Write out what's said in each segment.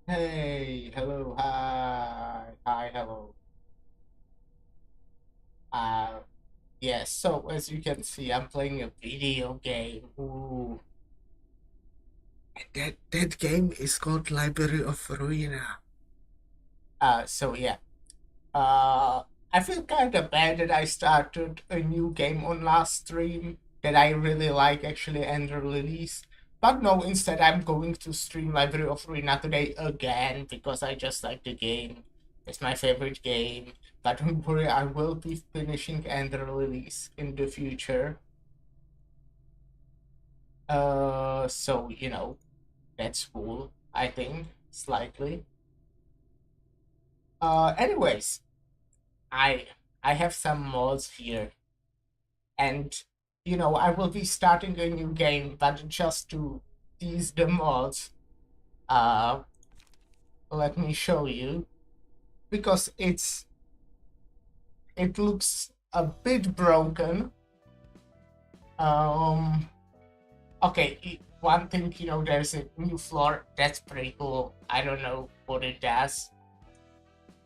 Hey, hello, hi, hello. Uh, yes, so as you can see, I'm playing a video game. Ooh, that game is called Library of Ruina. So yeah. Uh, I feel kind of bad that I started a new game on last stream that I really like actually and release. But no, instead I'm going to stream Library of Ruina today again because I just like the game. It's my favorite game. But don't worry, I will be finishing and release in the future. So that's cool. I think slightly. Anyways, I I have some mods here and I will be starting a new game, but just to tease the mods, uh let me show you because it looks a bit broken. Okay, one thing, there's a new floor. That's pretty cool. I don't know what it does.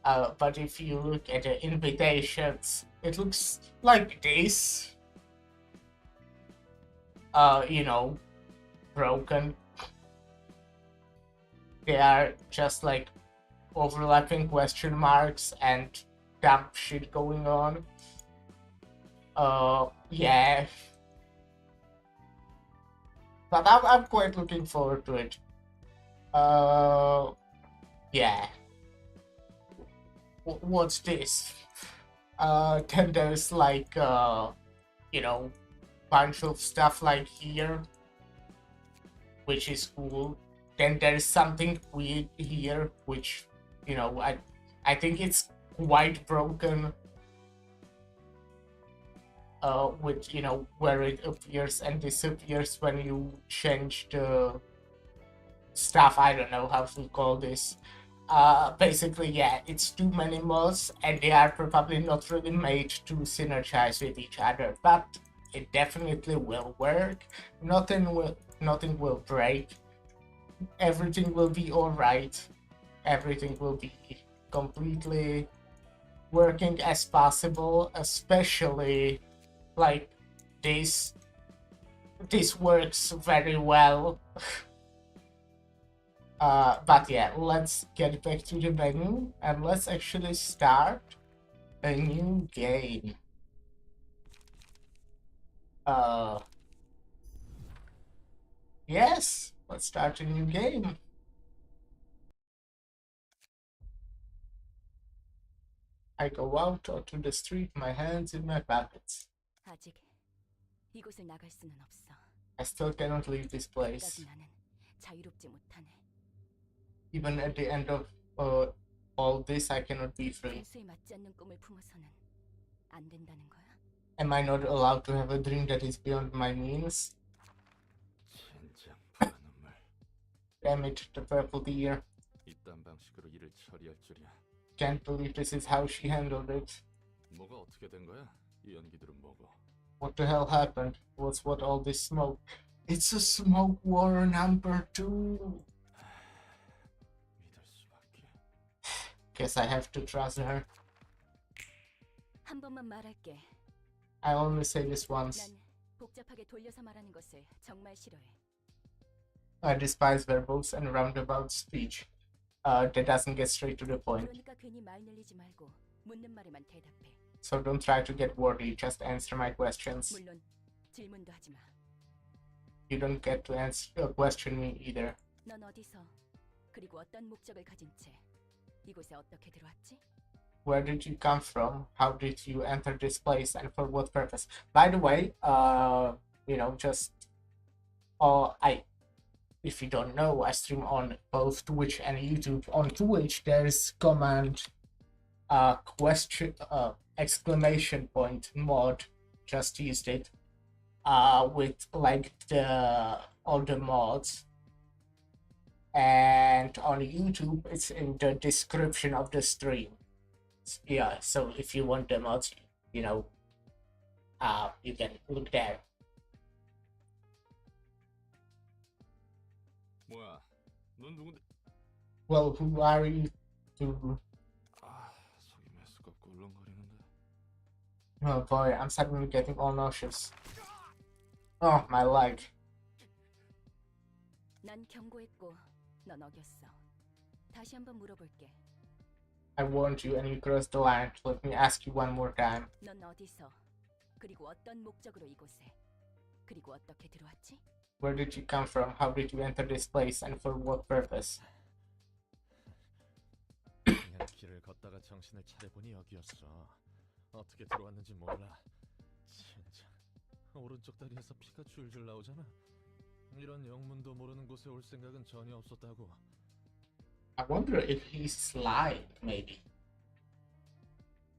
But if you look at the invitations, it looks like this. You know, broken. They are just like overlapping question marks and dumb shit going on. Yeah, but I'm quite looking forward to it. Uh, yeah. What's this? Then there's like you know, bunch of stuff like here, which is cool. Then there's something weird here, which I think it's quite broken. Which where it appears and disappears when you change the stuff. I don't know how to call this. Basically, yeah, it's too many mods and they are probably not really made to synergize with each other, but it definitely will work. Nothing will break. Everything will be all right. Everything will be completely working as possible, especially like this this works very well. But yeah, let's get back to the menu and let's actually start a new game. Uh, yes, let's start a new game. I go out onto the street, my hands in my pockets. 아직 이곳을 나갈 수는 없어. I still cannot leave this 끝까지 place. 나는 자유롭지 못하네. Even at the end of uh, all this, I cannot be free. 분수에 맞지 않는 꿈을 품어서는 안 된다는 거야. Am I not allowed to have a dream that is beyond my means? 젠장 불안 눈물. Damn it, the purple deer. 이딴 방식으로 일을 처리할 줄이야. Can't believe this is how she handled it. 뭐가 어떻게 된 거야? 이 연기들은 뭐고? What the hell happened? What's what all this smoke? It's a smoke war number 2. 믿을 수밖에. Guess I have to trust her. 한 번만 말할게. I only say this once. 난 복잡하게 돌려서 말하는 것을 정말 싫어해. I despise verbose and roundabout speech. That doesn't get straight to the point. 그러니까 괜히 말 늘리지 말고 묻는 말에만 대답해. So don't try to get wordy, just answer my questions. 물론 질문도 하지 마. You don't get to question me either. 넌 어디서 그리고 어떤 목적을 가진 채 이곳에 어떻게 들어왔지? Where did you come from? How did you enter this place and for what purpose? By the way, if you don't know, I stream on both Twitch and YouTube. On Twitch, there's command question exclamation point mod. Just used it with like all the mods. And on YouTube, it's in the description of the stream. Yeah, so if you want the mods, you can look there. 뭐야? 넌 누군데? Well, who are you to... 아, 속이 메스껍고 울렁거리는데. Oh boy, I'm suddenly getting all nauseous. Oh, my leg. 난 경고했고 넌 어겼어. 다시 한번 물어볼게. I warned you and you crossed the line. Let me ask you one more time. 넌 어디서 그리고 어떤 목적으로 이곳에 그리고 어떻게 들어왔지? Where did you come from? How did you enter this place? And for what purpose? 그냥 길을 걷다가 정신을 차려보니 여기였어. 어떻게 들어왔는지 몰라. 진짜 오른쪽 다리에서 피가 줄줄 나오잖아. 이런 영문도 모르는 곳에 올 생각은 전혀 없었다고. I wonder if he's lying, maybe.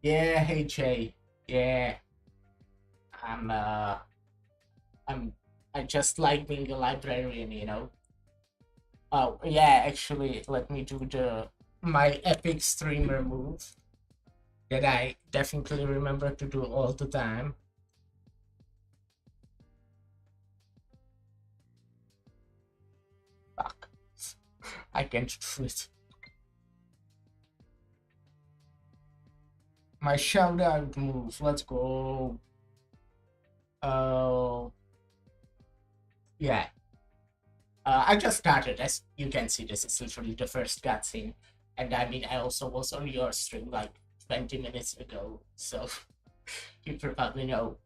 Yeah, hey Jay. Yeah. I just like being a librarian, you know. Oh yeah, actually, let me do my epic streamer move that I definitely remember to do all the time. Fuck. I can't do it. My shout out move. Let's go. Oh. Yeah. I just started. As you can see, this is literally the first cutscene. And I mean, I also was on your stream like 20 minutes ago. So you probably know.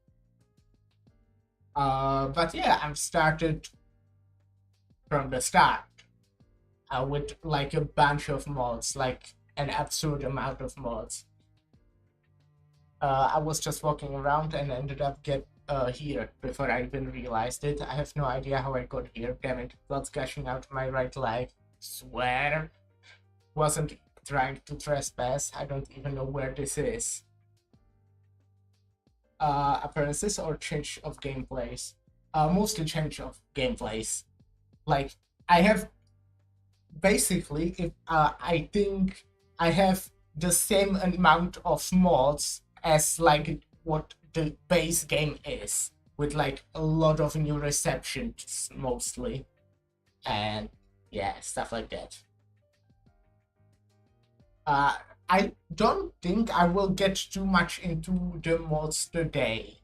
But yeah, I'm started from the start. With like a bunch of mods, like an absurd amount of mods. I was just walking around and ended up here before I even realized it. I have no idea how I got here. Damn it, blood's gushing out my right leg. Swear. Wasn't trying to trespass. I don't even know where this is. Appearances or change of gameplays? Mostly change of gameplays. Like, I have basically, if I think I have the same amount of mods as like what the base game is, with like a lot of new receptions mostly, and yeah, stuff like that. I don't think I will get too much into the mods today,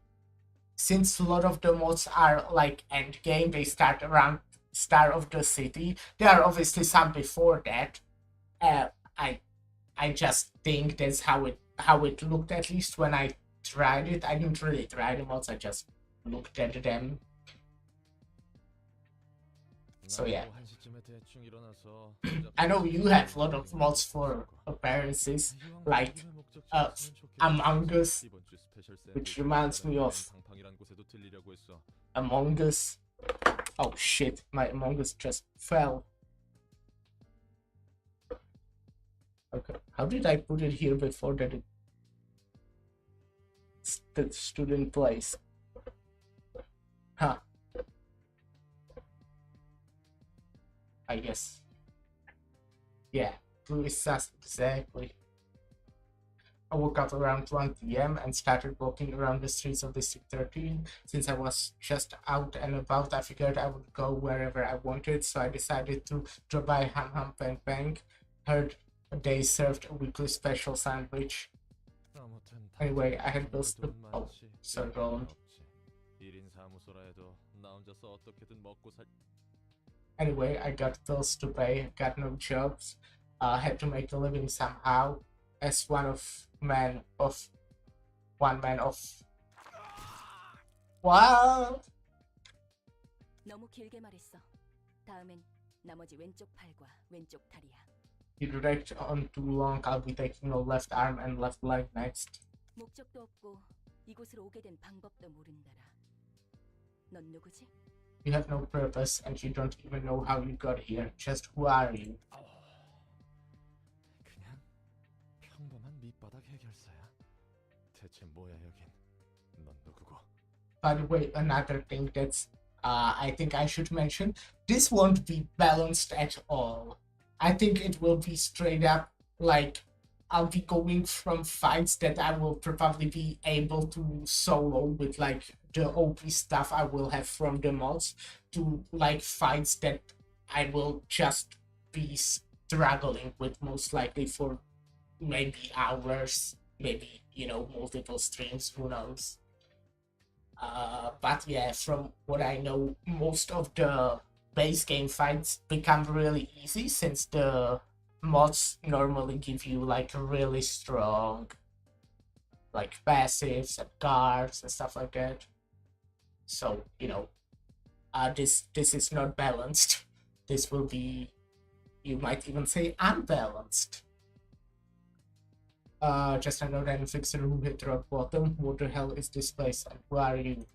since a lot of the mods are like end game. They start around Star of the City. There are obviously some before that. I just think that's how it looked, at least when I tried it. I didn't really try the mods, I just looked at them. So yeah. I know you have a lot of mods for appearances, like Among Us, which reminds me of Among Us. Oh shit, my Among Us just fell. Okay, how did I put it here before that the student place? Huh. I guess. Yeah, blue is sus, exactly. I woke up around 1 p.m. and started walking around the streets of District 13. Since I was just out and about, I figured I would go wherever I wanted, so I decided to drop by Ham Ham Bang Bang. Heard they served a weekly special sandwich. Anyway, I had bills to... Oh, sorry, Roland. Anyway, I got bills to pay, got no jobs, had to make a living somehow, as one man of... What? 너무 길게 말했어. 다음엔 나머지 왼쪽 팔과 왼쪽 다리야. You direct on too long, I'll be taking your left arm and left leg next. 목적도 없고 이곳으로 오게 된 방법도 모른다라. 넌 누구지? You have no purpose and you don't even know how you got here. Just who are you? 그냥 평범한 밑바닥 해결사야. 대체 뭐야 여긴? 넌 누구고? By the way, another thing that's I think I should mention, this won't be balanced at all. I think it will be straight up like I'll be going from fights that I will probably be able to solo with like the OP stuff I will have from the mods, to like fights that I will just be struggling with, most likely for maybe hours, maybe, multiple streams, who knows. But yeah, from what I know, most of the base game fights become really easy since the mods normally give you like really strong like passives and guards and stuff like that. So this is not balanced. This will be, you might even say, unbalanced. Just a note and fixer who hit rock bottom. What the hell is this place and who are you?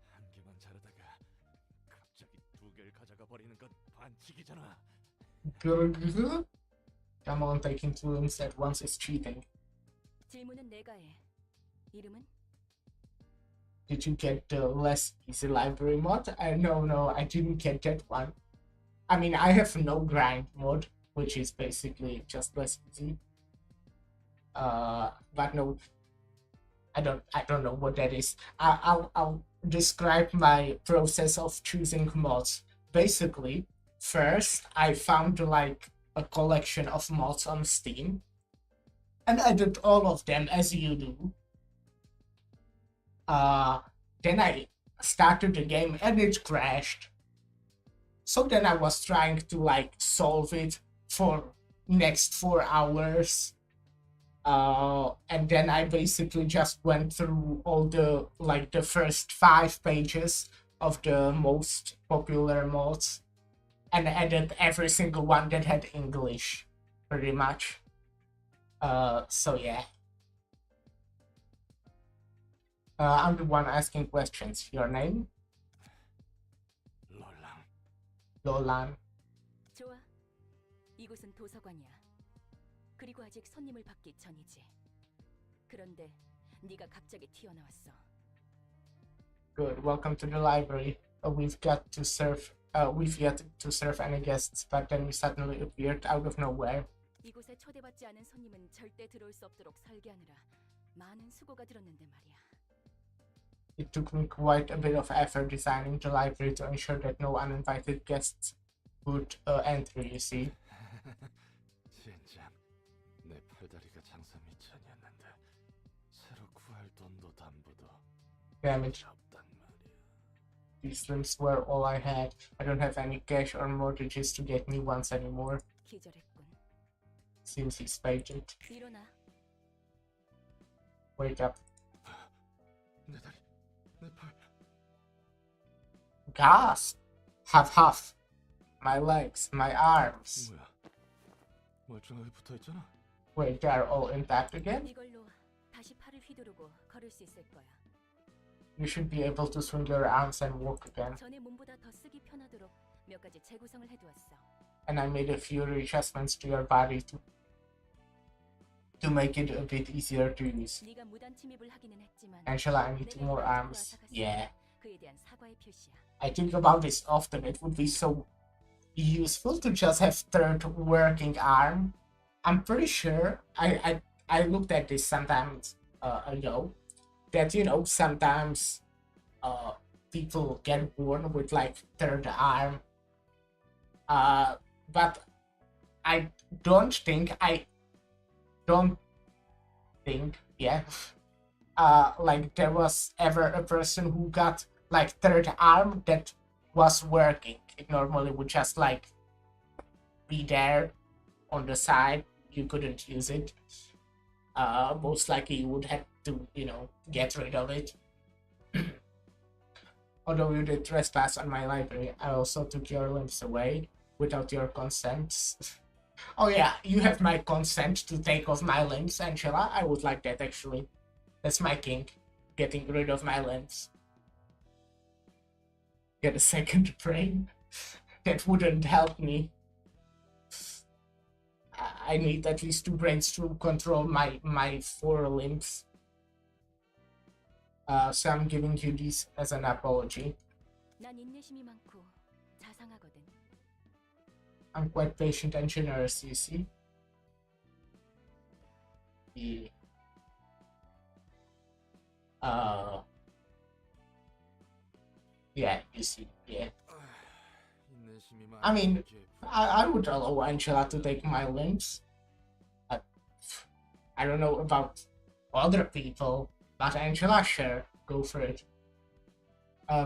한 개만 자르다가 갑자기 두 개를 가져가 버리는 건 반칙이잖아. Come on, taking two limbs at once is cheating. 질문은 내가 해. 이름은? Did you get the less easy library mod? No, I didn't get that one. I mean, I have no grind mod, which is basically just less easy. But no, I don't know what that is. I'll describe my process of choosing mods. Basically, first I found like a collection of mods on Steam, and I did all of them as you do. Then I started the game and it crashed. So then I was trying to like solve it for next 4 hours. And then I basically just went through all the first 5 pages of the most popular mods and added every single one that had English, pretty much. So yeah. I'm the one asking questions. Your name? 롤랑. Lolan. 좋아. 이곳은 도서관이야. 그리고 아직 손님을 받기 전이지. 그런데 네가 갑자기 튀어나왔어. Good. Welcome to the library. We've yet to serve any guests, but then you suddenly appeared out of nowhere. 이곳에 초대받지 않은 손님은 절대 들어올 수 없도록 설계하느라 많은 수고가 들었는데 말이야. It took me quite a bit of effort designing the library to ensure that no uninvited guests would enter, you see. 젠장, 내 팔다리가 장사 밑천이었는데 새로 구할 돈도 담보도 Damn it. 없단 말이야. These limbs were all I had. I don't have any cash or mortgages to get new ones anymore. 기절했군. Seems he's patient. 일어나. Wake up. 내 다리, 내 팔. Gasp! Huff. My legs, my arms. 뭐야? 멀쩡하게 붙어있잖아. Wait, they are all intact again? 이걸로 다시 팔을 휘두르고 걸을 수 있을 거야. You should be able to swing your arms and walk again. 전에 몸보다 더 쓰기 편하도록 몇 가지 재구성을 해두었어. And I made a few adjustments to your body to make it a bit easier to use. 네가 무단 침입을 하기는 했지만 Angela, I need 2 more arms. Yeah. 그에 대한 사과의 표시야. I think about this often. It would be so useful to just have third working arm. I'm pretty sure I looked at this sometimes ago that sometimes people get born with like third arm. But I don't think yeah like there was ever a person who got like third arm that was working. It normally would just like be there on the side. You couldn't use it. Most likely you would have to get rid of it. Although you did trespass on my library, I also took your limbs away without your consent. Oh yeah, you have my consent to take off my limbs, Angela. I would like that actually. That's my kink. Getting rid of my limbs. Get a second brain? That wouldn't help me. I need at least 2 brains to control my 4 limbs. So I'm giving you these as an apology. 난 인내심이 많고 자상하거든. I'm quite patient and generous, you see. The Yeah, you see, yeah. 인내심이 I 많이 mean, 부족해. I would allow Angela to take my limbs. But I don't know about other people, but Angela, sure, go for it.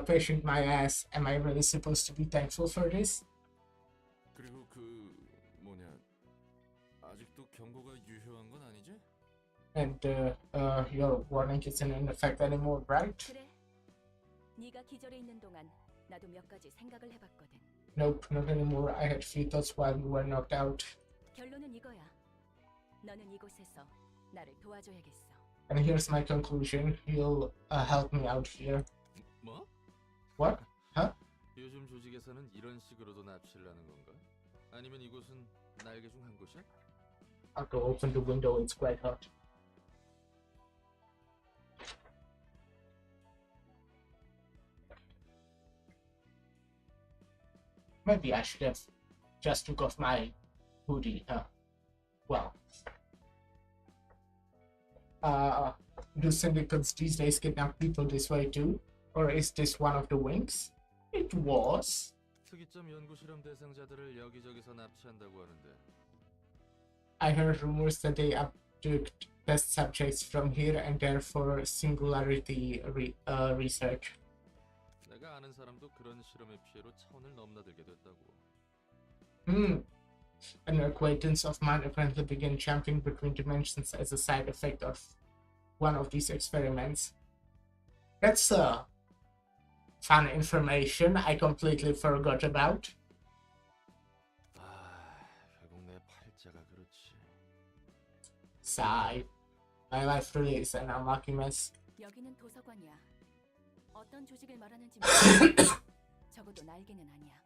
Patient my ass. Am I really supposed to be thankful for this? 그리고 뭐냐 아직도 경고가 유효한 건 아니지? And your warning isn't in effect anymore, right? 그래. 네가 기절해 있는 동안 나도 몇 가지 생각을 해봤거든. Nope, not anymore. I had few thoughts while you were knocked out. 결론은 이거야. 너는 이곳에서 나를 도와줘야겠어. And here's my conclusion. You'll help me out here. 뭐? What? Huh? 요즘 조직에서는 이런 식으로도 납치를 하는 건가? 아니면 이곳은 날개 중 한 곳이야? I'll go open the window. It's quite hot. Maybe I should have just took off my hoodie. Well. Do syndicates these days kidnap people this way too? Or is this one of the wings? It was. 특이점 연구 실험 대상자들을 여기저기서 납치한다고 하는데 I heard rumors that they abduct test subjects from here and there for singularity research. 내가 아는 사람도 그런 실험의 피해로 차원을 넘나들게 됐다고. An acquaintance of mine apparently began jumping between dimensions as a side effect of one of these experiments. That's fun information I completely forgot about. 결국 내 팔자가 그렇지. Sigh. My life really is an unlucky mess. 여기는 도서관이야. 어떤 조직을 말하는지 모르겠어. 적어도 날개는 아니야.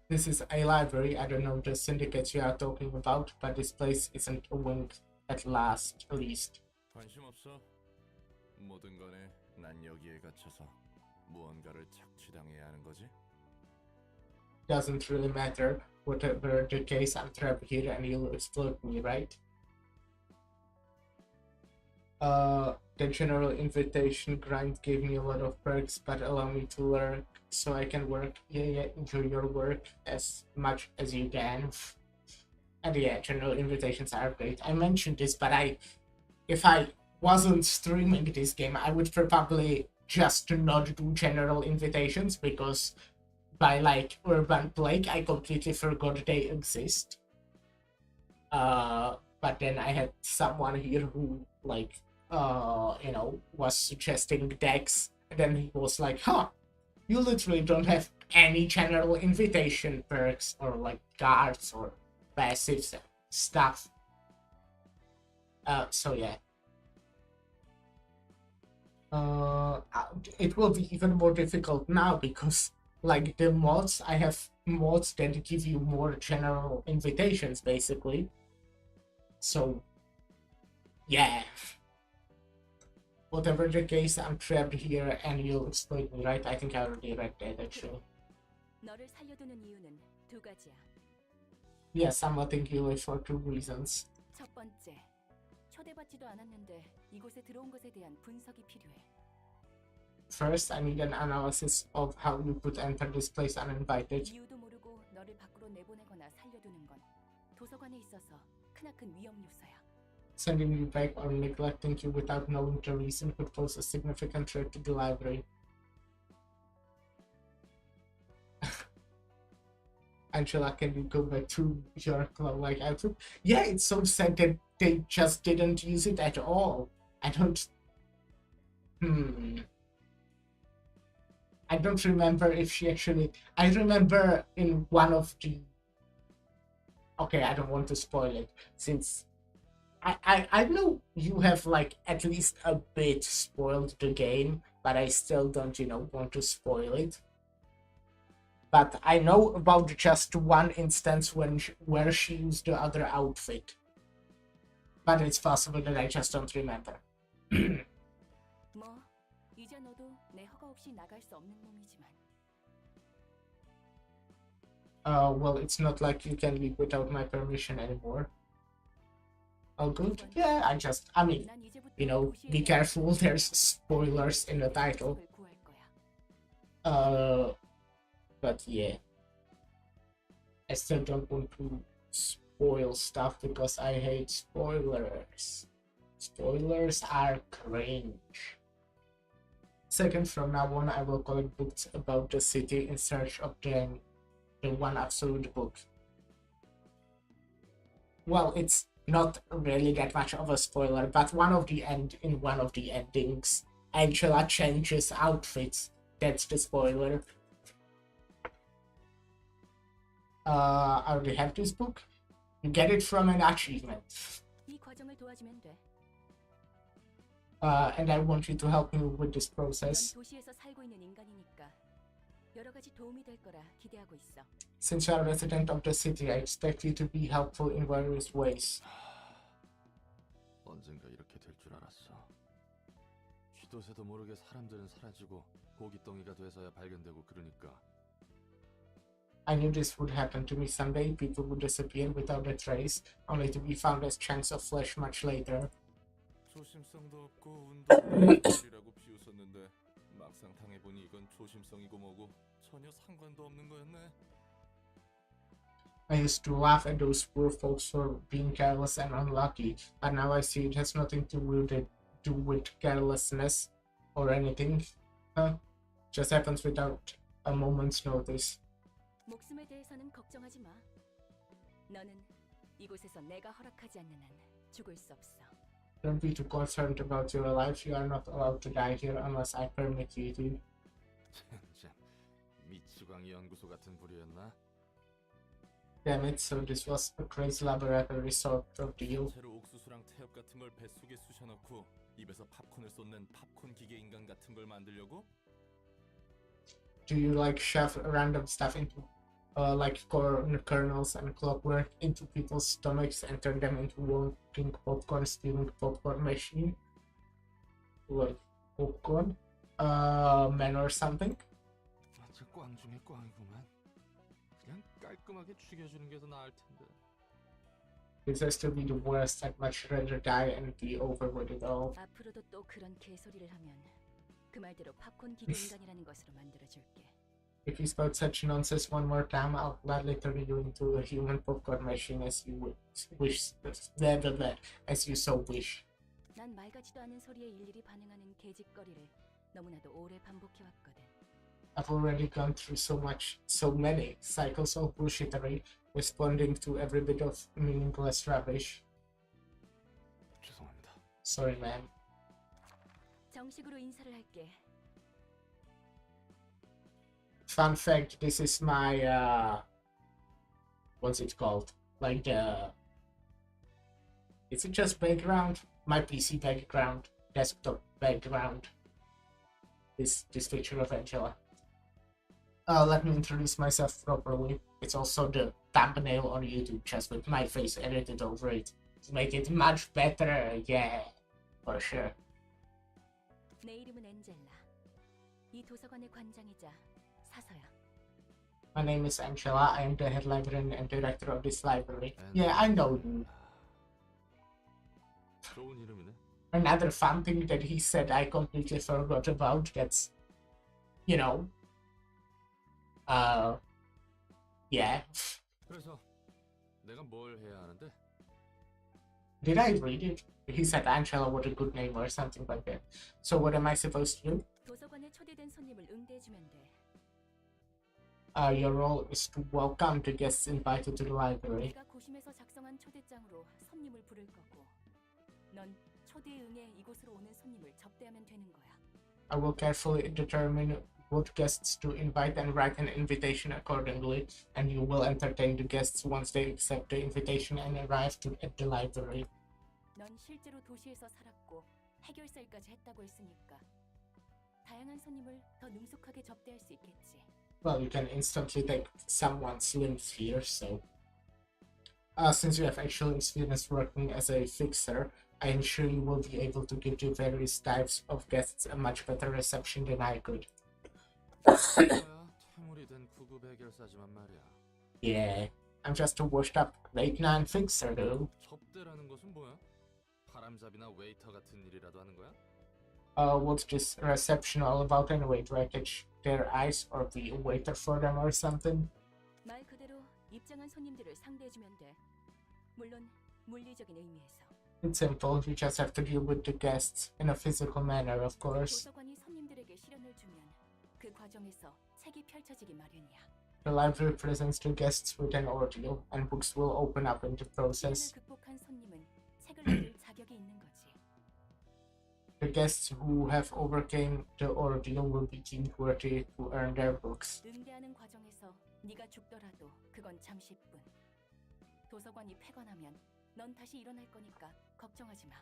This is a library. I don't know the syndicates you are talking about, but this place isn't a wing at least. 관심 없어. 뭐든 간에 난 여기에 갇혀서 무언가를 착취당해야 하는 거지. Doesn't really matter. Whatever the case, I'm trapped here and you'll exploit me, right? The general invitation grind gave me a lot of perks, but allow me to learn so I can work. Yeah, enjoy your work as much as you can. And yeah, general invitations are great. I mentioned this, but if I wasn't streaming this game, I would probably just not do general invitations because by like Urban Plague, I completely forgot they exist. But then I had someone here who like was suggesting decks, and then he was like, huh, you literally don't have any general invitation perks or like cards or passives and stuff. So yeah. It will be even more difficult now because like the mods, I have mods that give you more general invitations basically. So yeah. Whatever the case, I'm trapped here and you'll exploit me, right? I think I already read that actually. 너를 살려두는 이유는 두 가지야. Yes, I'm letting you live for two reasons. 첫 번째, 초대받지도 않았는데 이곳에 들어온 것에 대한 분석이 필요해. First, I need an analysis of how you could enter this place uninvited. 이유도 모르고 너를 밖으로 내보내거나 살려두는 건 도서관에 있어서 크나큰 위험 요소야. Sending you back or neglecting you without knowing the reason could pose a significant threat to the library. Angela, can you go back to your club-like outfit? Yeah, it's so sad that they just didn't use it at all. I don't remember if she actually... I remember in one of the... Okay, I don't want to spoil it, since... I know you have like at least a bit spoiled the game, but I still don't, want to spoil it. But I know about just one instance where she used the other outfit. But it's possible that I just don't remember. 뭐 이제 너도 내 허가 없이 나갈 수 없는 몸이지만. Well, it's not like you can leave without my permission anymore. Oh, good. Yeah, I mean, be careful. There's spoilers in the title. Uh, but yeah, I still don't want to spoil stuff because I hate spoilers. Spoilers are cringe. Second, from now on, I will collect books about the city in search of the one absolute book. Well, it's not really that much of a spoiler, but one of the endings, Angela changes outfits. That's the spoiler. I already have this book. You get it from an achievement. 이 과정을 도와주면 돼. And I want you to help me with this 넌 process. 도시에서 살고 있는 인간이니까 여러 가지 도움이 될 거라 기대하고 있어. Since you are a resident of the city, I expect you to be helpful in various ways. 언젠가 이렇게 될 줄 알았어. 쥐도 새도 모르게 사람들은 사라지고 고깃덩이가 돼서야 발견되고 그러니까. I knew this would happen to me someday. People would disappear without a trace, only to be found as chunks of flesh much later. 조심성도 없고 운도 없는 일이라고 비웃었는데 막상 당해보니 이건 조심성이고 뭐고 전혀 상관도 없는 거였네. I used to laugh at those poor folks for being careless and unlucky, but now I see it has nothing to do with carelessness or anything. Just happens without a moment's notice. 목숨에 대해서는 걱정하지 마. 너는 이곳에서 내가 허락하지 않는 한 죽을 수 없어. Don't be too concerned about your life. You are not allowed to die here unless I permit you to. 참, 미치광이 연구소 같은 부류였나? Damn it, so this was a crazy laboratory sort of deal. 새로 옥수수랑 태엽 같은 걸 뱃속에 쑤셔넣고 입에서 팝콘을 쏟는 팝콘 기계 인간 같은 걸 만들려고? Do you like shove random stuff into like corn kernels and clockwork into people's stomachs and turn them into walking popcorn stealing popcorn machine? Like popcorn? Man or something? 완전 꽝 중에 꽝이구만. 그냥 깔끔하게 죽여주는 게 더 나을 텐데. This has to be the worst. I'd much rather die and be over with it all. 앞으로도 또 그런 개소리를 하면 그 말대로 팝콘 기계 인간이라는 것으로 만들어줄게. If you spout such nonsense one more time, I'll gladly turn you into a human popcorn machine as you wish. As you so wish. 난 말 같지도 않은 소리에 일일이 반응하는 개짓거리를 너무나도 오래 반복해왔거든. I've already gone through so many cycles of bullshittery, responding to every bit of meaningless rubbish. 죄송합니다. Sorry, man. 정식으로 인사를 할게. Fun fact, this is my, what's it called? Like is it just background? My PC background, desktop background. This picture of Angela. Let me introduce myself properly. It's also the thumbnail on YouTube, just with my face edited over it. To make it much better, yeah, for sure. 내 이름은 엔젤라. 이 도서관의 관장이자 사서야. My name is Angela. I am the head librarian and director of this library. Yeah, I know you. 좋은 이름이네. Another fun thing that he said I completely forgot about. That's, you know, yeah. 그래서 내가 뭘 해야 하는데? Did I read it? He said Angela, what a good name or something like that. So what am I supposed to do? 도서관에 초대된 손님을 응대해주면 돼. Your role is to welcome the guests invited to the library. 내가 고심해서 작성한 초대장으로 손님을 부를 거고, 넌 초대에 응해 이곳으로 오는 손님을 접대하면 되는 거야. I will carefully determine what guests to invite and write an invitation accordingly, and you will entertain the guests once they accept the invitation and arrive at the library. 넌 실제로 도시에서 살았고 해결사 일까지 했다고 했으니까 다양한 손님을 더 능숙하게 접대할 수 있겠지. Well, you can instantly take someone's limbs here, so... since you have actual experience working as a fixer, I am sure you will be able to give the various types of guests a much better reception than I could. 퇴물이 된 구급 해결사지만 말이야. Yeah, I'm just a washed up grade 9 fixer though. 접대라는 것은 뭐야? 바람잡이나 웨이터 같은 일이라도 하는 거야? What's this reception all about anyway? Do I catch their eyes or be a waiter for them or something? 말 그대로 입장한 손님들을 상대해주면 돼. 물론 물리적인 의미에서. It's simple. You just have to deal with the guests in a physical manner, of course. 도서관이 손님들에게 실현을 주면 그 과정에서 책이 펼쳐지기 마련이야. The library presents the guests with an ordeal, and books will open up in the process. 시련을 극복한 손님은 책을 읽을 자격이 있는 거지. The guests who have overcame the ordeal will be deemed worthy to earn their books. 응대하는 과정에서 네가 죽더라도 그건 잠시뿐. 도서관이 폐관하면 넌 다시 일어날 거니까 걱정하지 마.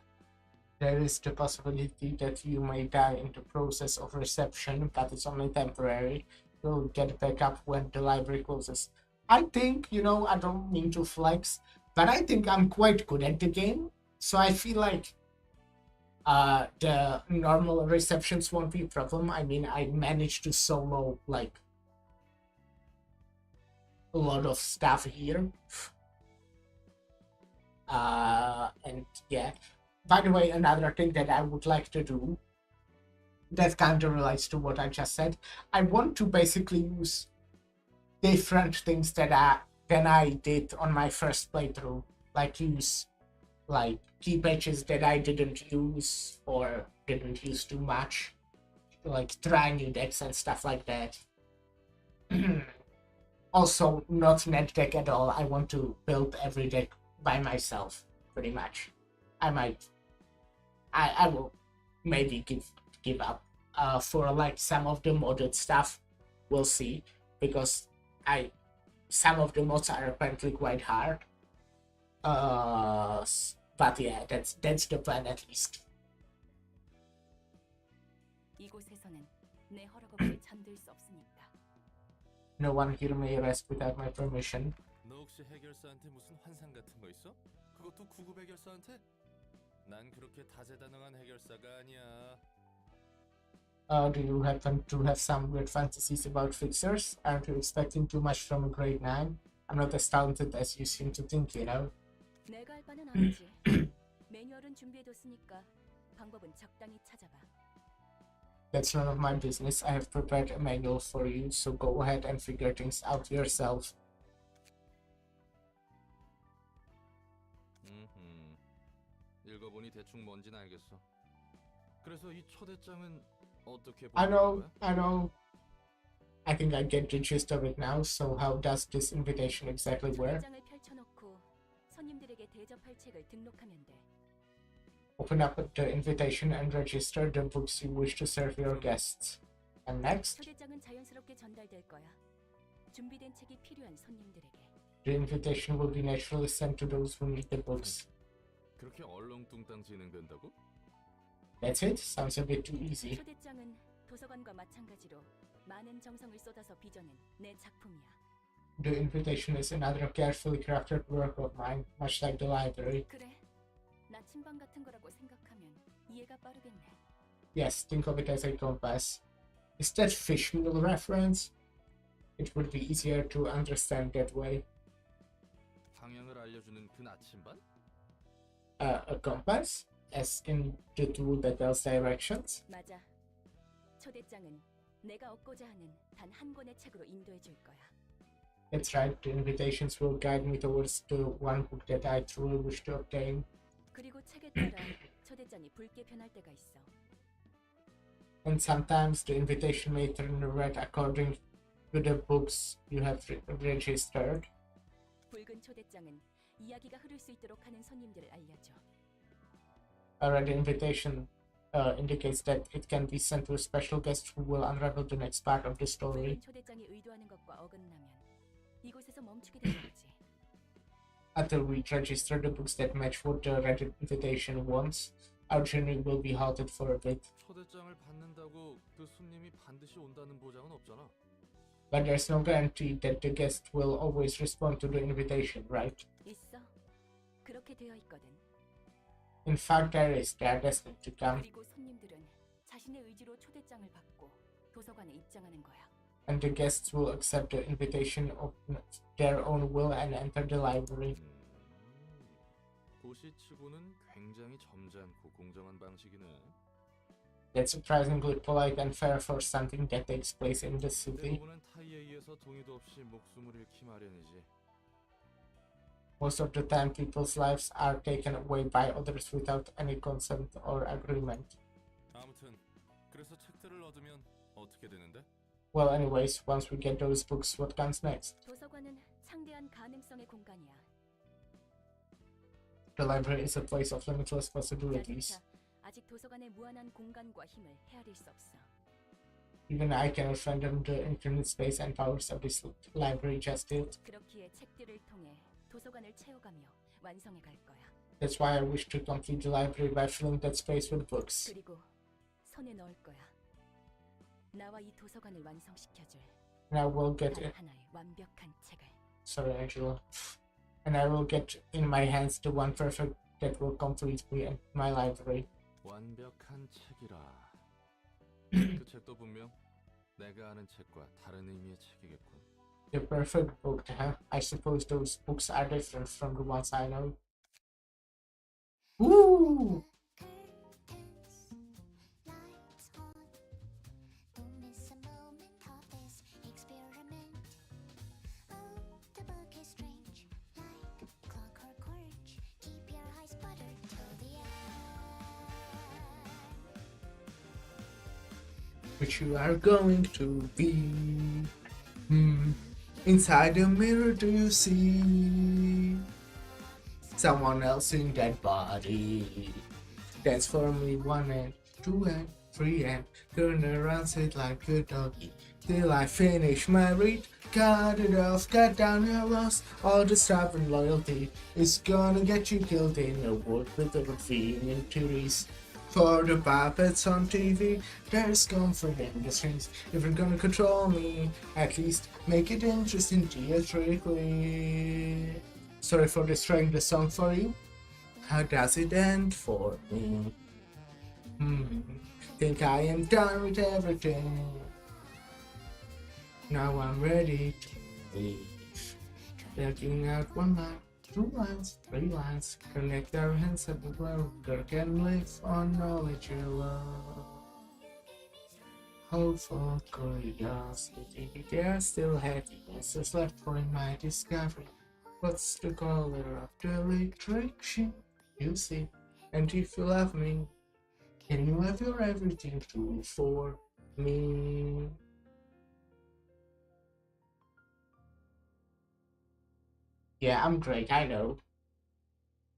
There is the possibility that you may die in the process of reception, but it's only temporary. You'll get back up when the library closes. I think, I don't mean to flex, but I think I'm quite good at the game. So I feel like the normal receptions won't be a problem. I mean, I managed to solo like a lot of stuff here. And yeah. By the way, another thing that I would like to do that kind of relates to what I just said. I want to basically use different things than I did on my first playthrough. Like use like key patches that I didn't use or didn't use too much. Like try new decks and stuff like that. Also, not net deck at all. I want to build every deck by myself, pretty much. I will maybe give up for like some of the modded stuff. We'll see, because some of the mods are apparently quite hard. But yeah, that's the plan at least. 이곳에서는 내 허락 없이 잠들 수 없으니까. No one here may rest without my permission. 너 혹시 해결사한테 무슨 환상 같은 거 있어? 그것도 구급 해결사한테? 난 그렇게 다재다능한 해결사가 아니야. Do you happen to have some weird fantasies about fixers? Aren't you expecting too much from a grade 9? I'm not as talented as you seem to think, 내가 할 바는 아니지. 매뉴얼은 준비해뒀으니까 방법은 적당히 찾아봐. That's none of my business. I have prepared a manual for you, so go ahead and figure things out yourself. 읽어보니 대충 뭔진 알겠어. 그래서 이 초대장은 어떻게 I know, 거야? I know. I think I get the gist of it now. So how does this invitation exactly work? 초대장을 펼쳐놓고 손님들에게 대접할 책을 등록하면 돼. Open up the invitation and register the books you wish to serve your guests. And next, 초대장은 자연스럽게 전달될 거야. 준비된 책이 필요한 손님들에게. the invitation will be naturally sent to those who need the books. 그렇게 얼렁뚱땅 진행된다고? That's it? Sounds a bit too easy. 초대장은 도서관과 마찬가지로 많은 정성을 쏟아서 빚어낸 내 작품이야. The invitation is another carefully crafted work of mine, much like the library. 그래, 나침반 같은 거라고 생각하면 이해가 빠르겠네. Yes, think of it as a compass. Is that fish meal reference? It would be easier to understand that way. 방향을 알려주는 그 나침반? A compass? As in the tool that tells directions? 맞아. 초대장은 내가 얻고자 하는 단 한 권의 책으로 인도해 줄 거야. That's right, the invitations will guide me towards the one book that I truly wish to obtain. 그리고 책에 따라 초대장이 붉게 변할 때가 있어. And sometimes the invitation may turn red according to the books you have registered. 붉은 초대장은 이야기가 흐를 수 있도록 하는 손님들을 알려줘. A red invitation indicates that it can be sent to a special guest who will unravel the next part of the story. 붉은 초대장이 의도하는 것과 어긋나면 이곳에서 멈추게 되는 거지. Until we register the books that match what the red invitation wants, our journey will be halted for a bit. 초대장을 받는다고 그 손님이 반드시 온다는 보장은 없잖아. But there's no guarantee that the guest will always respond to the invitation, right? 있어. 그렇게 되어 있거든. In fact, they are destined to come, 그리고 손님들은 자신의 의지로 초대장을 받고 도서관에 입장하는 거야. and the guests will accept the invitation of their own will and enter the library. 도시치고는 굉장히 점잖고 공정한 방식이네. That's surprisingly polite and fair for something that takes place in the city. 대부분은 타이에 의해서 동의도 없이 목숨을 잃기 마련이지. Most of the time, people's lives are taken away by others without any consent or agreement. 아무튼 그래서 책들을 얻으면 어떻게 되는데? Well, anyways, once we get those books, what comes next? 도서관은 창대한 가능성의 공간이야. The library is a place of limitless possibilities. 나조차 아직 도서관의 무한한 공간과 힘을 헤아릴 수 없어. Even I cannot fathom the infinite space and powers of this library just yet. 그렇기에 책들을 통해 도서관을 채워가며 완성해 갈 거야. That's why I wish to complete the library by filling that space with books. 그리고 손에 넣을 거야. 나와 이 도서관을 완성시켜줄 And I will get 단 it. 하나의 완벽한 책을. Sorry, Angela. And I will get in my hands the one perfect that will complete me and my library. 완벽한 책이라. 그 책도 분명 내가 아는 책과 다른 의미의 책이겠군. The perfect book, huh? I suppose those books are different from the ones I know. Ooh! Which you are going to be. Inside the mirror, do you see someone else in that body? Dance for me 1 and 2 and 3 and turn around, sit like a doggy till I finish my read. Cut it off, cut down your loss. All the stuff and loyalty is gonna get you killed in a world with the convenient theories. For the puppets on TV, there's comfort in the strings. If you're gonna control me, at least make it interesting theatrically. Sorry for destroying the song for you. How does it end for me? Think I am done with everything. Now I'm ready to leave. Looking out 1 line. 2 lines, 3 lines, connect our hands everywhere. Girl can live on knowledge you love. Hope for curiosity, there are still happinesses left for my discovery. What's the color of the electric you see? And if you love me, can you have your everything too for me? Yeah, I'm great, I know.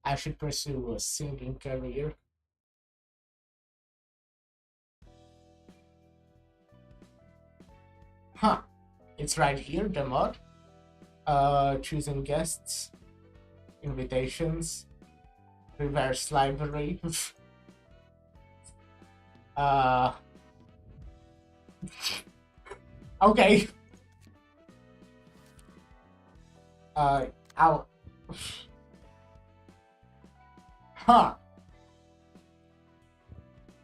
I should pursue a singing career. Huh. It's right here, the mod. Choosing guests, invitations, reverse library. Okay. Ow. Huh.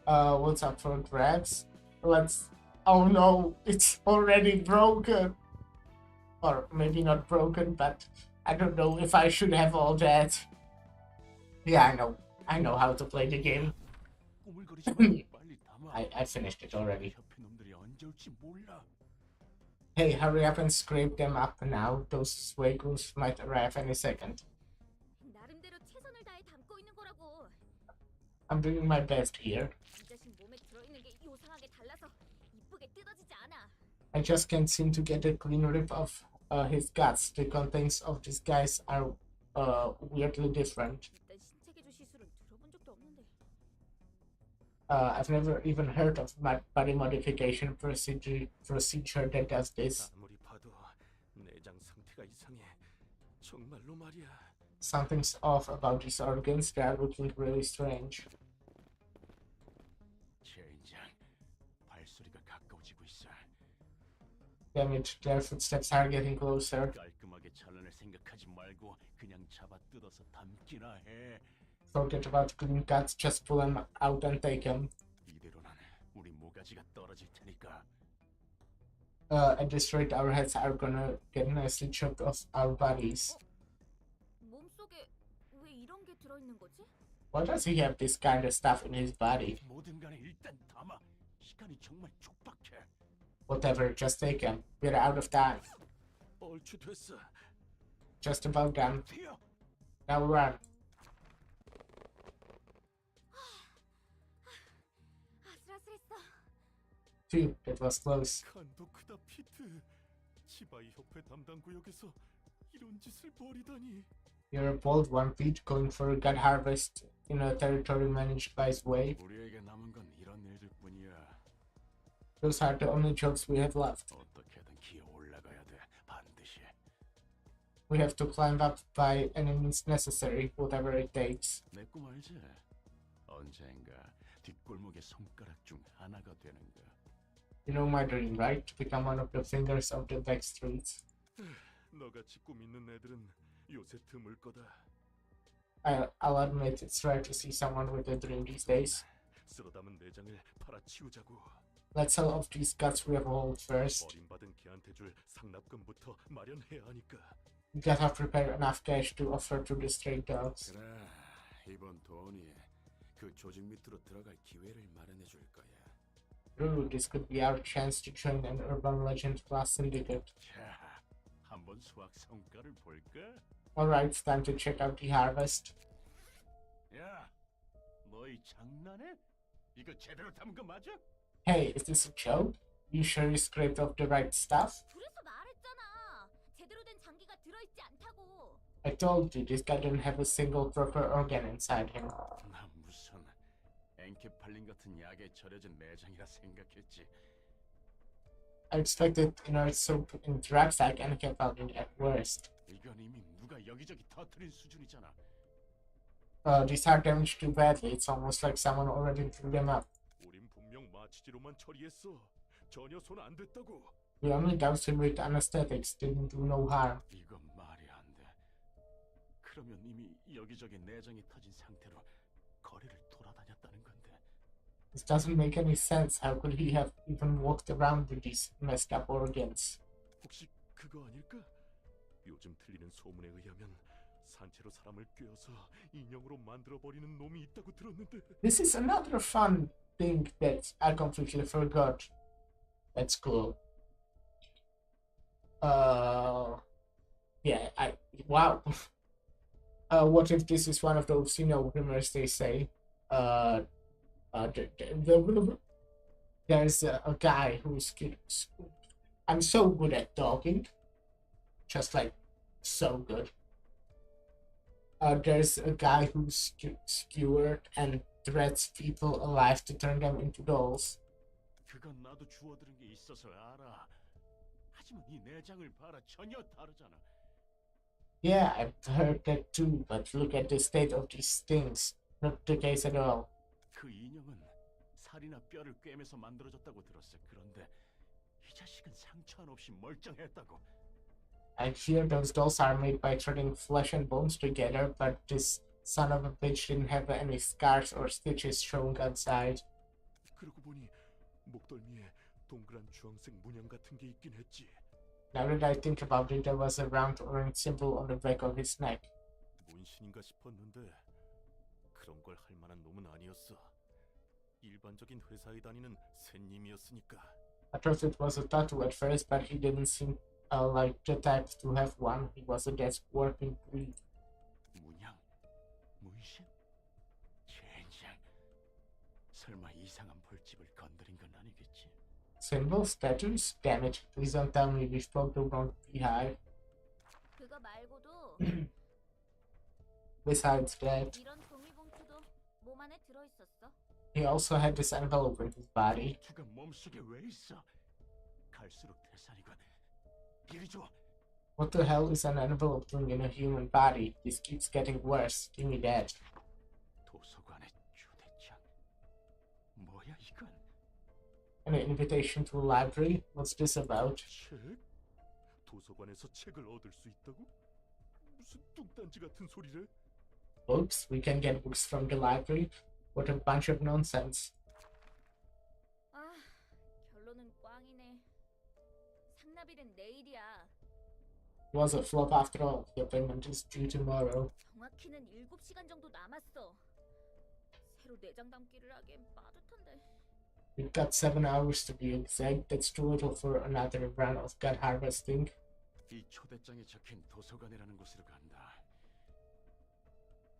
What's up for grabs? Let's. Oh no, it's already broken. Or maybe not broken, but I don't know if I should have all that. Yeah, I know. I know how to play the game. I finished it already. Hey, hurry up and scrape them up now. Those Swagos might arrive any second. 나름대로 최선을 다해 담고 있는 거라고. I'm doing my best here. 이 자신 몸에 들어있는 게 요상하게 달라서 이쁘게 뜯어지지 않아. I just can't seem to get a clean rip of his guts. The contents of these guys are weirdly different. 일단 신체 개조 시술은 들어본 적도 없는데. I've never even heard of my body modification procedure that does this. 아무리 봐도 내장 상태가 이상해. 정말로 말이야. Something's off about these organs. They are looking really strange. 젠장, 발소리가 가까워지고 있어. Damn it, their footsteps are getting closer. 깔끔하게 잘라낼 생각하지 말고 그냥 잡아 뜯어서 담기나 해. Forget about clean cuts, just pull them out and take them. 이대로는 우리 모가지가 떨어질 테니까. At this rate, our heads are gonna get nicely chopped off our bodies. 몸속에 왜 이런 게 들어있는 거지? Why does he have this kind of stuff in his body? 뭐든 간에 일단 담아. 시간이 정말 촉박해. Whatever, just take him. We're out of time. 얼추 됐어. Just about done. 튀어. Now run. 아슬아슬했어. Phew, that was close. 간도 크다 피트. 치바이 협회 담당 구역에서 이런 짓을 벌이다니. You're a bold one, Pete, going for a gut harvest in a territory managed by Sway. 우리에게 남은 건 이런 일들뿐이야. Those are the only jokes we have left. 어떻게든 기어 올라가야 돼. 반드시. We have to climb up by any means necessary, whatever it takes. 내 꿈 알지? 언젠가 뒷골목의 손가락 중 하나가 되는 거. You know my dream, right? To become one of the fingers of the back streets. 너같이 꿈 있는 애들은 요새 드물 거다. I'll admit it's rare to see someone with a dream these days. 쓸어 담은 내장을 팔아치우자고. Let's sell off these guts we have hold first. 버림받은 걔한테 줄 상납금부터 마련해야 하니까. We gotta prepare enough cash to offer to the stray dogs. 그래, 이번 돈이 그 조직 밑으로 들어갈 기회를 마련해 줄 거야. Ooh, this could be our chance to join an urban legend class syndicate. 자, 한번 수학 성과를 볼까? Alright, it's time to check out the harvest. 야, 너희 장난해? 이거 제대로 담은 거 맞아? Hey, is this a joke? You sure you scraped off the right stuff? 그래서 말했잖아. 제대로 된 장기가 들어있지 않다고. I told you, this guy didn't have a single proper organ inside him. 나 무슨 엔케팔린 같은 약에 절여진 내장이라 생각했지. I expected inert soup in the rucksack and kept out it at worst. 이건 이미 누가 여기저기 터뜨린 수준이잖아. These are damaged too badly. It's almost like someone already threw them up. 우린 분명 마취제로만 처리했어. 전혀 손 안 댔다고. We only doused him with anesthetics, didn't do no harm. 이건 말이 안 돼. 그러면 이미 여기저기 내장이 터진 상태로 거리를 돌아다녔다는 건데. This doesn't make any sense. How could he have even walked around with these messed up organs? 혹시 그거 아닐까? 요즘 들리는 소문에 의하면 산채로 사람을 꿰어서 인형으로 만들어버리는 놈이 있다고 들었는데. This is another fun thing that I completely forgot. That's cool. Yeah, wow. What if this is one of those, rumors they say? There's a guy who's. I'm so good at talking. Just like, so good. There's a guy who's skewered and threats people alive to turn them into dolls. 그건 나도 주워들은 게 있어서 알아. 하지만 이 내장을 봐라. 전혀 다르잖아. Yeah, I've heard that too, but look at the state of these things. Not the case at all. 그 인형은 살이나 뼈를 꿰매서 만들어졌다고 들었어. 그런데 이 자식은 상처 하나 없이 멀쩡했다고. I hear those dolls are made by threading flesh and bones together, but this son of a bitch didn't have any scars or stitches showing outside. 그러고 보니 목덜미에 동그란 주황색 문양 같은 게 있긴 했지. Now that I think about it, there was a round orange symbol on the back of his neck. 문신인가 싶었는데 그런 걸 할 만한 놈은 아니었어. 일반적인 회사에 다니는 새님이었으니까. I thought it was a tattoo at first, but he didn't seem like the type to have one. He was a desk working breed. 문양? 문신? 젠장. 설마 이상한 벌집을 건드린 건 아니겠지? Symbols, tattoos? Damn it, please don't tell me we spoke the wrong beehive. 그거 말고도 Besides that, 이런 종이 봉투도 몸 안에 들어 있었어. he also had this envelope in his body. 투가 몸속에 왜 있어? 갈수록 태산이군. 이리 줘. What the hell is an envelope doing in a human body? This keeps getting worse. Give me that. 도서관의 휴대장. 뭐야 이건? An invitation to a library? What's this about? 책? 도서관에서 책을 얻을 수 있다고? 무슨 뚱딴지 같은 소리래? Books? We can get books from the library? What a bunch of nonsense. 아, 결론은 꽝이네. 상납일은 내일이야. It was a flop after all. Your payment is due tomorrow. 정확히는 7시간 정도 남았어. 새로 내장 담기를 하기엔 빠듯한데. We've got 7 hours to be exact. That's too little for another round of gut harvesting. 이 초대장에 적힌 도서관이라는 곳으로 간다.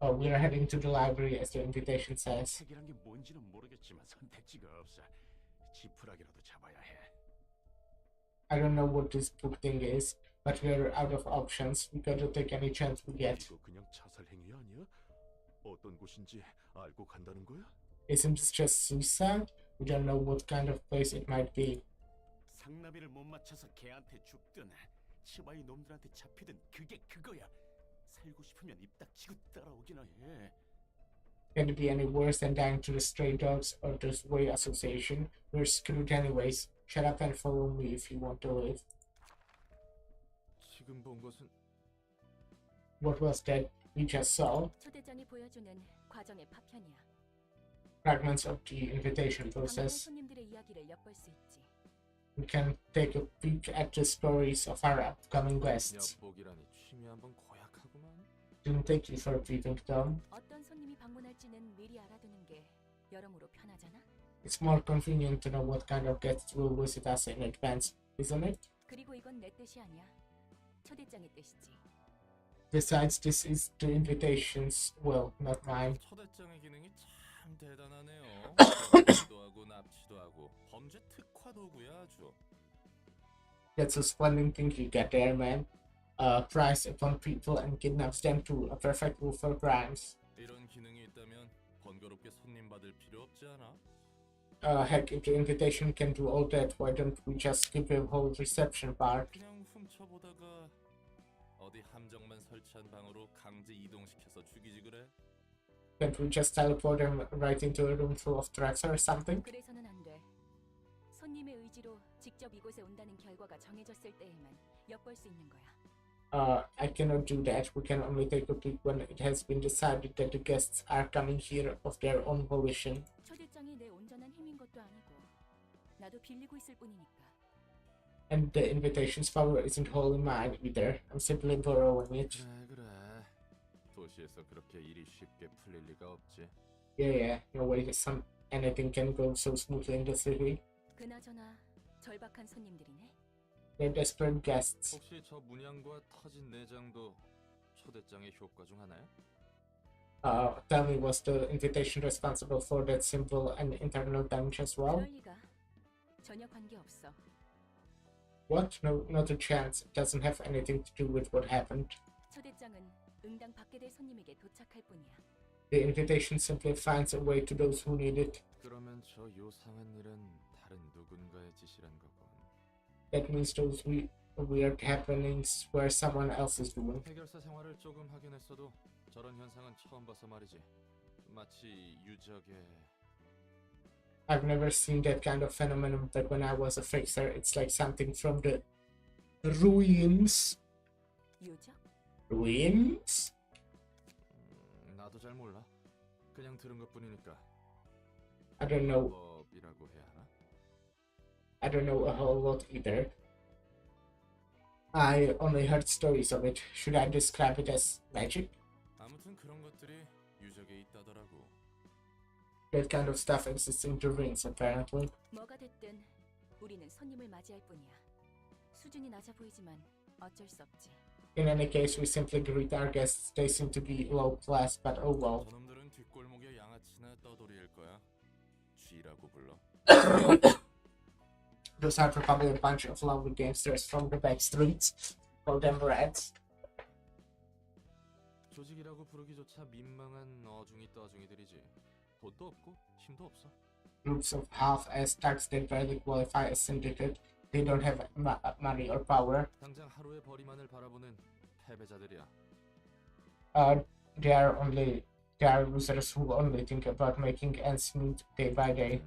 Oh, we are heading to the library as the invitation says. 책이란 게 뭔지는 모르겠지만 선택지가 없어. 지푸라기라도 잡아야 해. I don't know what this book thing is, but we're out of options. We gotta take any chance we get. 이거 그냥 자살 행위 아니야? 어떤 곳인지 알고 간다는 거야? Isn't this just suicide? We don't know what kind of place it might be. 상나비를 못 맞춰서 개한테 죽든 치바이 놈들한테 잡히든 그게 그거야. 살고 싶으면 입 닥치고 따라오기나 해. Can it be any worse than dying to the stray dogs or the Way Association? We're screwed anyways. Shut up and follow me if you want to live. 지금 본 것은 What was that we just saw? 초대장이 보여주는 과정의 파편이야. Fragments of the invitation 방문한 process. 손님들의 이야기를 엿볼 수 있지. We can take a peek at the stories of our upcoming guests. 엿보기라니 취미 한번 고약하구만. Didn't take you for a peeping Tom. 어떤 손님이 방문할지는 미리 알아두는 게 여러모로 편하잖아. It's more convenient to know what kind of guests will visit us in advance, isn't it? 그리고 이건 내 뜻이 아니야. 초대장의 뜻이지. Besides, this is the invitations, well, not mine. 초대장의 기능이 참 대단하네요. 도 하고 납치도 하고 범죄 특화 도구야 아주. That's a splendid thing you get there, man. Prize upon people and kidnaps them to a perfect rule for crimes. 이런 기능이 있다면 번거롭게 손님 받을 필요 없지 않아? Heck, if the invitation can do all that, why don't we just skip the whole reception part? 그냥 훔쳐보다가 어디 함정만 설치한 방으로 강제 이동시켜서 죽이지 그래? Can't we just teleport them right into a room full of drugs or something? 그래서는 안 돼. 손님의 의지로 직접 이곳에 온다는 결과가 정해졌을 때에만 엿볼 수 있는 거야. I cannot do that. We can only take a peek when it has been decided that the guests are coming here of their own volition. 초대장이 내 온전한 힘인 것도 아니고 나도 빌리고 있을 뿐이니까. And the invitation's power isn't wholly mine either. I'm simply borrowing it. 그래. 도시에서 그렇게 일이 쉽게 풀릴 리가 없지. Yeah, no way anything can go so smoothly in the city. 그나저나 절박한 손님들이네. They're desperate guests. 혹시 저 문양과 터진 내장도 초대장의 효과 중 하나야? Tell me, was the invitation responsible for that simple and internal damage as well? 그럴 리가. 전혀 관계 없어. What? No, not a chance. It doesn't have anything to do with what happened. 초대장은 응당 받게 될 손님에게 도착할 뿐이야. The invitation simply finds a way to those who need it. 그러면 저 요상한 일은 다른 누군가의 짓이란 거군. That means those weird happenings were someone else is doing. 해결사 생활을 조금 하긴 했어도 저런 현상은 처음 봐서 말이지. 마치 유적의 I've never seen that kind of phenomenon, but when I was a fixer, it's like something from the ruins. 유적? Ruins? 나도 잘 몰라. 그냥 들은 것뿐이니까. I don't know. 법이라고 해야 하나? I don't know a whole lot either. I only heard stories of it. Should I describe it as magic? 아무튼 그런 것들이 유적에 있다더라고. That kind of stuff exists in the ruins, apparently. 뭐가 됐든 우리는 손님을 맞이할 뿐이야. 수준이 낮아 보이지만 어쩔 수 없지. In any case, we simply greet our guests. They seem to be low class, but oh well. 저놈들은 뒷골목에 양아치나 떠돌이일 거야. 쥐라고 불러. Those are probably a bunch of lovely gangsters from the back streets. Call them rats. 조직이라고 부르기조차 민망한 어중이 떠중이들이지. 돈도 없고 힘도 없어. Groups of half-ass thugs that barely qualify as syndicate. They don't have money or power. 당장 하루의 벌이만을 바라보는 패배자들이야. They are losers who only think about making ends meet day by day.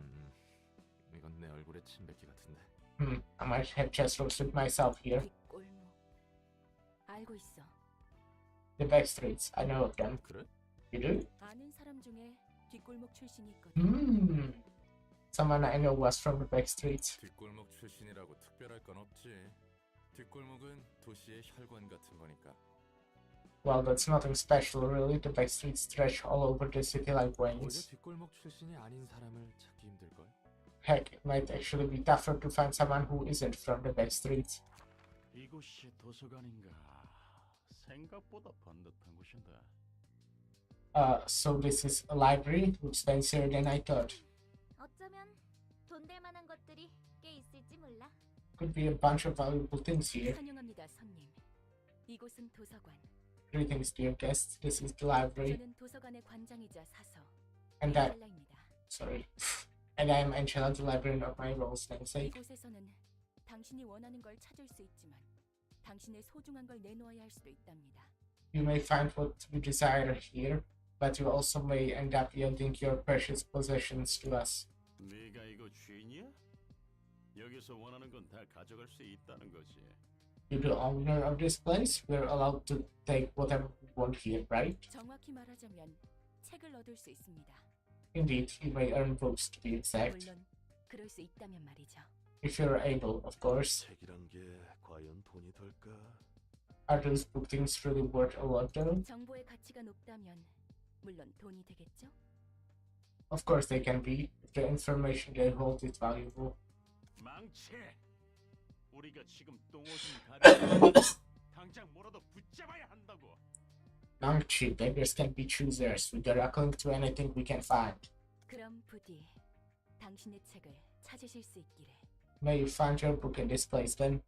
이건 내 얼굴에 침 뱉기 같은데. I might have just roasted myself here. 뒷골목. 알고 있어. The back streets, I know of them. 그래? You do? 아는 사람 중에 뒷골목 출신이 있거든. Someone I know was from the back streets. 뒷골목 출신이라고 특별할 건 없지. 뒷골목은 도시의 혈관 같은 거니까. Well, that's nothing special, really. The back streets stretch all over the city like 고대 veins. 뒷골목 출신이 아닌 사람을 찾기 힘들걸. Heck, it might actually be tougher to find someone who isn't from the back streets. 이곳이 도서관인가? 생각보다 번듯한 곳인데. So this is a library. Looks fancier than I thought. 어쩌면 돈 될 만한 것들이 꽤 있을지 몰라. Could be a bunch of valuable things here. 환영합니다, 손님. 이곳은 도서관. Greetings, dear guests. This is the library. 저는 도서관의 관장이자 사서 And I, 헬라입니다. sorry. And I am Angela, the librarian of my role's namesake. 이곳에서는 당신이 원하는 걸 찾을 수 있지만 당신의 소중한 걸 내놓아야 할 수도 있답니다. You may find what you desire here, but you also may end up yielding your precious possessions to us. 네가 이거 주인이야? 여기서 원하는 건 다 가져갈 수 있다는 거지. You're the owner of this place. We're allowed to take whatever we want here, right? 정확히 말하자면 책을 얻을 수 있습니다. Indeed, you may earn books to be exact. 물론 그럴 수 있다면 말이죠. If you're able, of course. 책이란 게 과연 돈이 될까? Are those book things really worth a lot though? 정보의 가치가 높다면 물론 돈이 되겠죠? Of course they can be, if the information they hold is valuable. 망치! 우리가 지금 똥오줌 가려 당장 뭐라도 붙잡아야 한다고. Nangchi, beggars can be choosers. We gotta cling to anything we can find. 그럼 부디 당신의 책을 찾으실 수 있기를. May you find your book in this place then.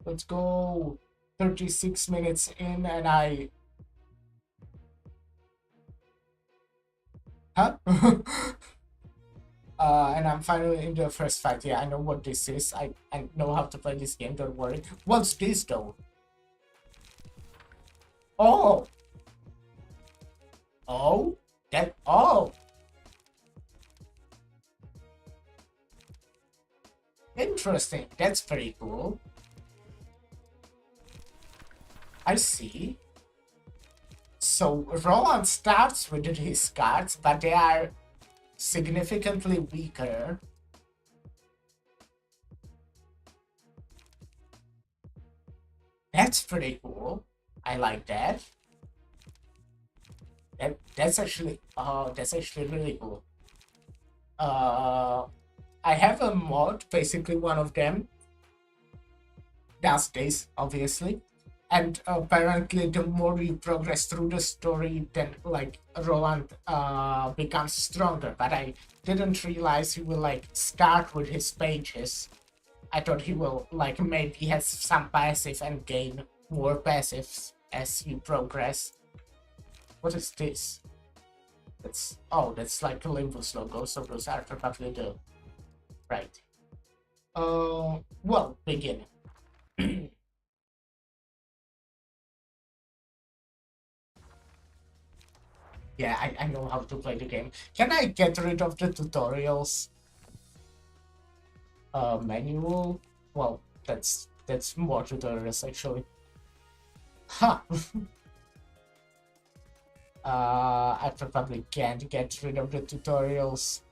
Let's go! 36 minutes in and I... Huh? And I'm finally in the first fight. Yeah, I know what this is. I know how to play this game, don't worry. What's this though? Oh! Oh? That... Oh! Interesting. That's pretty cool. I see. So Roland starts with his cards, but they are significantly weaker. That's pretty cool. I like that. That's actually really cool. I have a mod, basically one of them does this, obviously. And apparently the more you progress through the story, then like Roland becomes stronger. But I didn't realize he will like start with his pages. I thought he will like maybe has some passive and gain more passives as you progress. What is this? That's like a Limbus logo, so those are probably the right. Well, begin. Yeah, I know how to play the game. Can I get rid of the tutorials? Manual? Well, that's more tutorials actually. Huh. I probably can't get rid of the tutorials.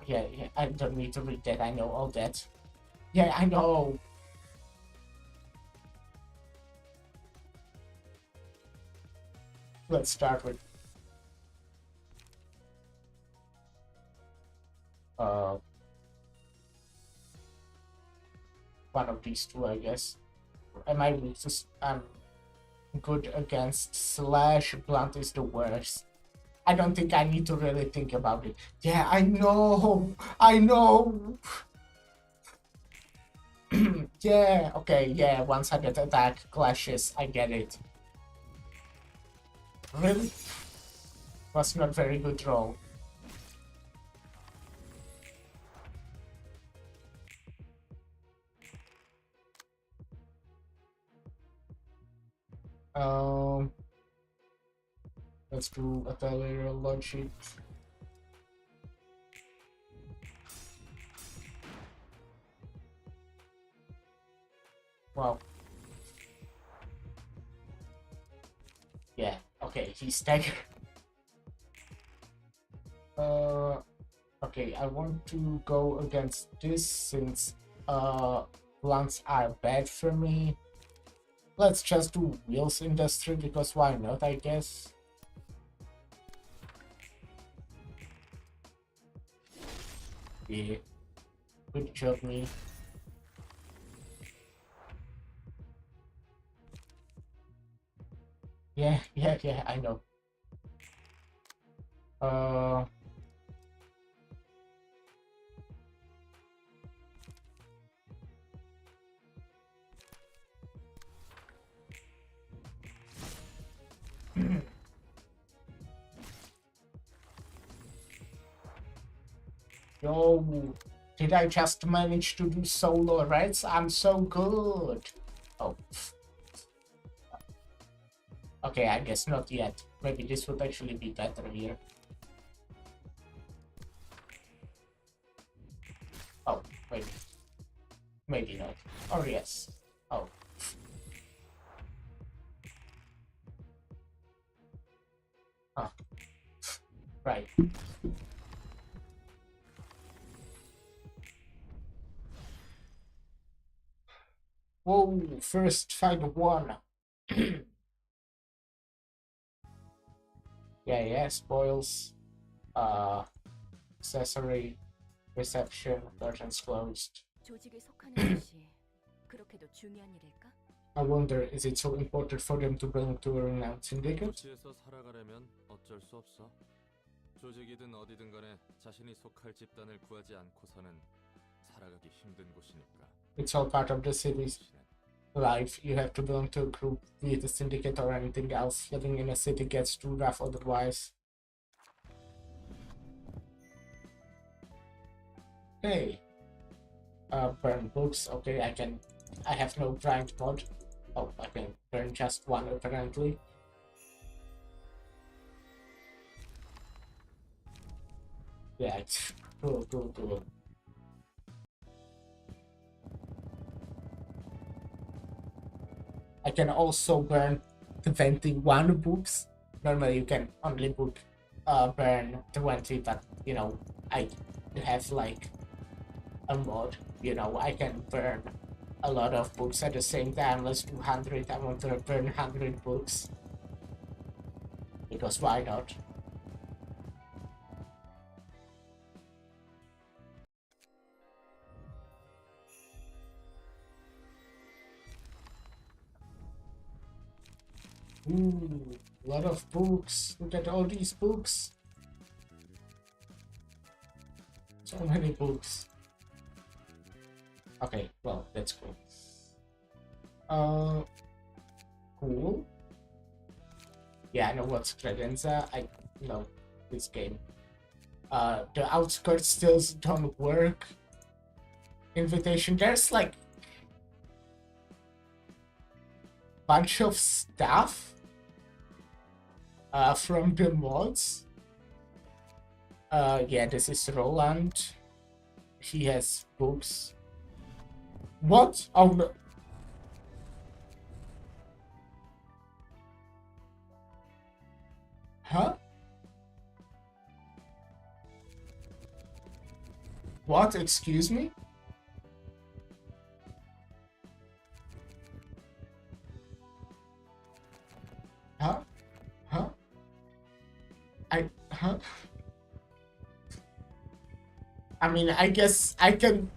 Yeah, I don't need to read that. I know all that. Yeah, I know. Let's start with one of these two, I guess. Am I weak to I'm good against slash. Blunt is the worst. I don't think I need to really think about it. Yeah, I know. Yeah, okay, yeah, one-sided attack clashes, I get it. Really? Was not very good roll. Let's do a failure logic. Wow. Yeah, okay, he's staggered. Okay, I want to go against this since plants are bad for me. Let's just do wheels industry because why not, I guess. Yeah, good job, me. Yeah, I know. Uh, Yo, did I just manage to do solo reds? I'm so good. Oh, okay, I guess not yet. Maybe this would actually be better here. Oh, maybe. Maybe not. Or yes. Oh. Huh. Right. Whoa, first fight one. Yeah, spoils. Accessory, reception, curtains closed. 조직에 속하는 것이 그렇게도 중요한 일일까? I wonder, is it so important for them to belong to a renowned syndicate? 도시에서 살아가려면 어쩔 수 없어. 조직이든 어디든 간에 자신이 속할 집단을 구하지 않고서는 살아가기 힘든 곳이니까. It's all part of the city's life. You have to belong to a group, be it a syndicate or anything else. Living in a city gets too rough otherwise. Hey. Burn books. Okay, I have no grind mod. Oh, I can burn just one apparently. Yeah, it's cool. I can also burn 21 books. Normally you can only burn 20, but you know, I have like a mod, you know, I can burn a lot of books at the same time. Let's do 100. I want to burn 100 books. Because why not? Ooh, a lot of books. Look at all these books. So many books. Okay, well, that's cool. Cool. Yeah, I know what's credenza. I know this game. The outskirts still don't work. Invitation. There's like bunch of stuff from the mods. Yeah, this is Roland. He has books. What? Oh no. Huh? What? Excuse me? Huh? Huh? Huh? I mean, I guess I can...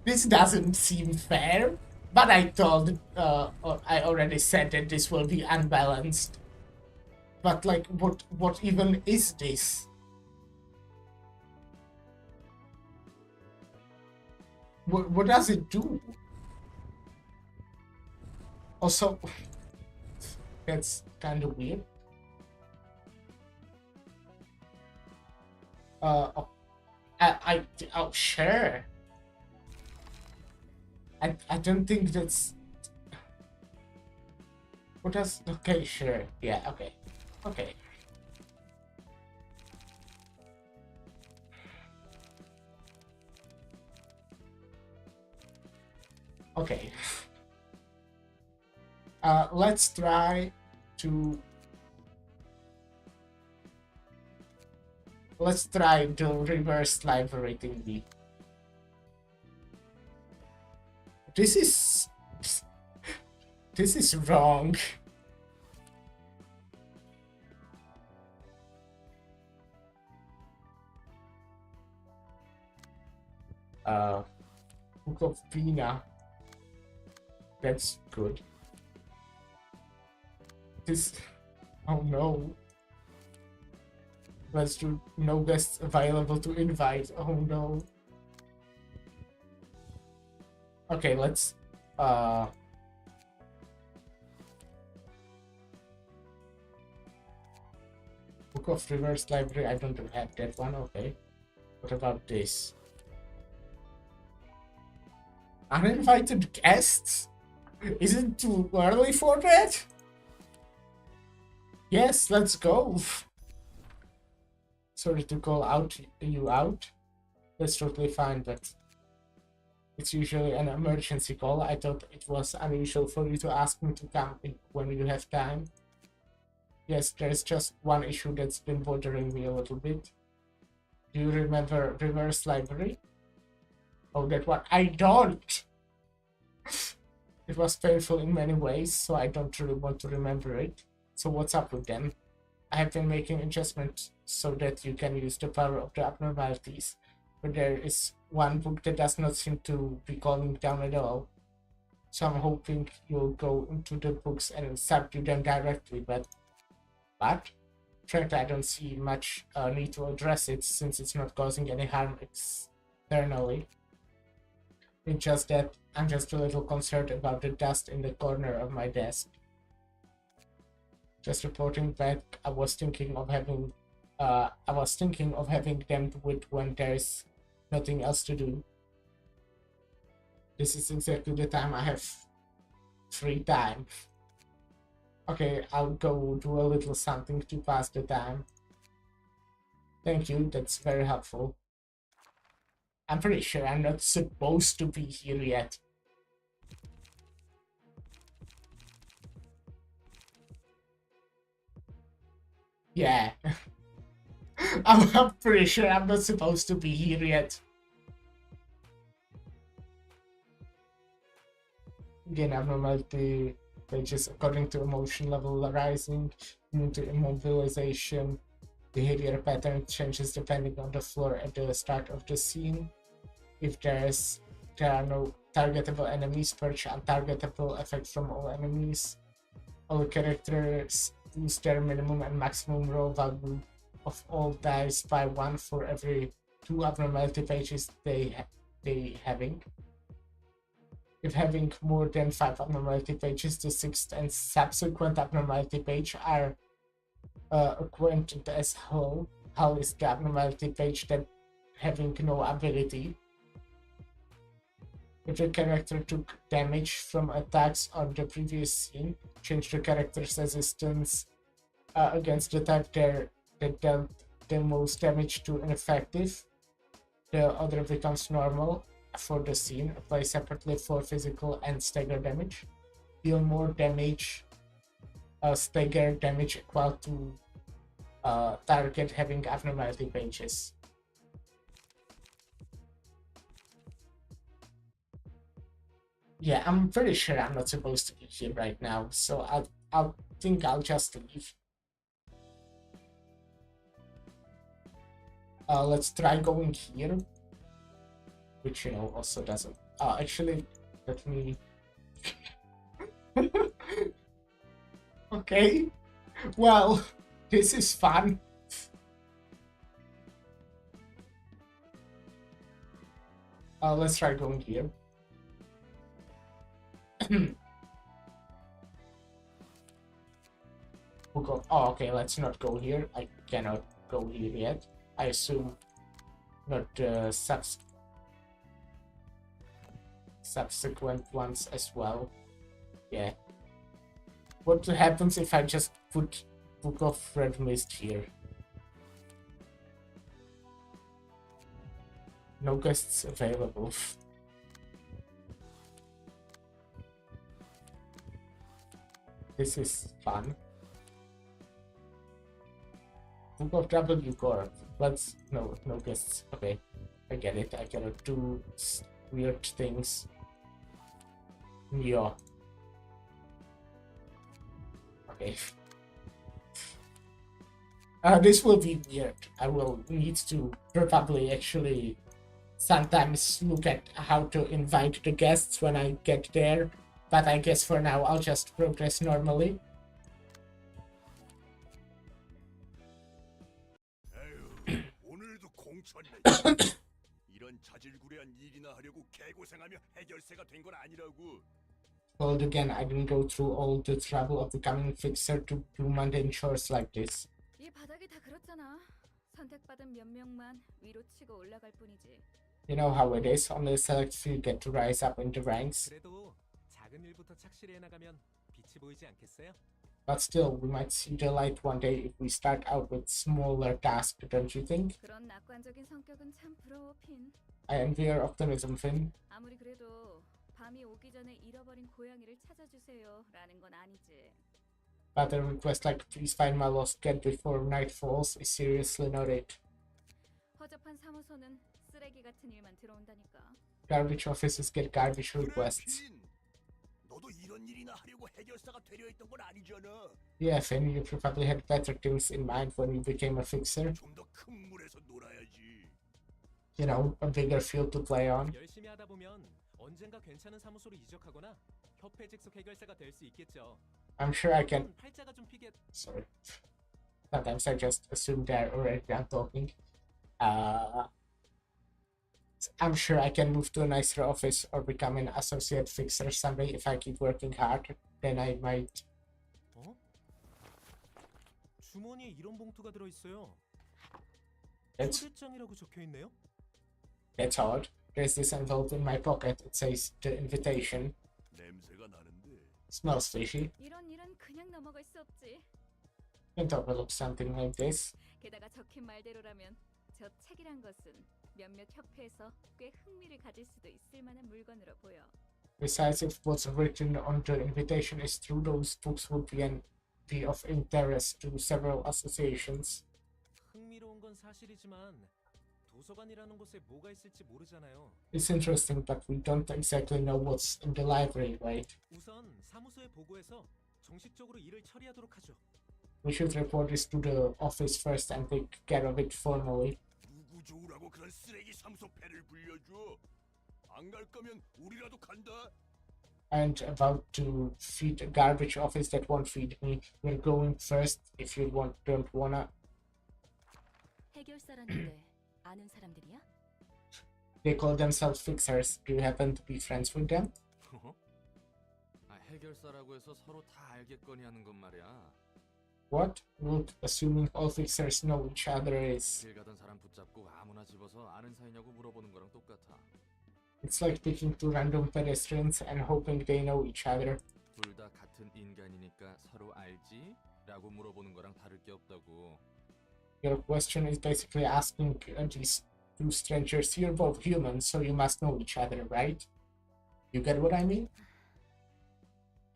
This doesn't seem fair, but I thought, I already said that this will be unbalanced. But like, what even is this? What does it do? Also, that's kind of weird. Oh, sure. I don't think that's... What does... Okay, sure. Yeah, okay. Okay. Okay. Let's try to... Let's try the reverse library thingy. This is wrong. Book of Ruina. That's good. This. Oh no. Let's do no guests available to invite. Oh no. Okay, let's. Book of Reverse Library. I don't have that one. Okay. What about this? Uninvited guests? Is it too early for that? Yes, let's go. Sorry to call you out. That's totally fine, but it's usually an emergency call. I thought it was unusual for you to ask me to come in when you have time. Yes, there's just one issue that's been bothering me a little bit. Do you remember Reverse Library? Oh, that one. I don't! It was painful in many ways, so I don't really want to remember it. So what's up with them? I have been making adjustments so that you can use the power of the abnormalities, but there is one book that does not seem to be calming down at all. So I'm hoping you'll go into the books and subdue them directly, but frankly I don't see much need to address it since it's not causing any harm externally. It's just that I'm just a little concerned about the dust in the corner of my desk. Just reporting back, I was thinking of having them do it when there's nothing else to do. This is exactly the time I have free time. Okay, I'll go do a little something to pass the time. Thank you, that's very helpful. I'm pretty sure I'm not supposed to be here yet. Yeah. I'm pretty sure I'm not supposed to be here yet. Again, abnormality pages according to emotion level rising, due to immobilization. Behavior pattern changes depending on the floor at the start of the scene. If there are no targetable enemies, purge untargetable effect from all enemies. All characters lose their minimum and maximum roll value of all dice by 1 for every 2 abnormality pages they having. If having more than 5 abnormality pages, the 6th and subsequent abnormality page are acquainted as hull. Hull is the abnormality page that having no ability. If the character took damage from attacks on the previous scene, change the character's resistance against the type that dealt the most damage to ineffective. The other becomes normal for the scene. Apply separately for physical and stagger damage. Deal more damage, stagger damage equal to target having abnormality pages. Yeah, I'm pretty sure I'm not supposed to be here right now, so I'll think I'll just leave. Let's try going here, which also doesn't. Actually, let me. Okay, well, this is fun. Let's try going here. We'll go. Oh, okay. Let's not go here. I cannot go here yet. I assume not the subsequent ones as well. Yeah. What happens if I just put Book of Red Mist here? No guests available. This is fun. Book of W Corp. Let's no guests. Okay, I get it. I cannot do weird things. Yeah. Okay. This will be weird. I will need to probably actually sometimes look at how to invite the guests when I get there. But I guess for now I'll just progress normally. 에휴, 오늘도 공쳤네. 이런 자질구레한 일이나 하려고 개고생하며 해결사가 된 건 아니라고. Told again, I didn't go through all the trouble of becoming fixer to do mundane chores like this. 이 바닥이 다 그렇잖아. 선택받은 몇 명만 위로 치고 올라갈 뿐이지. You know how it is. Only a select few get to rise up in the ranks. 그래도 작은 일부터 착실히 해나가면 빛이 보이지 않겠어요? But still, we might see the light one day if we start out with smaller tasks, don't you think? 그런 낙관적인 성격은 참 부러워, 핀. I envy your optimism, Finn. 아무리 그래도 밤이 오기 전에 잃어버린 고양이를 찾아주세요라는 건 아니지. But a request like please find my lost cat before night falls is seriously not it. 허접한 사무소는 쓰레기 같은 일만 들어온다니까. Garbage offices get garbage 그래, requests. 핀. 너도 이런 일이나 하려고 해결사가 되려 했던 건 아니잖아. Yeah, Finn, you probably had better things in mind when you became a fixer. 좀 더 큰 물에서 놀아야지. You know, a bigger field to play on. 열심히 하다 보면 언젠가 괜찮은 사무소로 이적하거나 협회 직속 해결사가 될 수 있겠죠. I'm sure I can. 팔자가 좀 피게. Sorry. Sometimes I just assume they're already done talking. I'm sure I can move to a nicer office or become an associate fixer someday if I keep working hard. Then I might. 어? 주머니에 이런 봉투가 들어 있어요. That's 초대장이라고 적혀 있네요. that's odd. There's this envelope in my pocket. It says the invitation. 냄새가 나는데. Smells fishy. 이런 일은 그냥 넘어갈 수 없지. Can't overlook something like this. 게다가 적힌 말대로라면 저 책이란 것은 몇몇 협회에서 꽤 흥미를 가질 수도 있을 만한 물건으로 보여. Besides, if what's written on the invitation is true, those books would be of interest to several associations. 흥미로운 건 사실이지만 도서관이라는 곳에 뭐가 있을지 모르잖아요. It's interesting, but we don't exactly know what's in the library, right? 우선 사무소에 보고해서 정식적으로 일을 처리하도록 하죠. We should report this to the office first and take care of it formally. 누구 좋으라고 그런 쓰레기 사무소 배를 불려줘. 안 갈 거면 우리라도 간다. And about to feed a garbage office that won't feed me. We're going first if you don't wanna. 해결사라는데 아는 사람들이야? They call themselves fixers. Do you happen to be friends with them? 해결사라고 해서 서로 다 알겠거니 하는 건 말이야. What? Would assuming all fixers know each other is. 길 가던 사람 붙잡고 아무나 집어서 아는 사이냐고 물어보는 거랑 똑같아. It's like picking two random pedestrians and hoping they know each other. 둘 다 같은 인간이니까 서로 알지? 라고 물어보는 거랑 다를 게 없다고. Your question is basically asking these two strangers, you're both humans, so you must know each other, right? You get what I mean?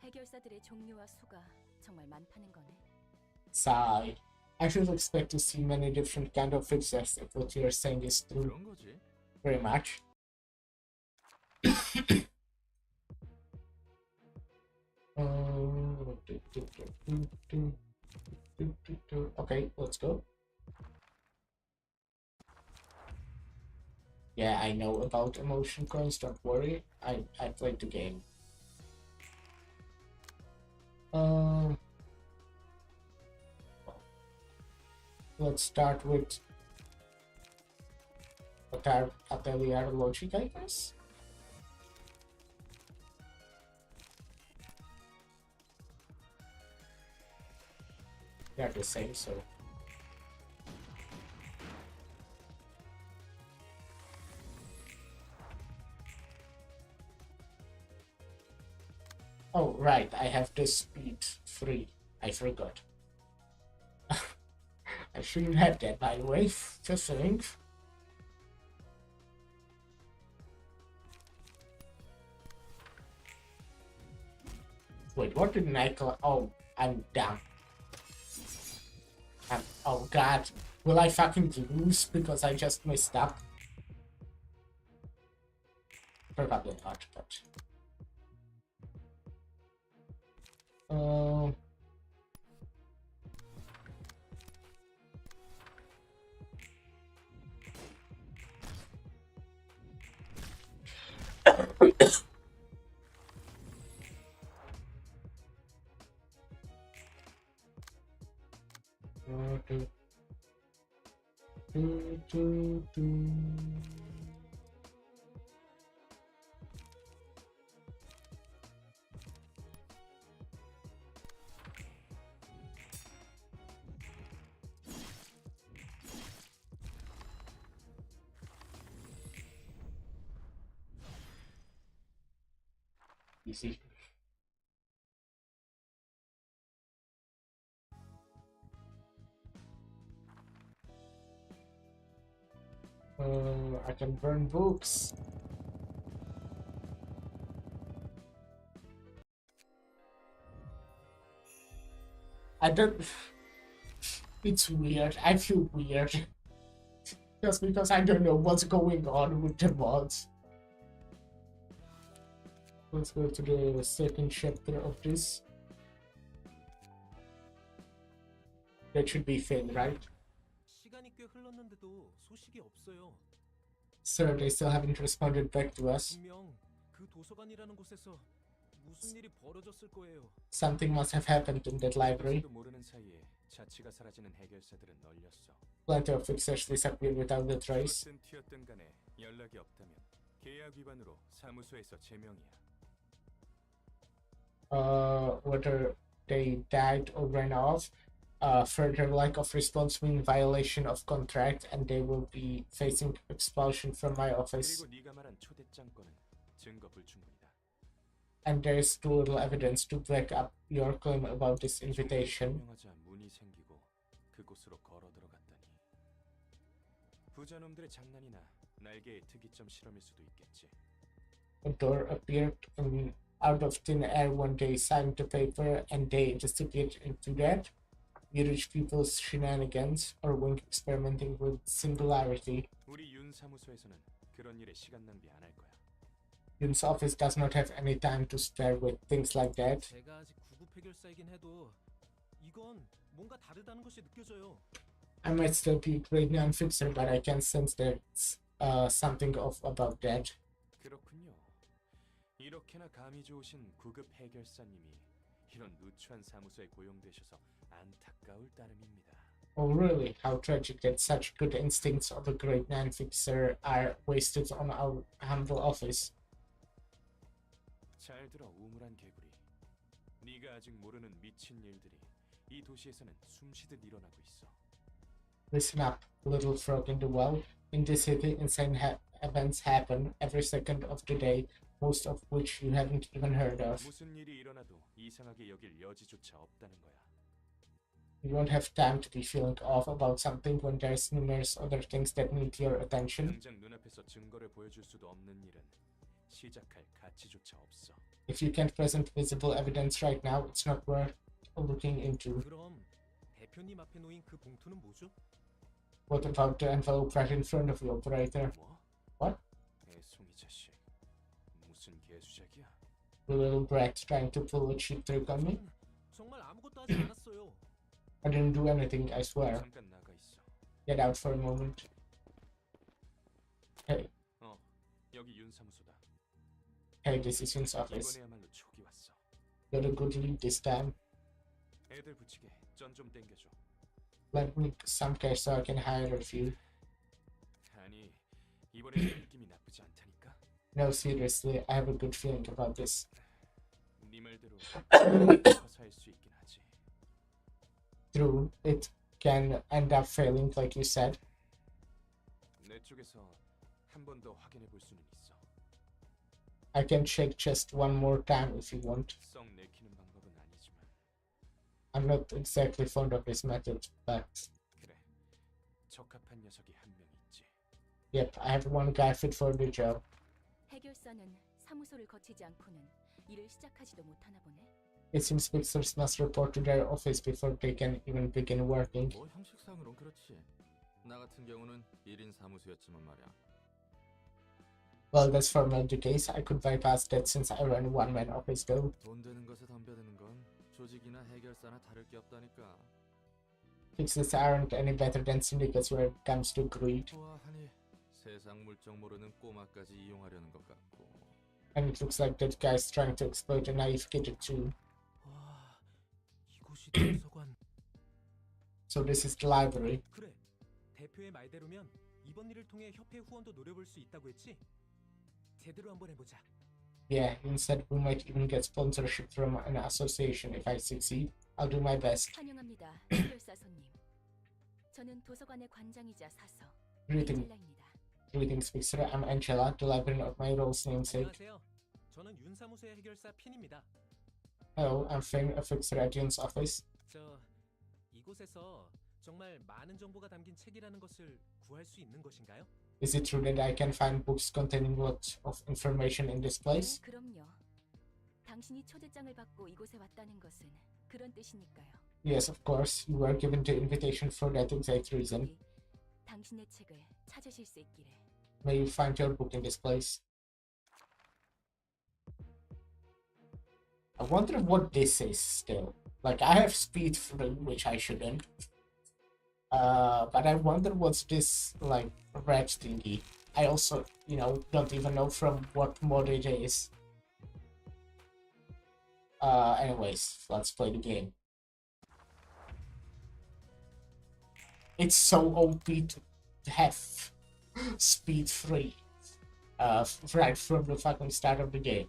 해결사들의 종류와 수가 정말 많다는 거네. Sigh. I should expect to see many different kind of fixers if what you're saying is true. 그런 거지. Very much. Okay, let's go. Yeah, I know about emotion coins, don't worry. I played the game. Let's start with Atelier Logic, I guess. They're the same, so. Oh, right, I have the speed 3. I forgot. I shouldn't have that, by the way. Just saying. Wait, what did I call? Oh, I'm down. Oh god, will I fucking lose because I just messed up? Probably not, but... Easy. I can burn books. I don't... It's weird. I feel weird. Just because I don't know what's going on with the mods. Let's go to the second chapter of this. That should be Finn, right? 시간이 꽤 흘렀는데도 소식이 없어요. Sir, they still haven't responded back to us. 분명 그 도서관이라는 곳에서 무슨 일이 벌어졌을 거예요. Something must have happened in that library. 모르는 사이에 자취가 사라지는 해결사들은 널렸어. Plenty of fixers disappeared without a trace. 튀었든 튀었든 간에 연락이 없다면 계약 위반으로 사무소에서 제명이야. Whether they died or ran off, further lack of response mean violation of contract, and they will be facing expulsion from my office. 그리고 네가 말한 초대장 건은 증거 불충분이다. And there is too little evidence to back up your claim about this invitation. 명하자 문이 생기고 그곳으로 걸어 들어갔다니. 부자놈들의 장난이나 날개의 특이점 실험일 수도 있겠지. A door appeared out of thin air one day, signed the paper, and they disappeared into that. You rich people's shenanigans, or wink experimenting with singularity. 우리 윤 사무소에서는 그런 일에 시간 낭비 안 할 거야. Yun's office does not have any time to spare with things like that. 제가 아직 구급 해결사이긴 해도 이건 뭔가 다르다는 것이 느껴져요. I might still be a great non-fixer, but I can sense there's something off about that. 그렇군요. 이렇게나 감이 좋으신 구급 해결사님이 이런 누추한 사무소에 고용되셔서 안타까울 따름입니다. Oh really? How tragic that such good instincts of a great non-fixer are wasted on our humble office. 잘 들어 우물한 개구리. 네가 아직 모르는 미친 일들이 이 도시에서는 숨쉬듯 일어나고 있어. Listen up, little frog in the well. In this city, insane events happen every second of the day, most of which you haven't even heard of. 무슨 일이 일어나도 이상하게 여길 여지조차 없다는 거야. You won't have time to be feeling off about something when there's numerous other things that need your attention. 당장 눈앞에서 증거를 보여줄 수도 없는 일은 시작할 가치조차 없어. If you can't present visible evidence right now, it's not worth looking into. 그럼 대표님 앞에 놓인 그 봉투는 뭐죠? What about the envelope right in front of you, operator? 뭐? What? 애송이 자식. 무슨 개수작이야? The little brat trying to pull a cheap trick on me? 정말 아무것도 하지 않았어요. I didn't do anything, I swear. 잠깐 나가 있어. Get out for a moment. Hey, 여기 윤 사무소다. hey, this is Yun's office. 이번에야말로 촉이 왔어. Got a good lead this time. 애들 붙이게 전 좀 땡겨줘. Let me some cash so I can hire a few. 아니 이번에 느낌이 나쁘지 않다니까. No, seriously, I have a good feeling about this. 네 말대로 커서 할 수 있긴 하지. True, it can end up failing, like you said. 내 쪽에서 한 번 더 확인해 볼 수는 있어. I can check just one more time if you want. 썩 내키는 방법은 아니지만. I'm not exactly fond of this method, but 그래. 적합한 녀석이 한 명 있지. yep, I have one guy fit for the job. 해결사는 사무소를 거치지 않고는 일을 시작하지도 못하나 보네. It seems fixers must report to their office before they can even begin working. 뭐 형식상으론 그렇지. 나 같은 경우는 1인 사무소였지만 말이야. Well, that's formally the case. I could bypass that since I run one-man office though. 돈 되는 것에 덤벼드는 건 조직이나 해결사나 다를 게 없다니까. Fixers aren't any better than syndicates when it comes to greed. 보아하니 세상 물정 모르는 꼬마까지 이용하려는 것 같고. And it looks like that guy's trying to exploit a naive kid too. 와, 이곳이 도서관. So this is the library. 그래. 대표의 말대로면 이번 일을 통해 협회 후원도 노려볼 수 있다고 했지? 제대로 한번 해보자. Yeah, instead we might even get sponsorship from an association if I succeed. I'll do my best. 환영합니다, 해결사 손님. 저는 도서관의 관장이자 사서 Greeting, 젤라입니다. greetings, Fixer. I'm Angela, the librarian of my role's namesake. 안녕하세요. 저는 윤사무소의 해결사 핀입니다. Hello, I'm Finn, a Fixer at Jun's office. 이곳에서 정말 많은 정보가 담긴 책이라는 것을 구할 수 있는 것인가요? Is it true that I can find books containing lots of information in this 네, place? 그럼요. 당신이 초대장을 받고 이곳에 왔다는 것은 그런 뜻이니까요. Yes, of course. You were given the invitation for that exact reason. 여기 당신의 책을 찾으실 수 있기를. May you find your book in this place. I wonder what this is still. Like, I have speed 3, which I shouldn't. But I wonder what's this, like, red thingy. I also, you know, don't even know from what mod it is. Anyways, let's play the game. It's so OP to have speed 3. Right from the fucking start of the game.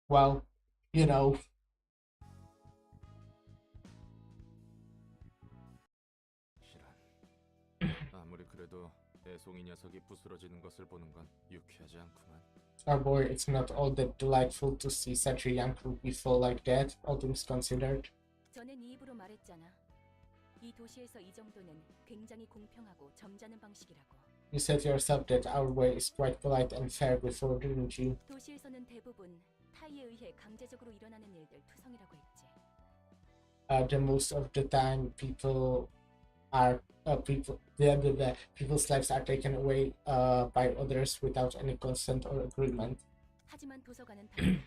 Well, you know. 아무리 그래도 애송이 녀석이 부스러지는 것을 보는 건 유쾌하지 않구만. Oh boy, it's not all that delightful to see such a young crew be fall like that, all things considered. 전에 네 입으로 말했잖아. 이 도시에서 이 정도는 굉장히 공평하고 점잖은 방식이라고. You said yourself that our way is quite polite and fair before, didn't you? 도시에서는 대부분 타이에 의해 강제적으로 일어나는 일들 투성이라고 했지. The most of the time people's lives are taken away by others without any consent or agreement. 하지만 도서관은 달라.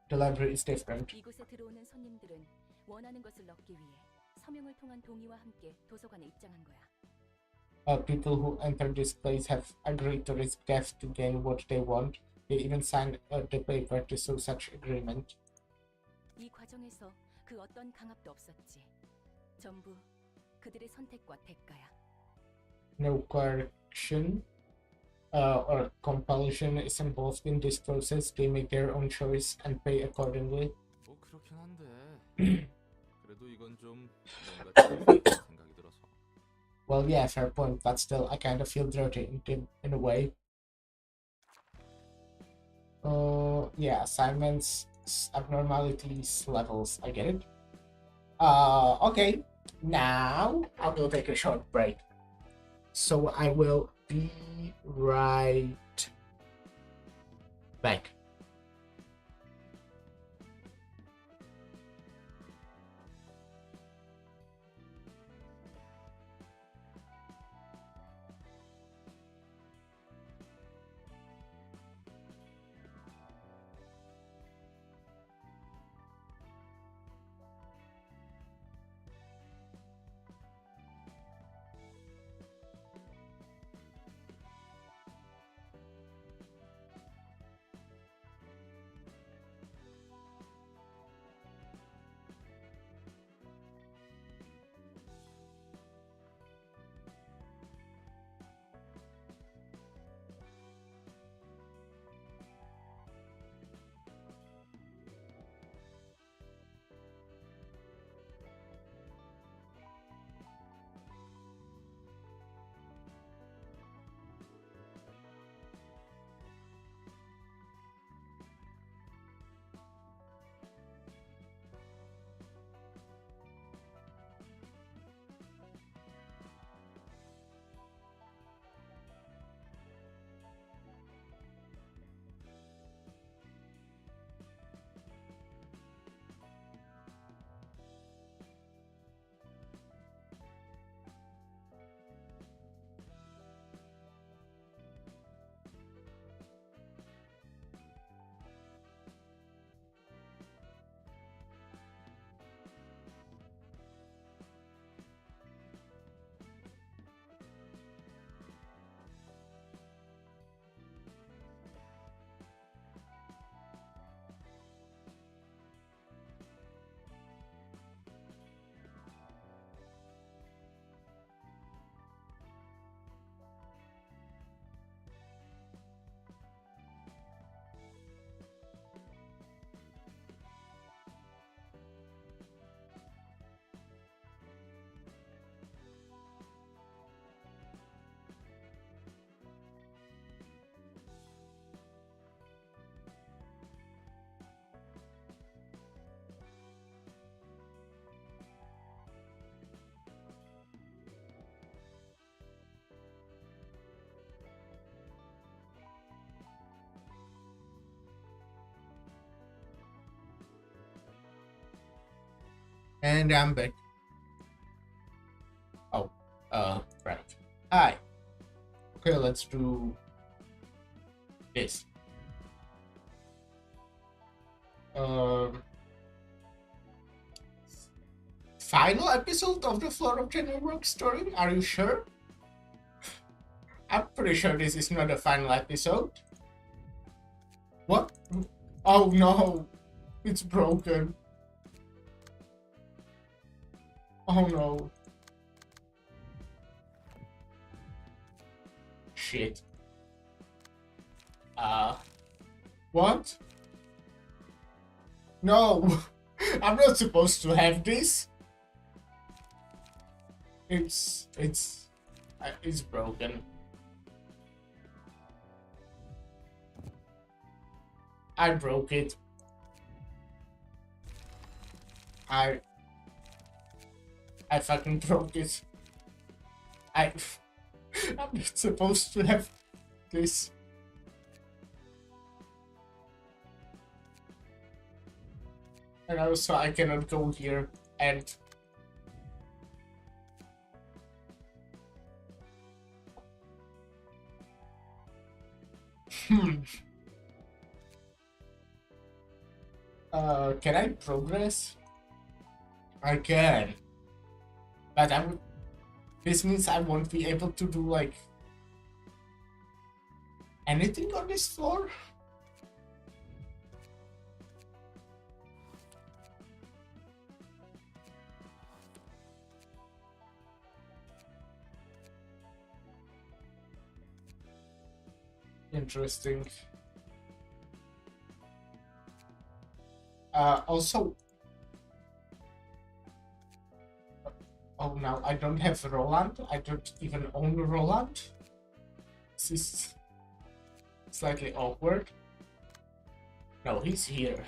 The library is different. 이곳에 들어오는 손님들은 원하는 것을 얻기 위해 서명을 통한 동의와 함께 도서관에 입장한 거야. People who enter this place have agreed to risk death to gain what they want. They even signed the paper to show such agreement. 이 과정에서 그 어떤 강압도 없었지. 전부 그들의 선택과 대가야. No coercion or compulsion is involved in this process. They make their own choice and pay accordingly. 뭐 그렇긴 한데 그래도 이건 좀 뭔가 잘못된 생각이 들어서. Well, yeah, fair point, but still, I kind of feel dirty in a way. Yeah, assignments, abnormalities, levels, I get it. Okay, now I'll go take a short break. So I will be right back. And I'm back. Oh, right. Hi. Okay, let's do this. Final episode of the Floor of Rock story? Are you sure? I'm pretty sure this is not the final episode. What? Oh no, it's broken. Oh no. Shit. What? No, I'm not supposed to have this. It's broken. I broke it. I fucking broke it. I'm not supposed to have this. And also I cannot go here and can I progress? I can. But this means I won't be able to do like anything on this floor? Interesting. Also, oh now I don't have Roland. I don't even own Roland. This is slightly awkward. No, he's here.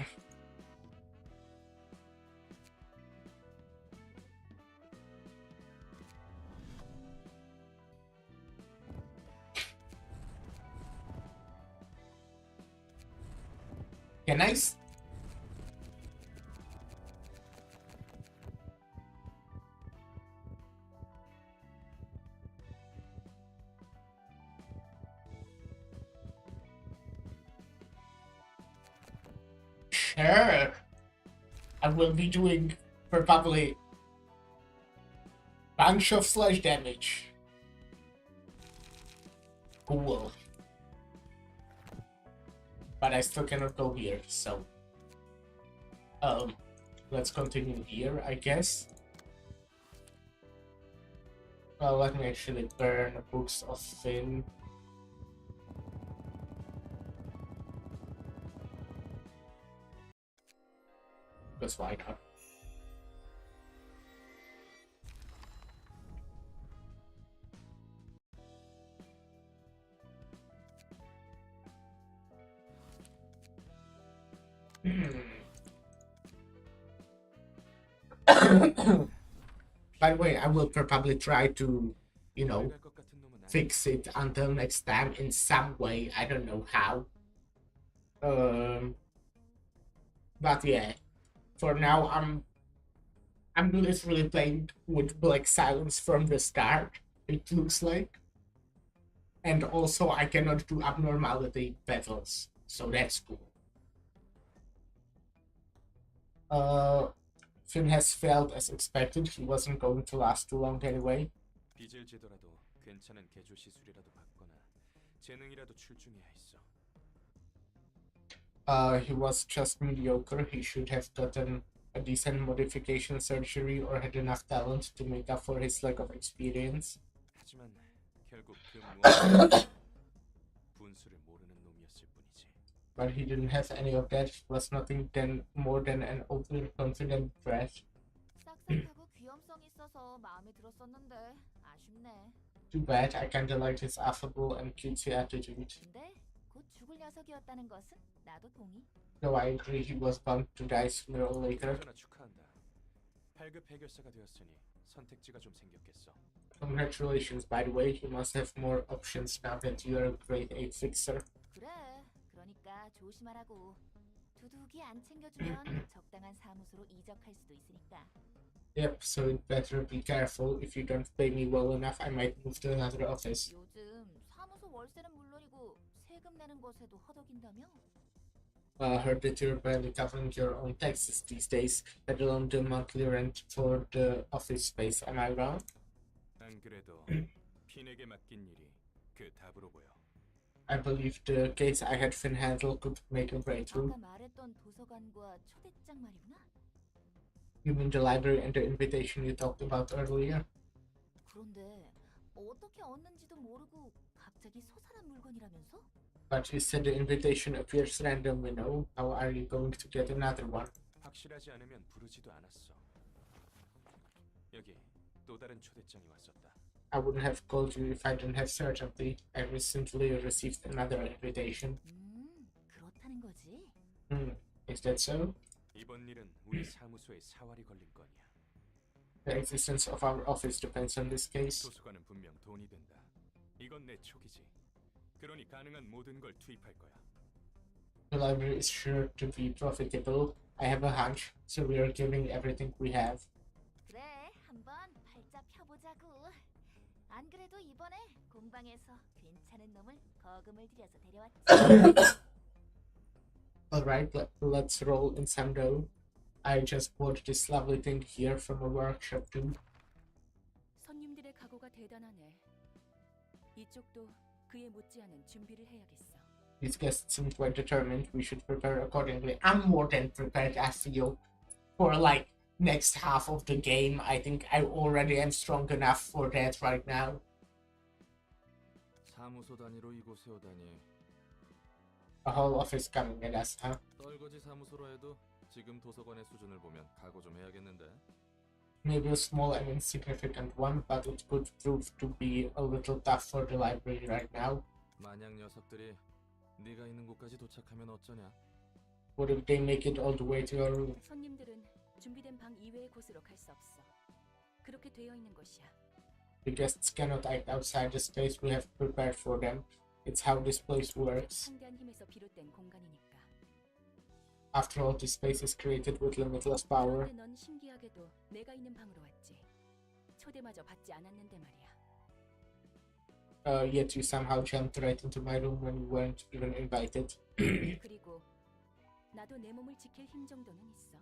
Can I? Sure. I will be doing probably bunch of slash damage. Cool. But I still cannot go here, so let's continue here, I guess. Well, let me actually burn Books of Finn. Because why not? By the way, I will probably try to, you know, fix it until next time in some way. I don't know how. But yeah, for now I'm literally playing with Black Silence from the start. It looks like, and also I cannot do abnormality battles, so that's cool. Finn has failed as expected. He wasn't going to last too long anyway. 빚을 지더라도 괜찮은 개조 시술이라도 받거나 재능이라도 출중해야 했어. He was just mediocre. He should have gotten a decent modification surgery or had enough talent to make up for his lack of experience. 하지만 결국 그 무엇 분수를 모르는 놈이었을 뿐이지. But he didn't have any of that. He was nothing more than an overconfident brat. 싹싹하고 귀염성 있어서 마음에 들었었는데 아쉽네. Too bad. I kinda liked his affable and cutesy attitude. 근데 곧 죽을 녀석이었다는 것은 나도 동의. Though I agree he was bound to die sooner or later. 그러나 축하한다. 8급 해결사가 되었으니 선택지가 좀 생겼겠어. Congratulations, by the way. You must have more options now that you are a grade 8 fixer. 그래. 그러니까 조심하라고. 두둑이 안 챙겨주면 적당한 사무소로 이적할 수도 있으니까. Yep, so you'd better be careful. If you don't pay me well enough, I might move to another office. 요즘 사무소 월세는 물론이고 세금 내는 것에도 허덕인다며? I heard that you're barely covering your own taxes these days, let alone the monthly rent for the office space. Am I wrong? 안 그래도 핀에게 맡긴 일이 그 답으로 보여. I believe the case I had Finn handle could make a breakthrough. 아까 말했던 도서관과 초대장 말이구나. You mean the library and the invitation you talked about earlier? 그런데 어떻게 얻는지도 모르고 갑자기 솟아난 물건이라면서? But you said the invitation appears random, you know. How are you going to get another one? 확실하지 않으면 부르지도 않았어. 여기 또 다른 초대장이 왔었다. I wouldn't have called you if I didn't have certainty. I recently received another invitation. 그렇다는 거지. Is that so? 이번 일은 우리 사무소에 사활이 걸린 건이야. The existence of our office depends on this case. 도서관은 분명 돈이 된다. 이건 내 촉이지. 그러니 가능한 모든 걸 투입할 거야. The library is sure to be profitable. I have a hunch, so we are giving everything we have. 그래, 한번 팔자 펴보자고. 안 그래도 이번에 공방에서 괜찮은 놈을 거금을 들여서 데려왔지. Alright, let's roll in some dough. I just bought this lovely thing here from a workshop too. 손님들의 각오가 대단하네. 이쪽도 그에 못지않은 준비를 해야겠어. These guests seem quite determined. We should prepare accordingly. I'm more than prepared, I feel. For like next half of the game, I think I already am strong enough for that right now. 사무소 단위로 이곳에 오다니. A whole office coming at us, huh? 떨거지 사무소로 해도 지금 도서관의 수준을 보면 각오 좀 해야겠는데. Maybe a small and insignificant one, but it could prove to be a little tough for the library right now. 만약 녀석들이 네가 있는 곳까지 도착하면 어쩌냐? What if they make it all the way to your room? 손님들은 준비된 방 이외의 곳으로 갈 수 없어. 그렇게 되어 있는 것이야. The guests cannot act outside the space we have prepared for them. It's how this place works. 상대한 힘에서 비롯된 공간이니까. After all, this space is created with limitless power. 그런데 넌 신기하게도 내가 있는 방으로 왔지. 초대마저 받지 않았는데 말이야. Yet you somehow jumped right into my room when you weren't even invited. 그리고 나도 내 몸을 지킬 힘 정도는 있어.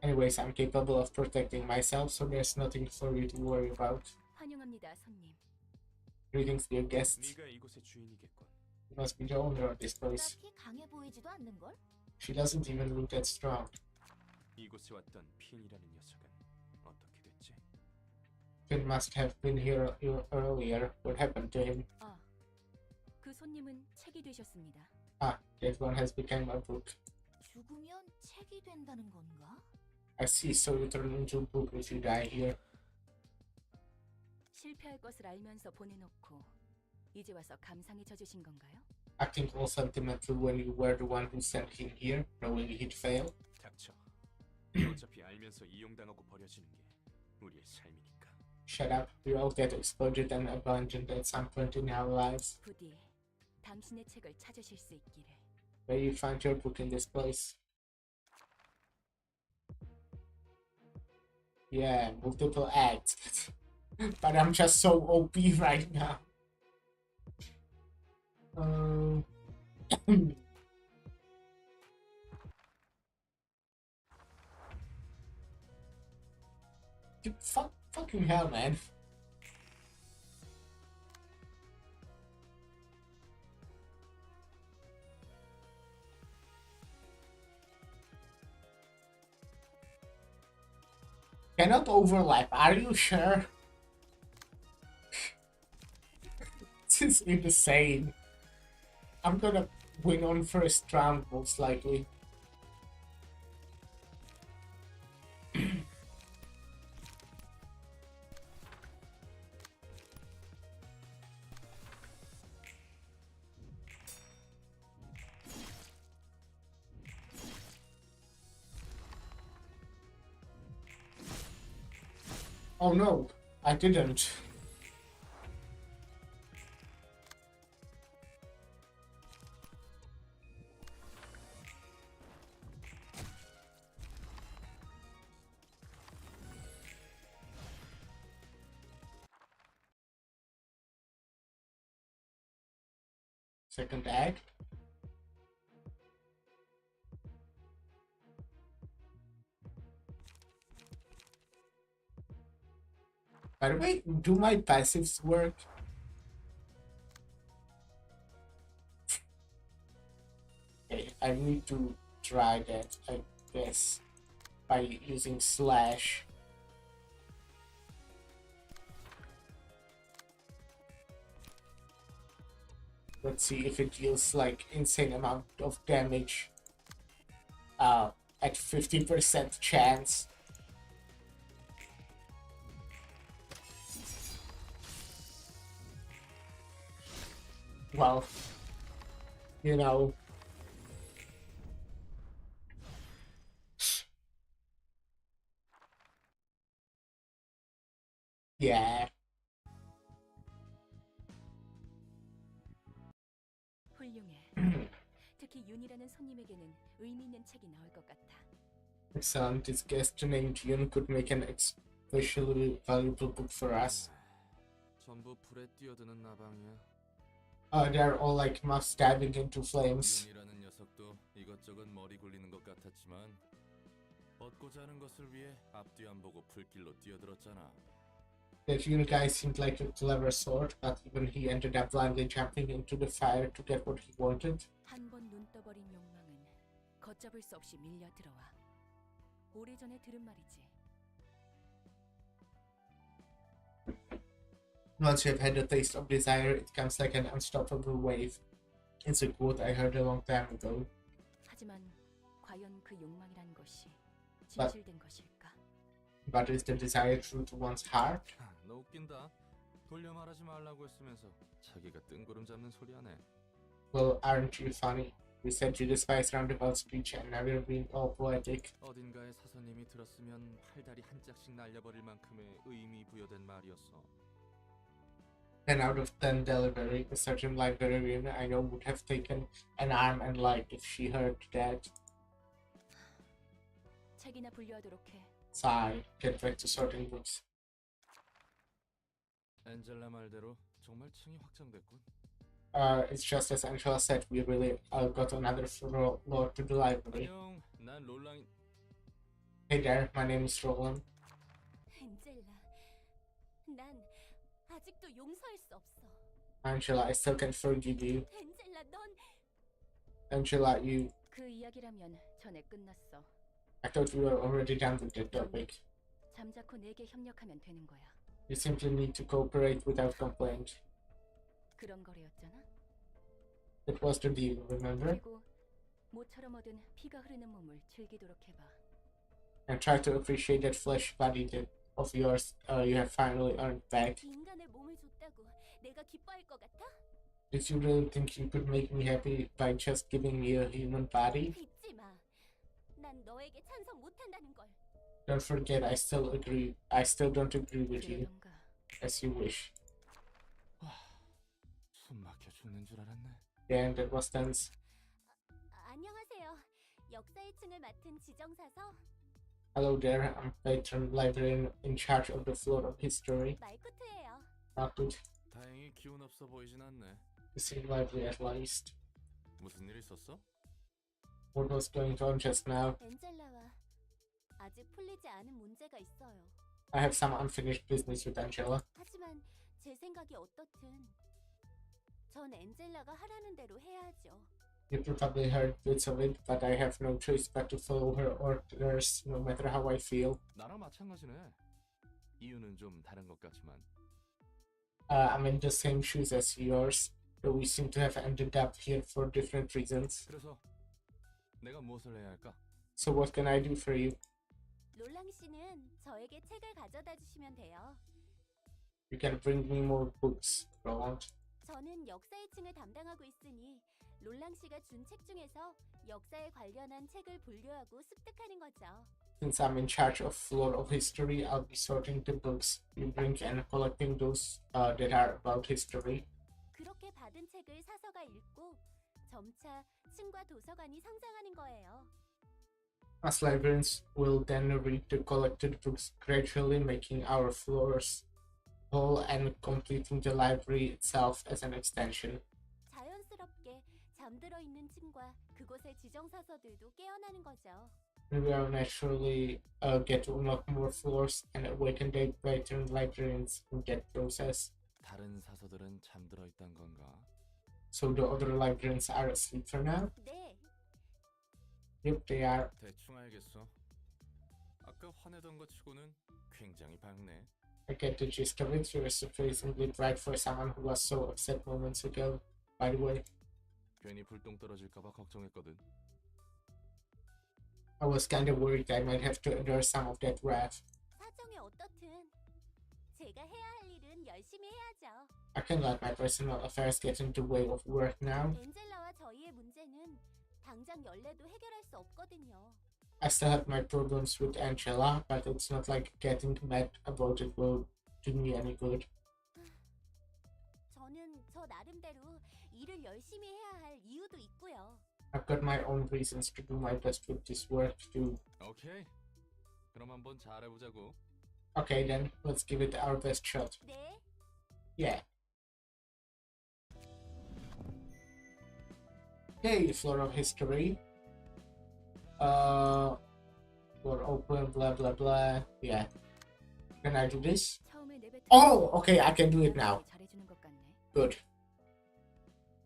Anyways, I'm capable of protecting myself, so there's nothing for you to worry about. 환영합니다, 손님. Greetings, dear guests. 네가 이곳의 주인이겠군. You must be the owner of this place. 딱히 강해 보이지도 않는 걸? She doesn't even look that strong. 이곳에 왔던 핀이라는 녀석은 어떻게 됐지? Finn must have been here earlier. What happened to him? 그 손님은 책이 되셨습니다. Ah, that one has become a book. 죽으면 책이 된다는 건가? I see, so you turn into a book if you die here. 실패할 것을 알면서 보내놓고 이제 와서 감상에 젖으신 건가요? Acting all sentimental when you were the one who sent him here, knowing he'd fail. 닥쳐. 어차피 알면서 이용당하고 버려지는 게 우리의 삶이니까. Shut up. We all get exploited and abandoned at some point in our lives. 부디 당신의 책을 찾으실 수 있기를. Where you found your book in this place? Yeah, multiple acts. But I'm just so OP right now. Dude, fucking hell, man. Cannot overlap, are you sure? This is insane. I'm gonna win on first round most likely. Oh no, I didn't. second egg. By the way, do my passives work? Okay, I need to try that, I guess, by using slash. Let's see if it deals like insane amount of damage at 50% chance. Well, you know. Yeah. 훌륭해. 특히 윤이라는 손님에게는 의미 있는 책이 나올 것 같아. Excellent. This guest named Yun could make an especially valuable book for us. 전부 불에 뛰어드는 나방이야. They're all like moths diving into flames. 윤이라는 녀석도 이것저것 머리 굴리는 것 같았지만 얻고자 하는 것을 위해 앞뒤 안 보고 불길로 뛰어들었잖아. That Yun guy seemed like a clever sort, but even he ended up blindly jumping into the fire to get what he wanted. 한 번 눈 떠버린 욕망은 걷잡을 수 없이 밀려 들어와. 오래전에 들은 말이지. Once you have had a taste of desire, it comes like an unstoppable wave. It's a quote I heard a long time ago. 하지만 과연 그 욕망이란 것이 진실된 것일까? But is the desire true to one's heart? 너 웃긴다. 돌려 말하지 말라고 했으면서 자기가 뜬구름 잡는 소리 하네. Well, aren't you funny? You said you despise roundabout speech and now you're being all poetic. 어딘가에 사서님이 들었으면 팔다리 한 짝씩 날려버릴 만큼의 의미 부여된 말이었어. 10 out of 10 delivery. A certain librarian I know would have taken an arm and leg if she heard that. 책이나 분류하도록 해. Sigh. Get back to sorting books. 엔젤라 말대로 정말 층이 확장됐군. It's just as Angela said, we really got another floor to the library. 안녕, 난 롤랑. Hey there, my name is Roland. 엔젤라, 난 아직도 용서할 수 없어. Angela, I still can't forgive you. 엔젤라, 넌 Angela, you... 그 이야기라면 전에 끝났어. I thought we were already done with that topic. 잠자코 내게 협력하면 되는 거야. You simply need to cooperate without complaint. 그런 거래였잖아. That was the deal, remember? 그리고 모처럼 얻은 피가 흐르는 몸을 즐기도록 해봐. And try to appreciate that flesh body of yours you have finally earned back. 인간의 몸을 줬다고 내가 기뻐할 것 같아? Did you really think you could make me happy by just giving me a human body? 잊지 마. 난 너에게 찬성 못한다는 걸. Don't forget, I still don't agree with you. 그러던가. As you wish. 숨 막혀 죽는 줄 알았네. Yeah, that was tense. 안녕하세요. 역사의 층을 맡은 지정사서 Hello there, I'm patron librarian in charge of the floor of history. 말쿠트예요. Not good. 다행히 기운 없어 보이진 않네. You seem lively at least. 무슨 일 있었어? What was going on just now? 엔젤라와 아직 풀리지 않은 문제가 있어요. I have some unfinished business with Angela. 하지만 제 생각이 어떻든 전 엔젤라가 하라는 대로 해야죠. You probably heard bits of it, but I have no choice but to follow her orders no matter how I feel. 나랑 마찬가지네. 이유는 좀 다른 것 같지만. I'm in the same shoes as yours, though we seem to have ended up here for different reasons. 그래서 내가 무엇을 해야 할까? So what can I do for you? 롤랑 씨는 저에게 책을 가져다 주시면 돼요. You can bring me more books, Roland. 저는 역사의 층을 담당하고 있으니 롤랑 씨가 준 책 중에서 역사에 관련한 책을 분류하고 습득하는 거죠. Since I'm in charge of floor of history, I'll be sorting the books you bring and collecting those that are about history. 그렇게 받은 책을 사서가 읽고 점차 층과 도서관이 성장하는 거예요. Us librarians will then read the collected books, gradually making our floors whole and completing the library itself as an extension. 자연스럽게 잠들어 있는 층과 그곳의 지정사서들도 깨어나는 거죠. We will naturally get to unlock more floors and awaken the veteran librarians in that process. 다른 사서들은 잠들어 있단 건가? So the other librarians are asleep for now? 네, Yep, they are. 대충 알겠어. 아까 화내던 것 치고는 굉장히 밝네. I get the gist of it. You're surprisingly bright for someone who was so upset moments ago. By the way, 괜히 불똥 떨어질까봐 걱정했거든. I was kinda worried I might have to endure some of that wrath. 사정이 어떻든 제가 해야 할 일은 열심히 해야죠. I can't let my personal affairs get in the way of work now. 엔젤라와 저희의 문제는 당장 연례도 해결할 수 없거든요. I still have my problems with Angela, but it's not like getting mad about it will do me any good. 저는 저 나름대로 일을 열심히 해야 할 이유도 있고요. I've got my own reasons to do my best with this work too. 오케이. 그럼 한번 잘해보자고. Okay then, let's give it our best shot. 네, Yeah. Okay, floor of history. Floor open, blah blah blah. Yeah. Can I do this? 처음에 내뱉은 Oh, okay, I can do it now. 잘해주는 것 같네. Good.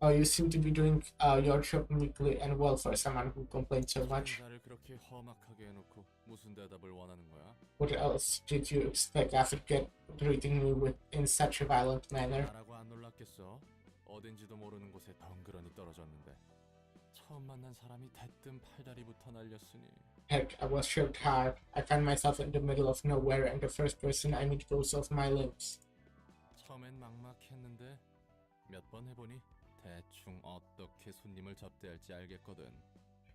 Oh, you seem to be doing your job neatly and well for someone who complains so much. 나를 그렇게 험악하게 해놓고 무슨 대답을 원하는 거야? What else did you expect after greeting me with in such a violent manner? 나라고 안 놀랐겠어? 어딘지도 모르는 곳에 덩그러니 떨어졌는데 처음 만난 사람이 대뜸 팔다리부터 날렸으니 Heck, I was shot hard. I found myself in the middle of nowhere and the first person I meet goes off my limbs. 처음엔 막막했는데 몇 번 해보니 대충 어떻게 손님을 접대할지 알겠거든.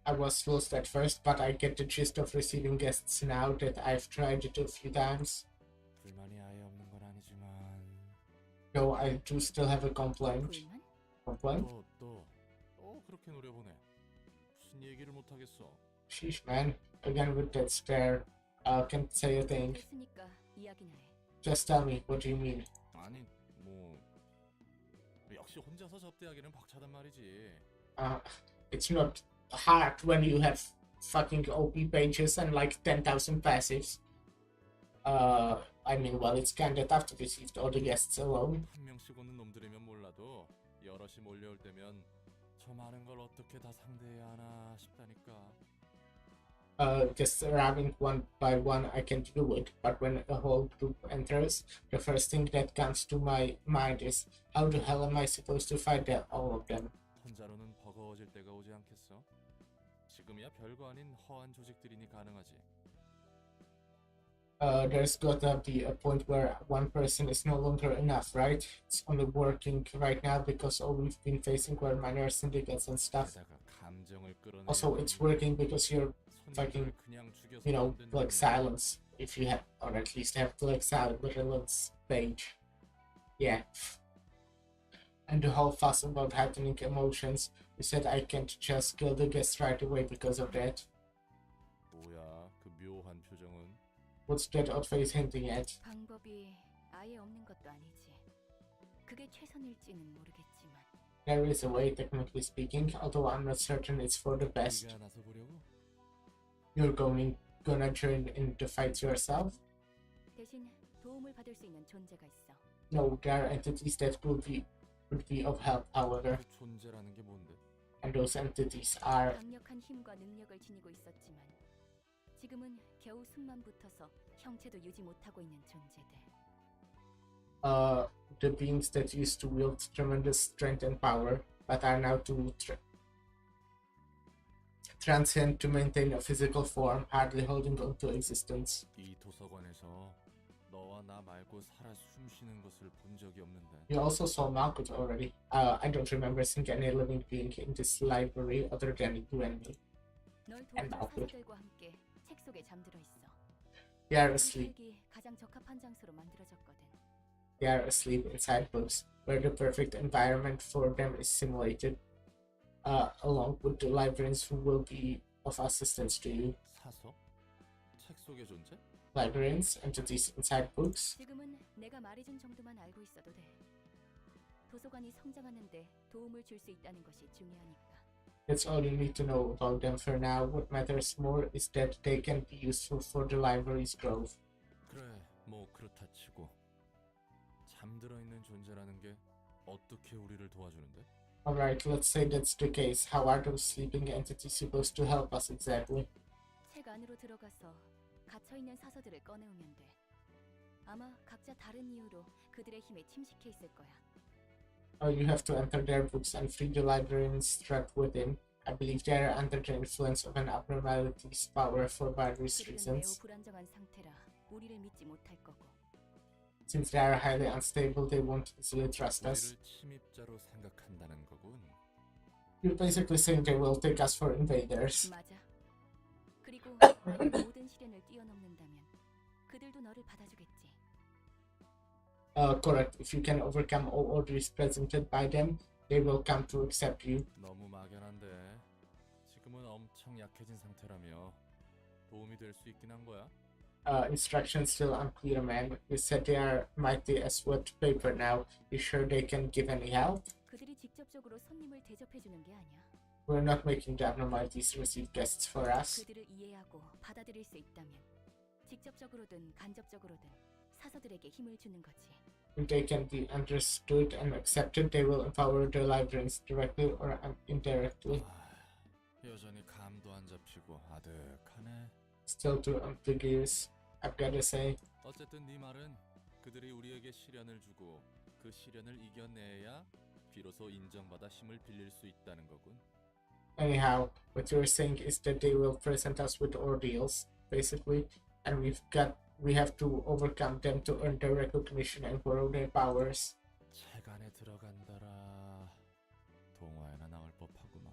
I was lost at first, but I get the gist of receiving guests now that I've tried it a few times. 불만이 아예 없는 건 아니지만 Though I do still have a complaint. 불만? Complaint? 또 그렇게 노려보네. 무슨 얘기를 못 하겠어. Sheesh, man. Again with that stare. Can't say a thing. 됐으니까 이야기나 해. Just tell me, what do you mean? 아니 뭐 역시 혼자서 접대하기는 벅차단 말이지. It's not hard when you have fucking OP pages and like 10,000 passives. I mean, well, it's kinda tough to receive all the guests alone. 한 명씩 오는 놈들이면 몰라도 여럿이 몰려올 때면 저 많은 걸 어떻게 다 상대해야 하나 싶다니까. Just arriving one by one, I can do it. But when a whole group enters, the first thing that comes to my mind is, how the hell am I supposed to fight all of them? 혼자로는 버거워질 때가 오지 않겠어? 지금이야 별거 아닌 허한 조직들이니 가능하지. There's gotta be a point where one person is no longer enough, right? It's only working right now because all we've been facing were minor syndicates and stuff. 게다가 감정을 끌어내. Also, it's working because you're fucking, you know, like silence. If you have, or at least have like silence page. Yeah. And the whole fuss about heightening emotions. You said I can't just kill the guests right away because of that. 뭐야 그 묘한 표정은? What's that odd face hinting at? 방법이 아예 없는 것도 아니지. 그게 최선일지는 모르겠지만. There is a way, technically speaking, although I'm not certain it's for the best. 네가 나서 보려고? You're gonna join in the fight yourself? 대신 도움을 받을 수 있는 존재가 있어. No, there are entities that would be of help, however, 그 존재라는 게 뭔데? and those entities are 강력한 힘과 능력을 지니고 있었지만 지금은 겨우 숨만 붙어서 형체도 유지 못하고 있는 존재들. the beings that used to wield tremendous strength and power, but are now too transient to maintain a physical form, hardly holding on to existence. 이 도서관에서 너와 나 말고 살아 숨쉬는 것을 본 적이 없는데. You also saw Malkuth already. I don't remember seeing any living being in this library other than you and me. 널 And 도와줄 Malkuth. 사람들과 함께 책 속에 잠들어 있어. They are 우리 asleep. 살기 가장 적합한 장소로 만들어졌거든. They are asleep inside books, where the perfect environment for them is simulated, along with the librarians who will be of assistance to you. 사서? 책 속의 존재? Librarians, entities inside books. 지금은 내가 말해준 정도만 알고 있어도 돼. 도서관이 성장하는데 도움을 줄 수 있다는 것이 중요하니까. That's all you need to know about them for now. What matters more is that they can be useful for the library's growth. 그래, 뭐 그렇다 치고 잠들어 있는 존재라는 게 어떻게 우리를 도와주는데? Alright, let's say that's the case. How are those sleeping entities supposed to help us exactly? 책 안으로 들어가서 갇혀 있는 사서들을 꺼내오면 돼. 아마 각자 다른 이유로 그들의 힘에 침식해 있을 거야. You have to enter their books and free the librarians trapped within. I believe they are under the influence of an abnormality's power for various 그들은 매우 reasons. 불안정한 상태라 우리를 믿지 못할 거고. Since they are highly unstable, they won't easily trust us. 우리를 침입자로 생각한다는 거군. You're basically saying they will take us for invaders. 맞아. 그리고 너의 모든 시련을 뛰어넘는다면 그들도 너를 받아주겠지. Correct. If you can overcome all orders presented by them, they will come to accept you. 너무 막연한데 지금은 엄청 약해진 상태라며 도움이 될 수 있긴 한 거야? Instructions still unclear, man. You said they are mighty as wet paper now. You sure they can give any help? 그들이 직접적으로 손님을 대접해 주는 게 아니야. We're not making the abnormalities receive guests for us. 그들을 이해하고 받아들일 수 있다면 직접적으로든 간접적으로든 사서들에게 힘을 주는 거지. If they can be understood and accepted, they will empower the librarians directly or indirectly. 여전히 감도 안 잡히고 아득하네. Still too ambiguous, I've gotta say. 어쨌든 네 말은 그들이 우리에게 시련을 주고 그 시련을 이겨내야 비로소 인정받아 힘을 빌릴 수 있다는 거군. Anyhow, what you're saying is that they will present us with ordeals, basically, and we have to overcome them to earn their recognition and borrow their powers. 책 안에 들어간다라. 동화에나 나올 법하구만.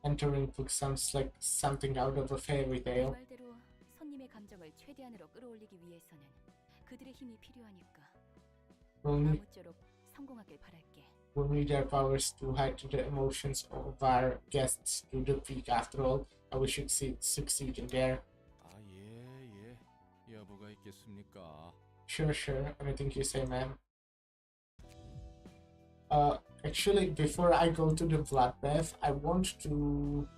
Entering book sounds like something out of a fairy 네 tale. 말대로 손님의 감정을 최대한으로 끌어올리기 위해서는 그들의 힘이 필요하니까 아무쪼록 성공하길 바랄게. We'll need their powers to hide the emotions of our guests through the peak. After all, we should succeed in there. 아, 예. 여부가 있겠습니까? Sure. Anything you say, ma'am. Actually, before I go to the bloodbath, I want to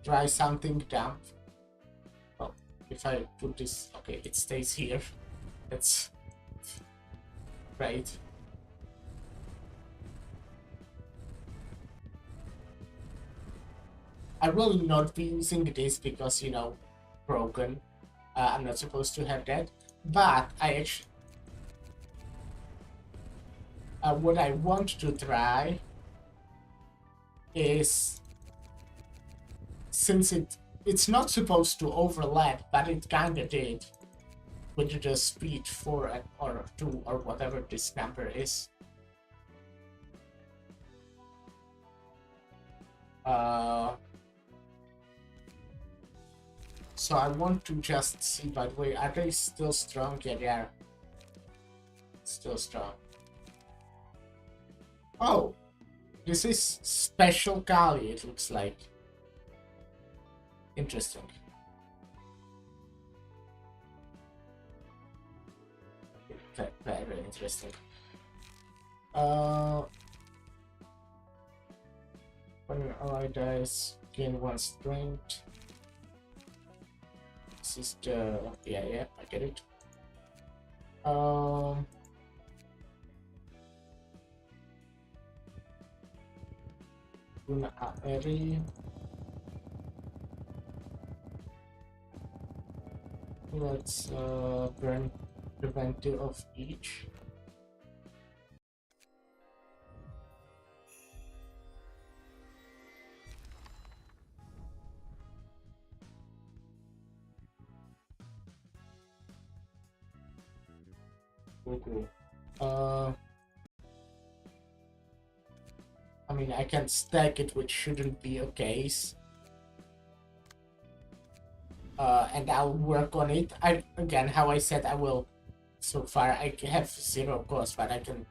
try something damp. Oh, if I put this, okay, it stays here. That's right. I will not be using this because, you know, broken. I'm not supposed to have that. But I actually... what I want to try is... Since it's not supposed to overlap, but it kinda did. With the speed 4 or 2 or whatever this number is. So I want to just see, by the way, are they still strong? Yeah, they are still strong. Oh, this is special Kali, it looks like. Interesting. Very interesting. When an ally dies, gain 1 strength. This is the... yeah, I get it. Ruina area. Let's burn preventive of each. Cool. I mean, I can stack it, which shouldn't be a case. And I'll work on it. Again, how I said I will. So far, I have 0 cost, but I can.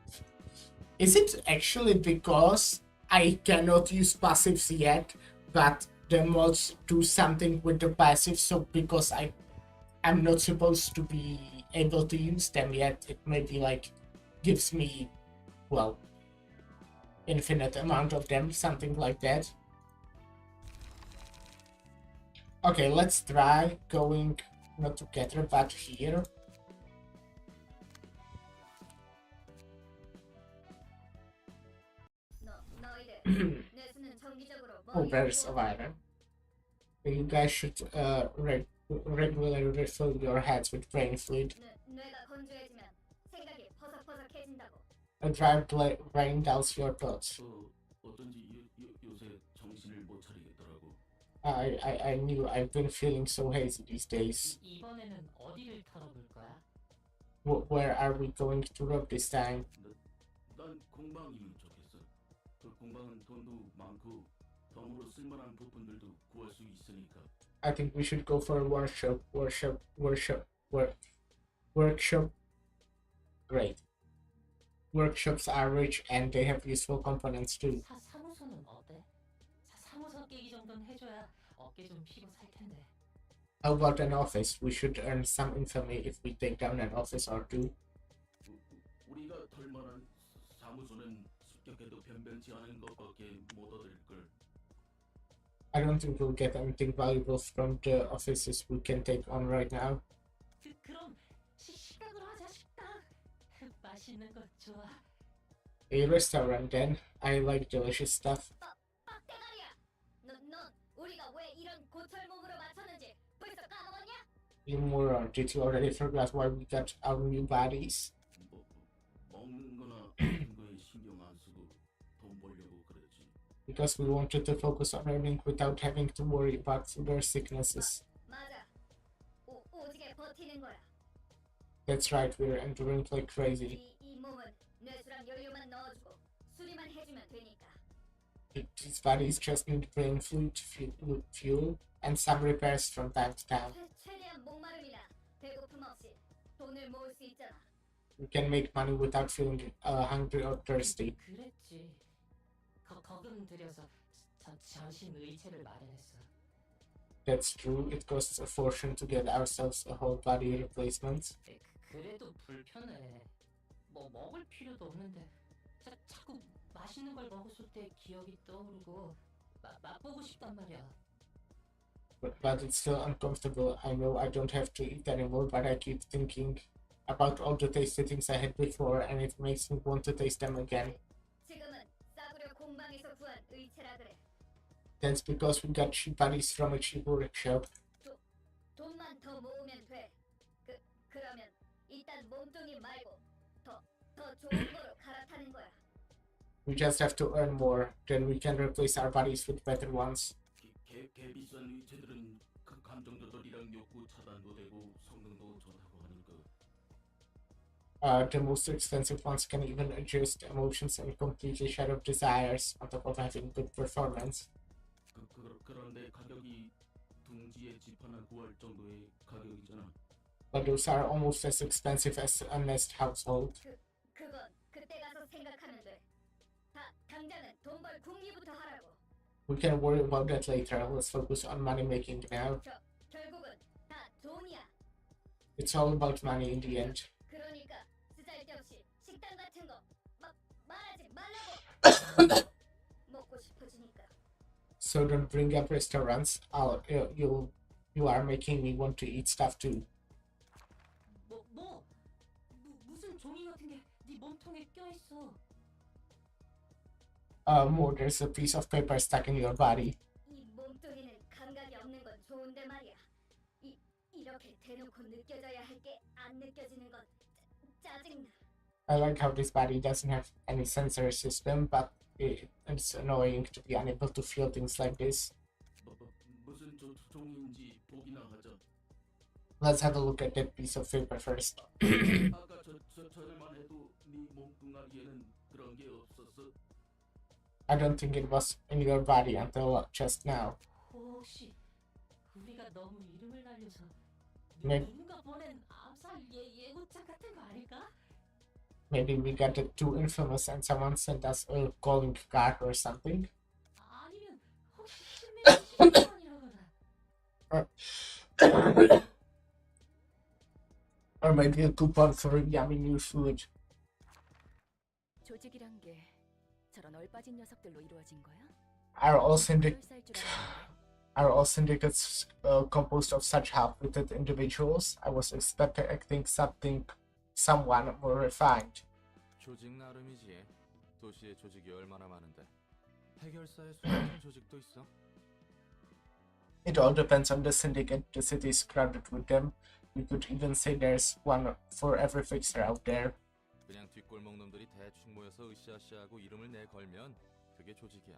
Is it actually because I cannot use passives yet, but the mods do something with the passive? So because I'm not supposed to be able to use them yet, it maybe like gives me, well, infinite amount of them, something like that. Okay, let's try going not together but here. Oh, there's a iron. You guys should regularly refill your heads with brain fluid. A dry brain dulls your thoughts. 어쩐지 요새 정신을 못 차리겠더라고. I knew I've been feeling so hazy these days. 이번에는 어디를 털어볼 거야? Where are we going to rob this time? 난 공방이면 좋겠어. 그 공방은 돈도 많고 덤으로 쓸만한 부품들도 구할 수 있으니까. I think we should go for a workshop. Great. Workshops are rich and they have useful components too. 사무소는 어때? 사무소 깨기 정도는 해줘야 어깨 좀 피고 살 텐데. How about an office? We should earn some infamy if we take down an office or two. 우리가 털 만한 사무소는 습격해도 변변치 않은 것밖에 못 얻을 걸. I don't think we'll get anything valuable from the offices we can take on right now. 그럼 식당으로 하자 식당. 맛있는 거 좋아. A restaurant then. I like delicious stuff. 넌 우리가 왜 이런 고철 몸으로 맞췄는지 벌써 까먹었냐? You moron, did you already forget why we got our new bodies? 먹는 거나 하는 거에 신경 안 쓰고 돈 벌려고 그랬지. Because we wanted to focus on earning without having to worry about their sicknesses. 맞아. 오지게 버티는 거야. That's right, we're enduring like crazy. 이 몸은 뇌수랑 연료만 넣어주고 수리만 해주면 되니까. These bodies just need brain fluid fuel and some repairs from time to time. 최대한 목마름이나 배고픔 없이 돈을 모을 수 있잖아. We can make money without feeling hungry or thirsty. 그랬지. 거금 들여서 전신 의체를 마련했어. That's true, it costs a fortune to get ourselves a whole body replacement. 그래도 불편해. 뭐 먹을 필요도 없는데 자꾸 맛있는 걸 먹었을 때 기억이 떠오르고 맛보고 싶단 말이야. But it's still uncomfortable. I know I don't have to eat anymore, but I keep thinking about all the tasty things I had before, and it makes me want to taste them again. 지금은 싸구려 공방에서 구한 의체라 그래. That's because we got cheap bodies from a cheap workshop. 돈만 더 모으면 돼. 그러면 일단 몸뚱이 말고 더 좋은 거로 갈아타는 거야. We just have to earn more, then we can replace our bodies with better ones. 개 비싼 의체들은 감정 조절이랑 욕구 차단도 되고 성능도 좋다고 하니까. The most expensive ones can even adjust emotions and completely shut up desires, on top of having good performance. 그런데 가격이 둥지에 집 하나 구할 정도의 가격이잖아. But those are almost as expensive as a nest household. 그건 그때 가서 생각하면 돼. 당장은 돈 벌 궁리부터 하라고. We can worry about that later. Let's focus on money making now. 결국은 다 돈이야. It's all about money in the end. 그러니까 쓰잘데없이 식당 같은 거 말하지 말라고. 먹고 싶어지니까. So don't bring up restaurants. You are making me want to eat stuff too. 무슨 종이 같은 게 네 몸통에 껴있어. More, there's a piece of paper stuck in your body. 이 몸뚱이는 감각이 없는 건 좋은데 말이야. 이렇게 대놓고 느껴져야 할 게 안 느껴지는 건 짜증나. I like how this body doesn't have any sensory system, but it's annoying to be unable to feel things like this. 무슨 종인지 보기나 하자. Let's have a look at that piece of paper first. 아까 전에만 해도 네 몸뚱아리에는 그런 게 없었어. I don't think it was in your body until just now. 혹시 우리가 너무 이름을 날려서 maybe, 누군가 보낸 암살 예고장 같은 거 아닐까? maybe we got it too infamous and someone sent us a calling card or something. 아니면 혹시 신메시라거나. Or maybe a coupon for yummy new food. 조직이란 게 저런 얼빠진 녀석들로 이루어진 거야? Are all 해결사일 줄 알았는데. Are all syndicates composed of such half-witted individuals? I was expecting someone more refined. 조직 나름이지. 도시의 조직이 얼마나 많은데. 해결사에 속한 조직도 있어. It all depends on the syndicate. The city is crowded with them. You could even say there's one for every fixer out there. 그냥 뒷골목 놈들이 대충 모여서 으쌰으쌰하고 이름을 내걸면 그게 조직이야.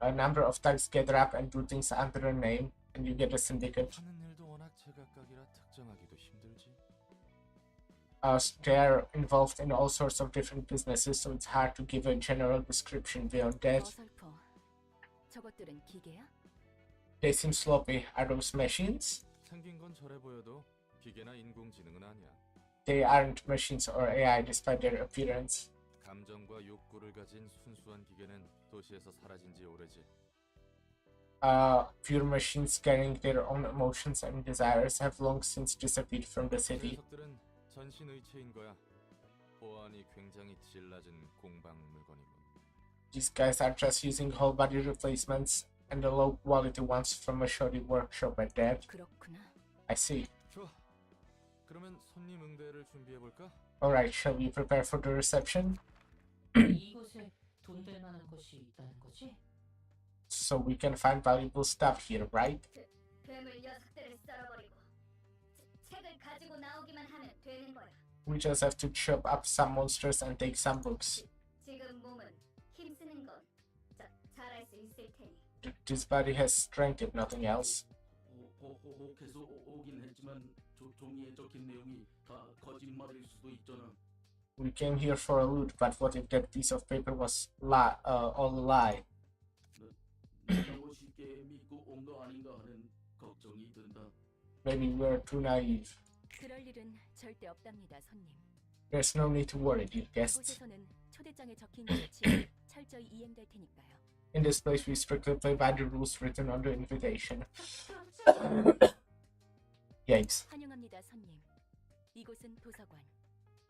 A number of thugs gather up and do things under a name, and you get a syndicate. 하는 일도 워낙 제각각이라 특정하기도 힘들지. They're involved in all sorts of different businesses, so it's hard to give a general description beyond that. 어설퍼. 저것들은 기계야? They seem sloppy. Are those machines? 생긴 건 저래 보여도 기계나 인공지능은 아니야. They aren't machines or AI despite their appearance. 감정과 욕구를 가진 순수한 기계는 도시에서 사라진 지 오래지. Pure machines carrying their own emotions and desires have long since disappeared from the city. 녀석들은 전신 의체인 거야. 보안이 굉장히 질 낮은 공방 물건이고. These guys are just using whole body replacements and the low quality ones from a shoddy workshop at that. 그렇구나. I see. 좋아. 그러면 손님 응대를 준비해 볼까? Alright, shall we prepare for the reception? 이곳에 돈 될 만한 것이 있다는 거지? So we can find valuable stuff here, right? 괴물 녀석들을 썰어버리고 책을 가지고 나오기만 하면 되는 거야. We just have to chop up some monsters and take some books. 지금 몸은 힘쓰는 건 잘할 수 있을 테니. This body has strength if nothing else. 혹해서 오긴 했지만 종이에 적힌 내용이 다 거짓말일 수도 있잖아. We came here for a loot, but what if that piece of paper was all a lie? 너무 쉽게 믿고 온 거 아닌가 하는 걱정이 든다. Maybe we're too naive. 그럴 일은 절대 없답니다, 손님. There's no need to worry, dear guests. 이곳에서는 초대장에 적힌 조치가 철저히 이행될 테니까요. In this place, we strictly play by the rules written on the invitation. Yikes. 환영합니다, 손님. 이곳은 도서관.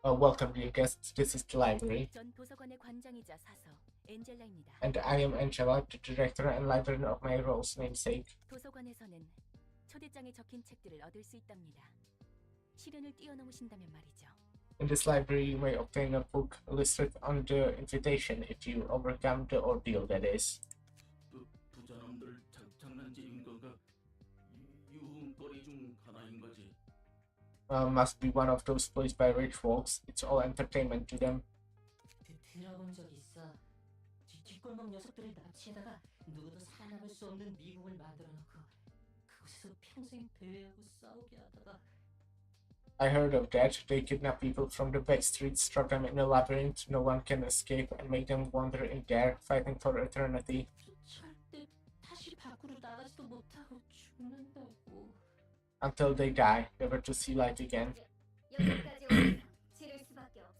Welcome, dear guests. This is the library. 전 도서관의 관장이자 사서 엔젤라입니다. And I am Angela, the director and librarian of my role's namesake. 도서관에서는 초대장에 적힌 책들을 얻을 수 있답니다. 시련을 뛰어넘으신다면 말이죠. In this library, you may obtain a book listed on the invitation if you overcome the ordeal, that is. 부자놈들 장난질인 건가? 유흥거리 중 하나인 거지. Must be one of those plays by rich folks. It's all entertainment to them. 들어본 적 있어. 뒷골목 녀석들을 납치해다가 누구도 살아남을 수 없는 미국을 만들어놓고 그곳에서 평생 배회하고 싸우게 하다가. I heard of that. They kidnap people from the back streets, trap them in a labyrinth no one can escape, and make them wander in there, fighting for eternity. 절대 다시 밖으로 나가지도 못하고 죽는다고. Until they die, never to see light again. 여기까지 온 이상 지를 수밖에 없어.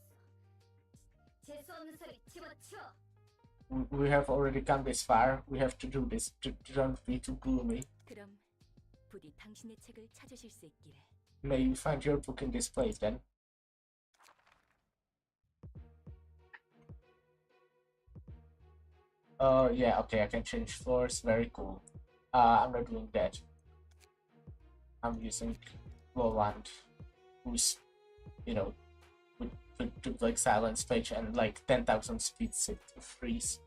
재수 없는 소리 집어치워. We have already come this far. We have to do this. Don't be too gloomy. 그럼 부디 당신의 책을 찾으실 수 있기를. May you find your book in this place then. Yeah, okay, I can change floors. Very cool. I'm not doing that. I'm using Lowland, who's, you know, with like silence page and like 10,000 speed to freeze.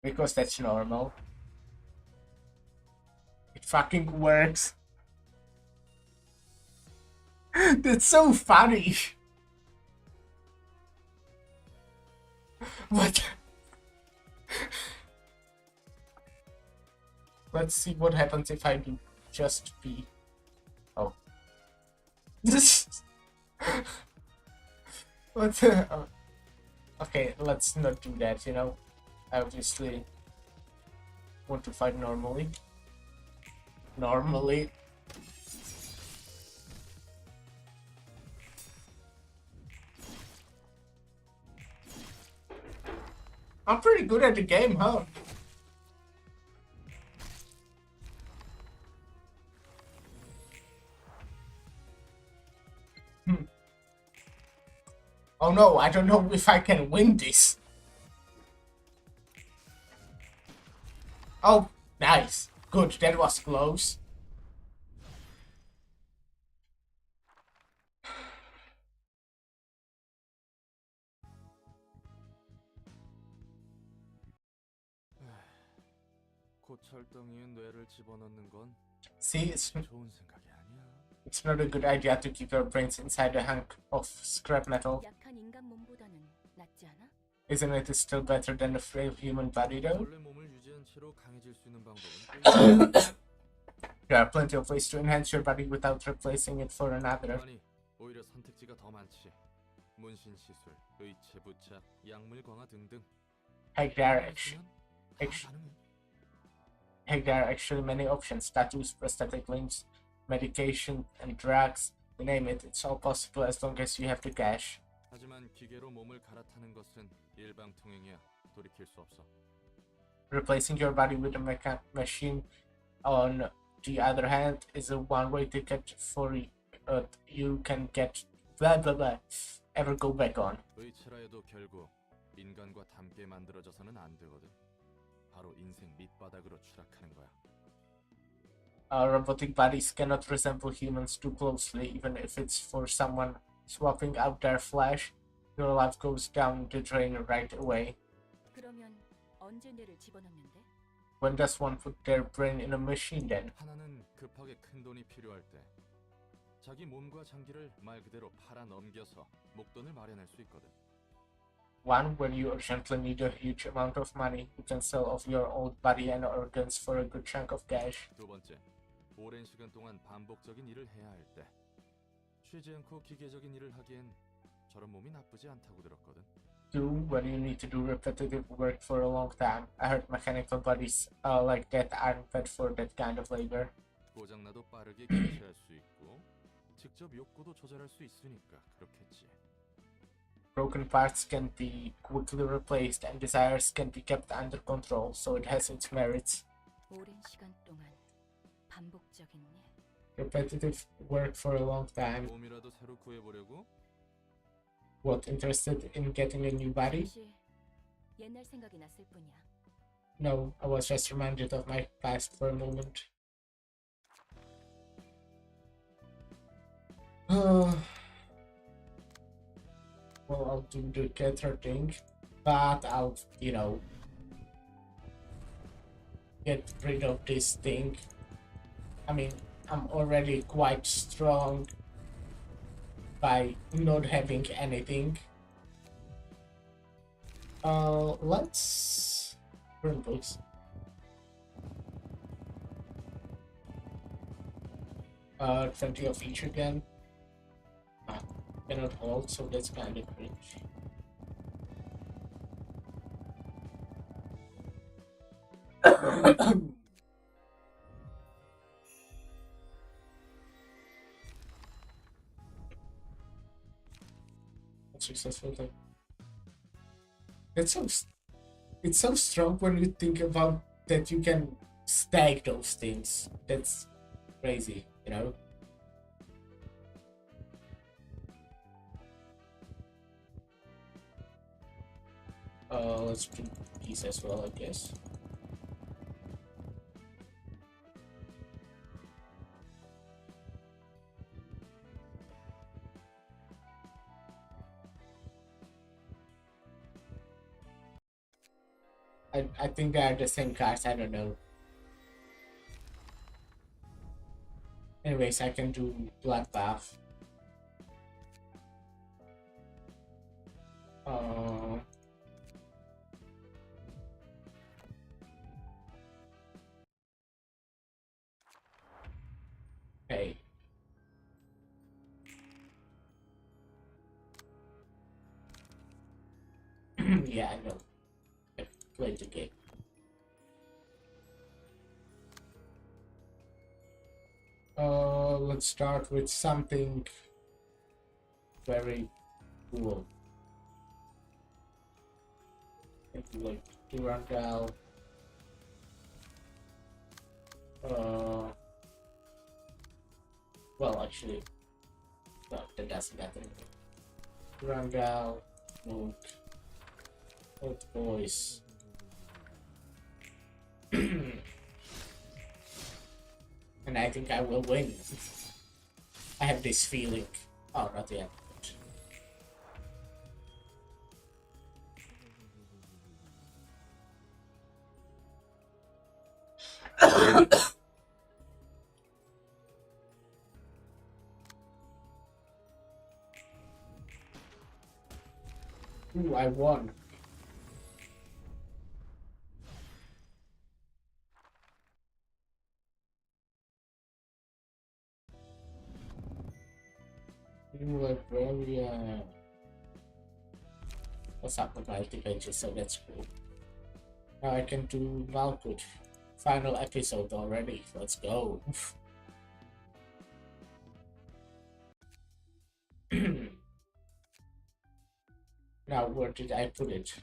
Because that's normal. It fucking works. That's so funny. What? Let's see what happens if I do just B. Oh. What the? Oh. Okay, let's not do that, you know. I obviously want to fight normally. Normally. I'm pretty good at the game, huh? Oh no, I don't know if I can win this. Oh, nice. Good, that was close. 고철덩이에 뇌를 집어넣는 건 See, 좋은 생각이 아니야. it's not a good idea to keep your brains inside a hunk of scrap metal. 약한 인간 몸보다는 낫지 않아? Isn't it still better than a frail human body though? 원래 몸을 유지한 채로 강해질 수 있는 방법은 또 There are plenty of ways to enhance your body without replacing it for another. 아니, 오히려 선택지가 더 많지. 문신 시술, 의체 부착, 약물 강화 등등. Heck, there are 있으면 다 actu- 가능해. heck, there are actually many options: tattoos, prosthetic limbs, medication, and drugs. You name it, it's all possible as long as you have the cash. 하지만 기계로 몸을 갈아타는 것은 일방통행이야. 돌이킬 수 없어. Replacing your body with a machine, on the other hand, is a one-way ticket for you can get blah blah blah ever go back on. 의체라 해도 결국 인간과 닮게 만들어져서는 안 되거든. 바로 인생 밑바닥으로 추락하는 거야. Robotic bodies cannot resemble humans too closely, even if it's for someone swapping out their flesh. Your life goes down the drain right away. 그러면 언제 뇌를 집어넣는데? When does one put their brain in a machine then? 하나는 급하게 큰 돈이 필요할 때 자기 몸과 장기를 말 그대로 팔아 넘겨서 목돈을 마련할 수 있거든. One, when you urgently need a huge amount of money, you can sell off your old body and organs for a good chunk of cash. 두 번째, 오랜 시간 동안 반복적인 일을 해야 할 때 쉬지 않고 기계적인 일을 하기엔 저런 몸이 나쁘지 않다고 들었거든. Two, when you need to do repetitive work for a long time. I heard mechanical bodies like that aren't fit for that kind of labor. 고장나도 빠르게 교체할 수 있고 직접 욕구도 조절할 수 있으니까 그렇겠지. Broken parts can be quickly replaced and desires can be kept under control, so it has its merits. 오랜 시간 동안 반복적인 일. Repetitive work for a long time. 몸이라도 새로 구해보려고? What, interested in getting a new body? 잠시 옛날 생각이 났을 뿐이야. No, I was just reminded of my past for a moment. Well, I'll do the Keter thing, but I'll, get rid of this thing. I mean, I'm already quite strong by not having anything. Let's burn books. Twenty of each again. Cannot hold, so that's kind of cringe. Successful thing. It's so strong when you think about that you can stack those things. That's crazy, you know. Let's do these as well, I guess. I think they are the same cards, I don't know. Anyways, I can do Bloodbath. Okay. Yeah, I know. I played the game. Let's start with something very cool. Like Durandal. Well, actually, no, that doesn't matter. Randall, Mook, Old Boys. And I think I will win. I have this feeling. Oh, not yet. Ooh, I won. You were very what's up with my adventure, so that's cool. Now I can do Valkut. Final episode already. Let's go. Now where did I put it?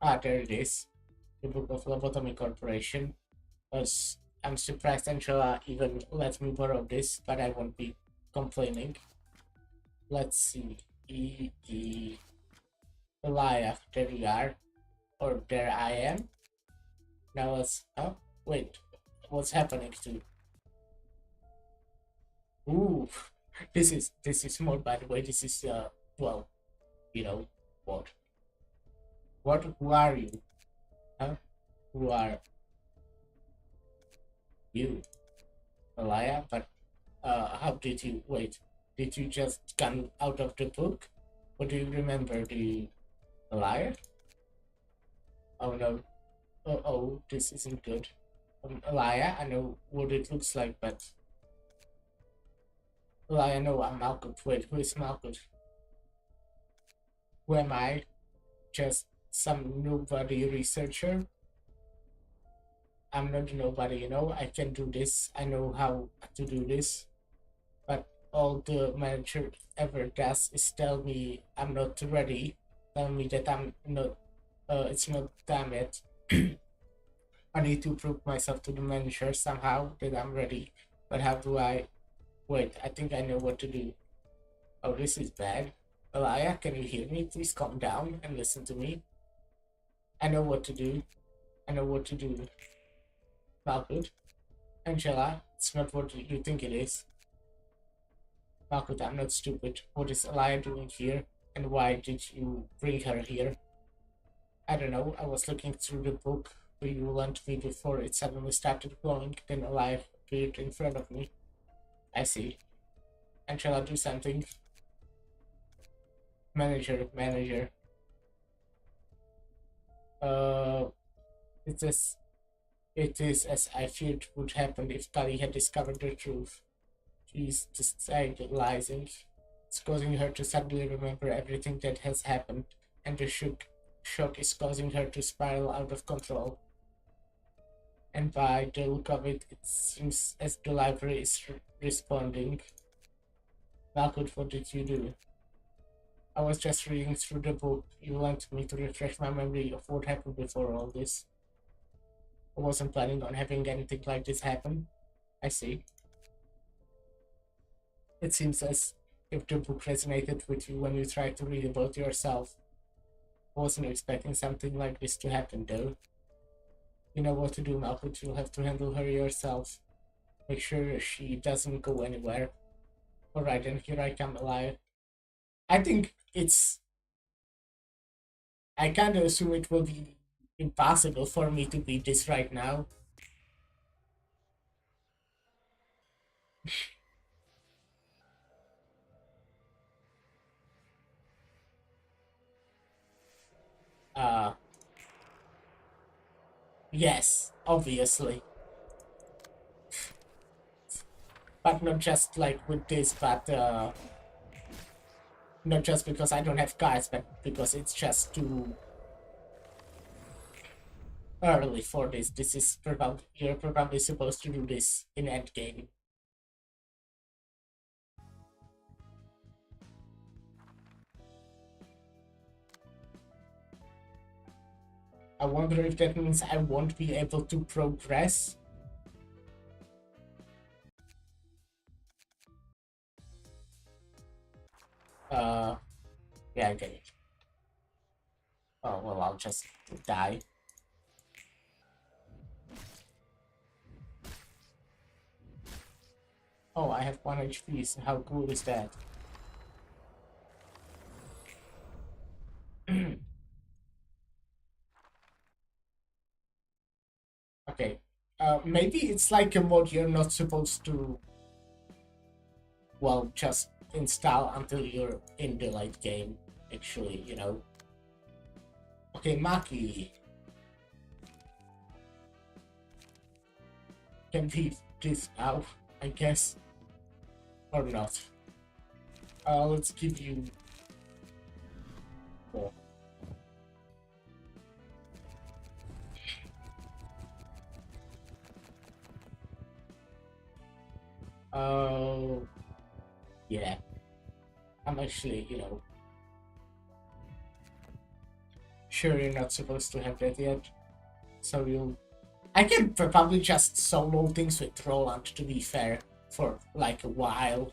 Ah, there it is. The Book of Lobotomy Corporation. I'm surprised Angela even let me borrow this, but I won't be complaining. Let's see. Elia, there you are. Or there I am. Now let's oh wait. What's happening to ooh this is more, by the way. This is well, you know what? Who are you? Huh? Who are you? Elia? But how did you wait? Did you just come out of the book? Or do you remember the Elia? Oh no. Oh, this isn't good. Elia, I know what it looks like, but Elia, no, I'm Malcolm. Wait, who is Malcolm? Who am I? Just some nobody researcher? I'm not nobody, you know. I can do this. I know how to do this. But all the manager ever does is tell me I'm not ready. Tell me that I'm not, it's not time yet. I need to prove myself to the manager somehow that I'm ready. But how do I? Wait, I think I know what to do. Oh, this is bad. Elia, can you hear me? Please calm down and listen to me. I know what to do. I know what to do. Malkut. Angela, it's not what you think it is. Malkut, I'm not stupid. What is Elia doing here? And why did you bring her here? I don't know. I was looking through the book you lent me before it suddenly started glowing. Then Elia appeared in front of me. I see. Angela, do something. Manager. It is as I feared would happen if Tali had discovered the truth. She's destabilizing. It's causing her to suddenly remember everything that has happened, and the shock is causing her to spiral out of control. And by the look of it, it seems as the library is responding. Malkut, what did you do? I was just reading through the book you lent me to refresh my memory of what happened before all this. I wasn't planning on having anything like this happen. I see. It seems as if the book resonated with you when you tried to read about yourself. I wasn't expecting something like this to happen, though. You know what to do, Malkut. You'll have to handle her yourself. Make sure she doesn't go anywhere. Alright, then here I come, alive. I think I kind of assume it will be impossible for me to beat this right now. Yes, obviously. But not just like with this, but not just because I don't have cards, but because it's just too early for this. This is probably, you're probably supposed to do this in endgame. I wonder if that means I won't be able to progress. just die. Oh, I have 1 HP, so how cool is that? Okay. Maybe it's like a mod you're not supposed to, well, just install until you're in the late game, actually, you know. Okay, Maki. Can leave this out, I guess. Or not. Let's give you 4. Oh, yeah. I'm actually, you know, sure you're not supposed to have that yet. So you'll... I can probably just solo things with Roland, to be fair, for like a while.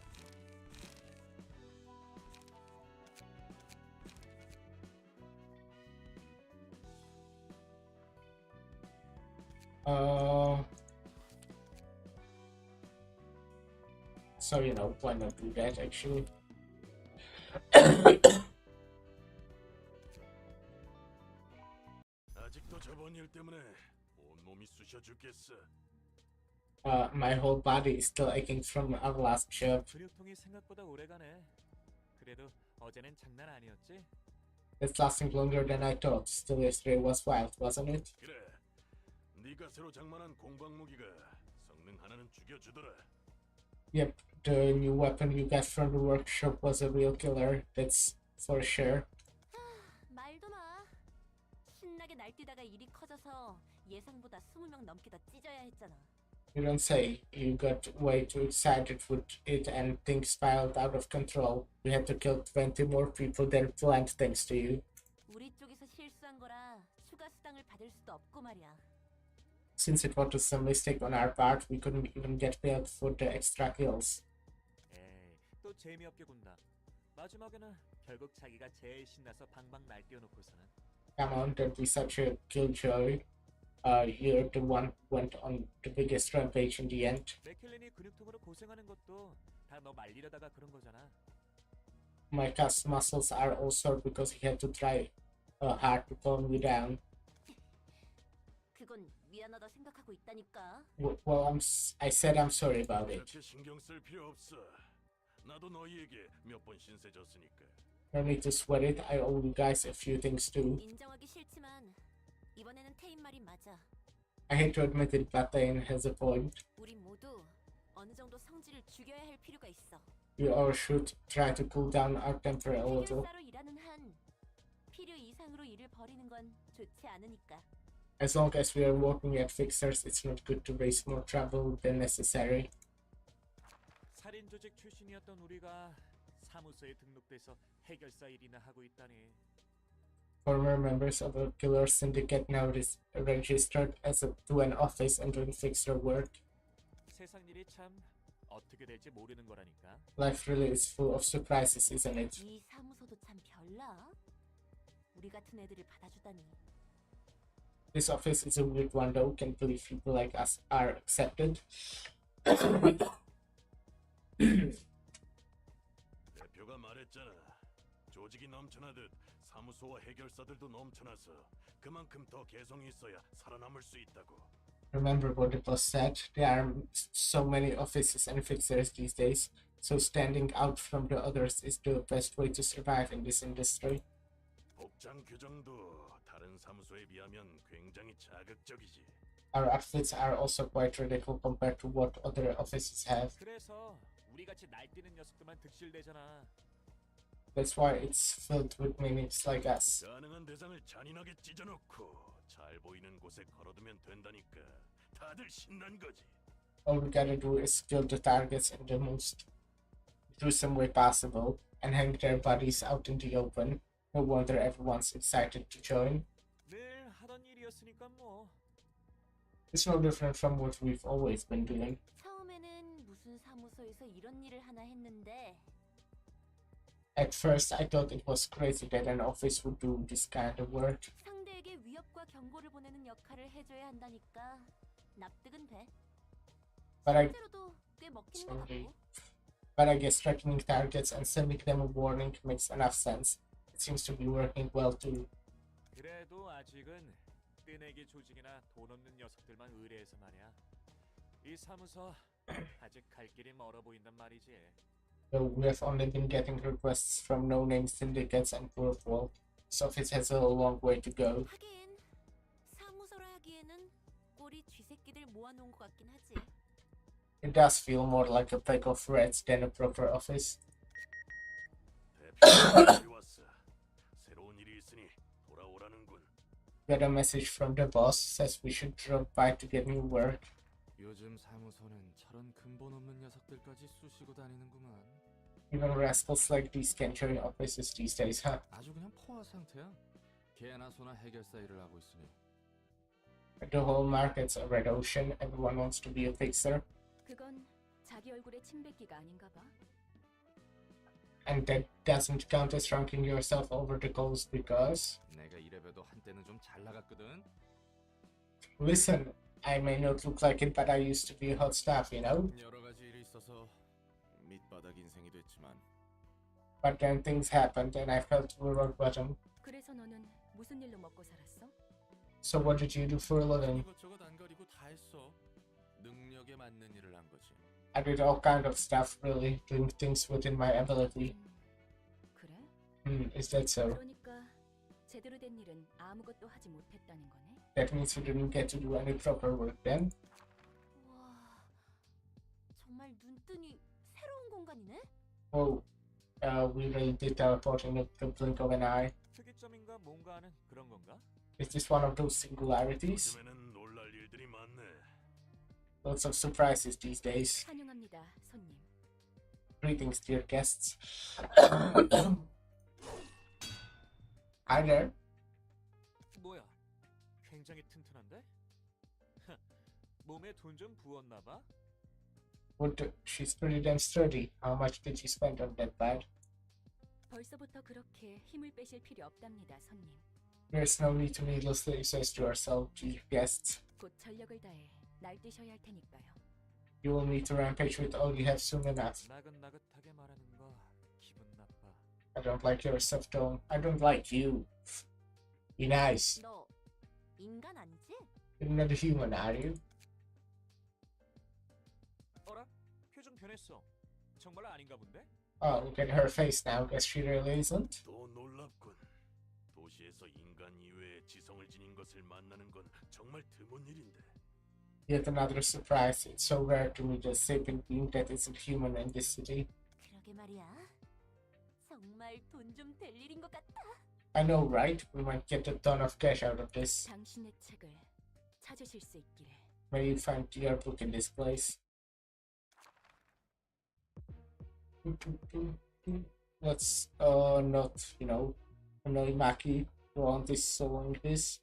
So, you know, why not do that, actually? 아직도 저번 일 때문에 온몸이 쑤셔 죽겠어. My whole body is still aching from our last job. 근육통이 생각보다 오래가네. 그래도 어제는 장난 아니었지? It's lasting longer than I thought. Still, yesterday was wild, wasn't it? 그래, 네가 새로 장만한 공방 무기가 성능 하나는 죽여주더라. Yep, the new weapon you got from the workshop was a real killer, that's for sure. 말도 마. 신나게 날뛰다가 일이 커져서 예상보다 20명 넘게 더 찢어야 했잖아. You don't say. You got way too excited with it and things spiraled out of control. We had to kill 20 more people than planned thanks to you. 우리 쪽에서 실수한 거라 추가 수당을 받을 수도 없고 말이야. Since it was a mistake on our part, we couldn't even get paid for the extra kills. 에이, 또 재미없게 군다. 마지막에는 결국 자기가 제일 신나서 방방 날뛰어놓고서는. Come on, don't be such a killjoy. You're the one who went on the biggest rampage in the end. 맥켈린이 근육통으로 고생하는 것도 다 너 말리려다가 그런 거잖아. My calf muscles are all sore because he had to try hard to calm me down. 그건 미안하다 생각하고 있다니까. Well, I said I'm sorry about it. 그렇게 신경 쓸 필요 없어. 나도 너희에게 몇 번 신세 졌으니까. No need to sweat it. I owe you guys a few things too. 인정하기 싫지만 이번에는 테인 말이 맞아. I hate to admit it, but Diane has a point. 우리 모두 어느 정도 성질을 죽여야 할 필요가 있어. We all should try to cool down our temper a little. 해결사로 일하는 한 필요 이상으로 일을 벌이는 건 좋지 않으니까. As long as we are working at fixers, it's not good to raise more trouble than necessary. 살인 조직 출신이었던 우리가 사무소에 등록돼서 해결사 일이나 하고 있다니. Former members of a killer syndicate now registered to an office and doing fixer work. 세상 일이 참 어떻게 될지 모르는 거라니까. Life really is full of surprises, isn't it? 이 사무소도 참 별나. 우리 같은 애들을 받아주다니. This office is a weird one though. Can't believe people like us are accepted. 대표가 말했잖아. 조직이 넘쳐나듯 사무소와 해결사들도 넘쳐나서 그만큼 더 개성이 있어야 살아남을 수 있다고. Remember what the boss said? There are so many offices and fixers these days, so standing out from the others is the best way to survive in this industry. 복장 규정도 다른 사무소에 비하면 굉장히 자극적이지. Our outfits are also quite radical compared to what other offices have. 그래서 우리같이 날뛰는 녀석들만 득실되잖아. That's why it's filled with mimics like us. 가능한 대상을 잔인하게 찢어놓고 잘 보이는 곳에 걸어두면 된다니까. 다들 신난 거지. All we gotta do is kill the targets in the most gruesome way possible and hang their bodies out in the open. No wonder everyone's excited to join. 늘 하던 일이었으니까 뭐. It's no different from what we've always been doing. 처음에는 무슨 사무소에서 이런 일을 하나 했는데. At first, I thought it was crazy that an office would do this kind of work. 상대 상대에게 위협과 경고를 보내는 역할을 해줘야 한다니까 납득은 돼. But I 실제로도 꽤 먹히는 것 sorry. 같고. But I guess threatening targets and sending them a warning makes enough sense. It seems to be working well too. 그래도 아직은 뜨내기 조직이나 돈 없는 녀석들만 의뢰해서 말이야. 이 사무소 아직 갈 길이 멀어 보인단 말이지. Though we have only been getting requests from no-name syndicates and poor folk, this office has a long way to go. 하긴 사무소라 하기에는 꼴이 쥐새끼들 모아놓은 것 같긴 하지. It does feel more like a pack of rats than a proper office. 대표가 왔어. 새로운 일이 있으니 돌아오라는군. Got a message from the boss, says we should drop by to get new work. 요즘 사무소는 저런 근본 없는 녀석들까지 쑤시고 다니는구만. Even rascals like these can join offices these days, huh? 아주 그냥 포화 상태야. 개나 소나 해결사 일을 하고 있으니. The whole market's a red ocean, everyone wants to be a fixer. 그건 자기 얼굴에 침 뱉기가 아닌가 봐. And that doesn't count as ranking yourself over the goals because... 내가 이래봬도 한때는 좀 잘 나갔거든. Listen, I may not look like it, but I used to be hot stuff, you know? 여러 가지 일이 있어서 밑바닥 인생이 됐지만. But then things happened and I fell to rock bottom. 그래서 너는 무슨 일로 먹고 살았어? So what did you do for a living? 이것저것 안 가리고 다 했어. 능력에 맞는 일을 한 거지. I did all kind of stuff, really, doing things within my ability. 그래? Is that so? 그러니까 제대로 된 일은 아무것도 하지 못했다는 거네. That means you didn't get to do any proper work then? 와, 정말 눈뜨니 새로운 공간이네? Oh, we really did teleport in the blink of an eye. 특이점인가 뭔가 하는 그런 건가? Is this one of those singularities? 요즘에는 놀랄 일들이 많네. Lots of surprises these days. 환영합니다, 손님. Greetings, dear guests. Hi there. 뭐야? 굉장히 튼튼한데? 몸에 돈 좀 부었나 봐? She's pretty damn sturdy. How much did you spend on that bed? 벌써부터 그렇게 힘을 빼실 필요 없답니다, 손님. There's no need to needlessly exhaust yourself, dear guests. 곧 전력을 다해 날뛰셔야 할 테니까요. You will need to rampage with all you have soon enough. 나긋나긋하게 말하는 거 기분 나빠. I don't like your soft tone. I don't like you. Be nice. 너 인간 아니지? You're not a human, are you? 어라? 표정 변했어. 정말 아닌가 본데? Oh, look at her face now. Guess she really isn't. 또 놀랍군. 도시에서 인간 이외의 지성을 지닌 것을 만나는 건 정말 드문 일인데. Yet another surprise. It's so rare to meet a sapient being that isn't human in this city. 그러게 말이야. 정말 돈 좀 될 일인 것 같다. I know, right? We might get a ton of cash out of this. 당신의 책을 찾으실 수 있기를. May you find your book in this place. Let's not, annoy Maki who won't is sewing this.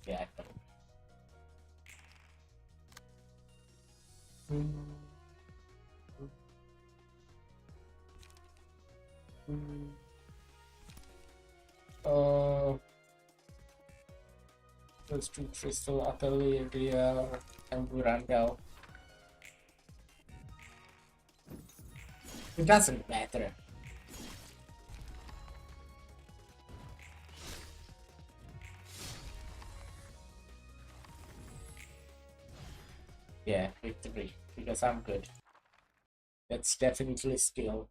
Yeah, I know. Let's do Crystal Atelier and Burandel. It doesn't matter. Yeah, victory, because I'm good. That's definitely skill.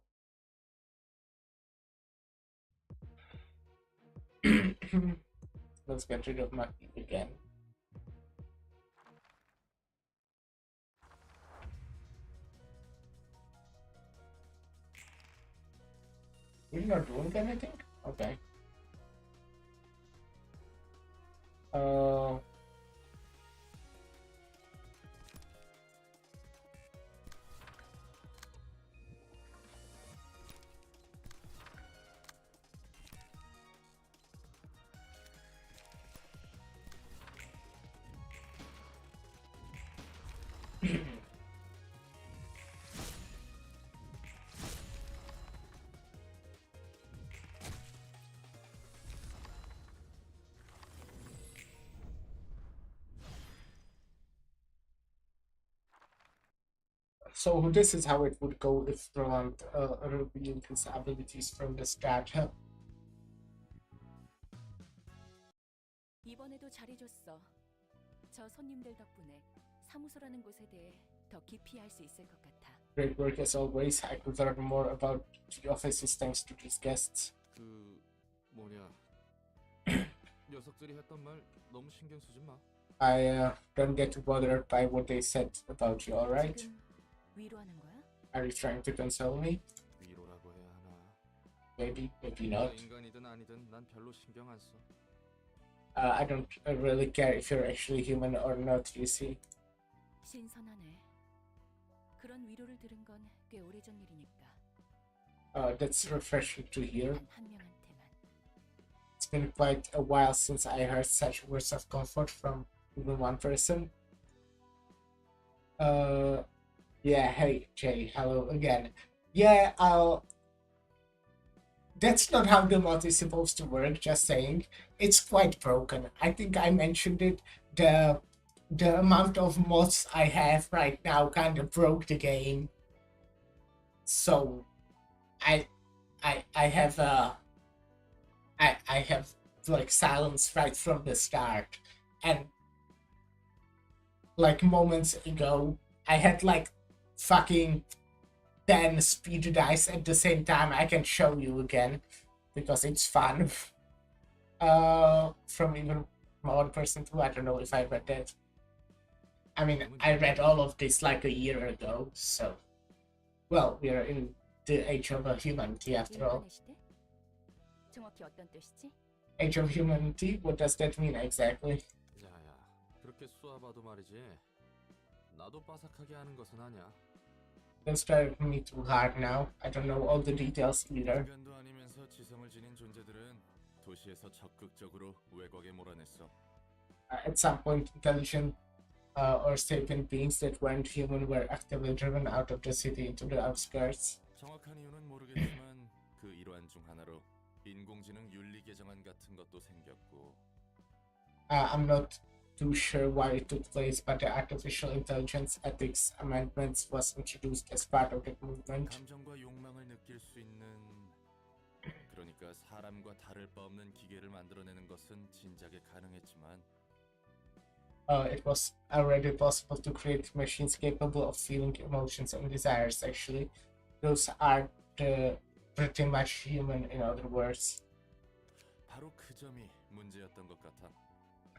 Let's get rid of my again. You're not doing anything? Okay. So this is how it would go if Roland revealed his abilities from the start. 이번에도 잘해줬어. 저 손님들 덕분에 사무소라는 곳에 대해 더 깊이 알 수 있을 것 같아. Great work as always. I could learn more about the offices thanks to these guests. 그 뭐냐 녀석들이 했던 말 너무 신경 쓰지 마. I don't get bothered by what they said about you, alright? 지금 위로하는 거야? Are you trying to console me? 위로라고 해야 하나? Maybe, maybe 네가 not. 인간이든 아니든 난 별로 신경 안 써. I don't really care if you're actually human or not, you see. 신선하네. 그런 위로를 들은 건 꽤 오래전 일이니까. That's refreshing to hear. 단 한 명한테만. It's been quite a while since I heard such words of comfort from even one person. Yeah, hey, Jay, hello again. Yeah, that's not how the mod is supposed to work, just saying. It's quite broken. I think I mentioned it. The amount of mods I have right now kind of broke the game. So I have I have like silence right from the start, and like moments ago I had like fucking 10 speed dice at the same time. I can show you again because it's fun. From even one person too. I don't know if I read that. I mean, I read all of this like a year ago, so well, we are in the age of humanity after all. 인간의 시대? 정확히 어떤 뜻이지? Age of humanity? What does that mean exactly? 야야, 그렇게 쏘아봐도 말이지. 나도 빠삭하게 하는 것은 아니야. Don't stare at me too hard now. I don't know all the details either. 인간도 아니면서 지성을 지닌 존재들은 도시에서 적극적으로 외곽에 몰아냈어. At some point, intelligent or sapient beings that weren't human were actively driven out of the city into the outskirts. 정확한 이유는 모르겠지만 그 일환 중 하나로 인공지능 윤리 개정안 같은 것도 생겼고. I'm not too sure why it took place, but the Artificial Intelligence Ethics Amendments was introduced as part of that movement. 감정과 욕망을 느낄 수 있는 그러니까 사람과 다를 바 없는 기계를 만들어내는 것은 진작에 가능했지만 It was already possible to create machines capable of feeling emotions and desires, actually. Those are pretty much human, in other words. 바로 그 점이 문제였던 것 같아.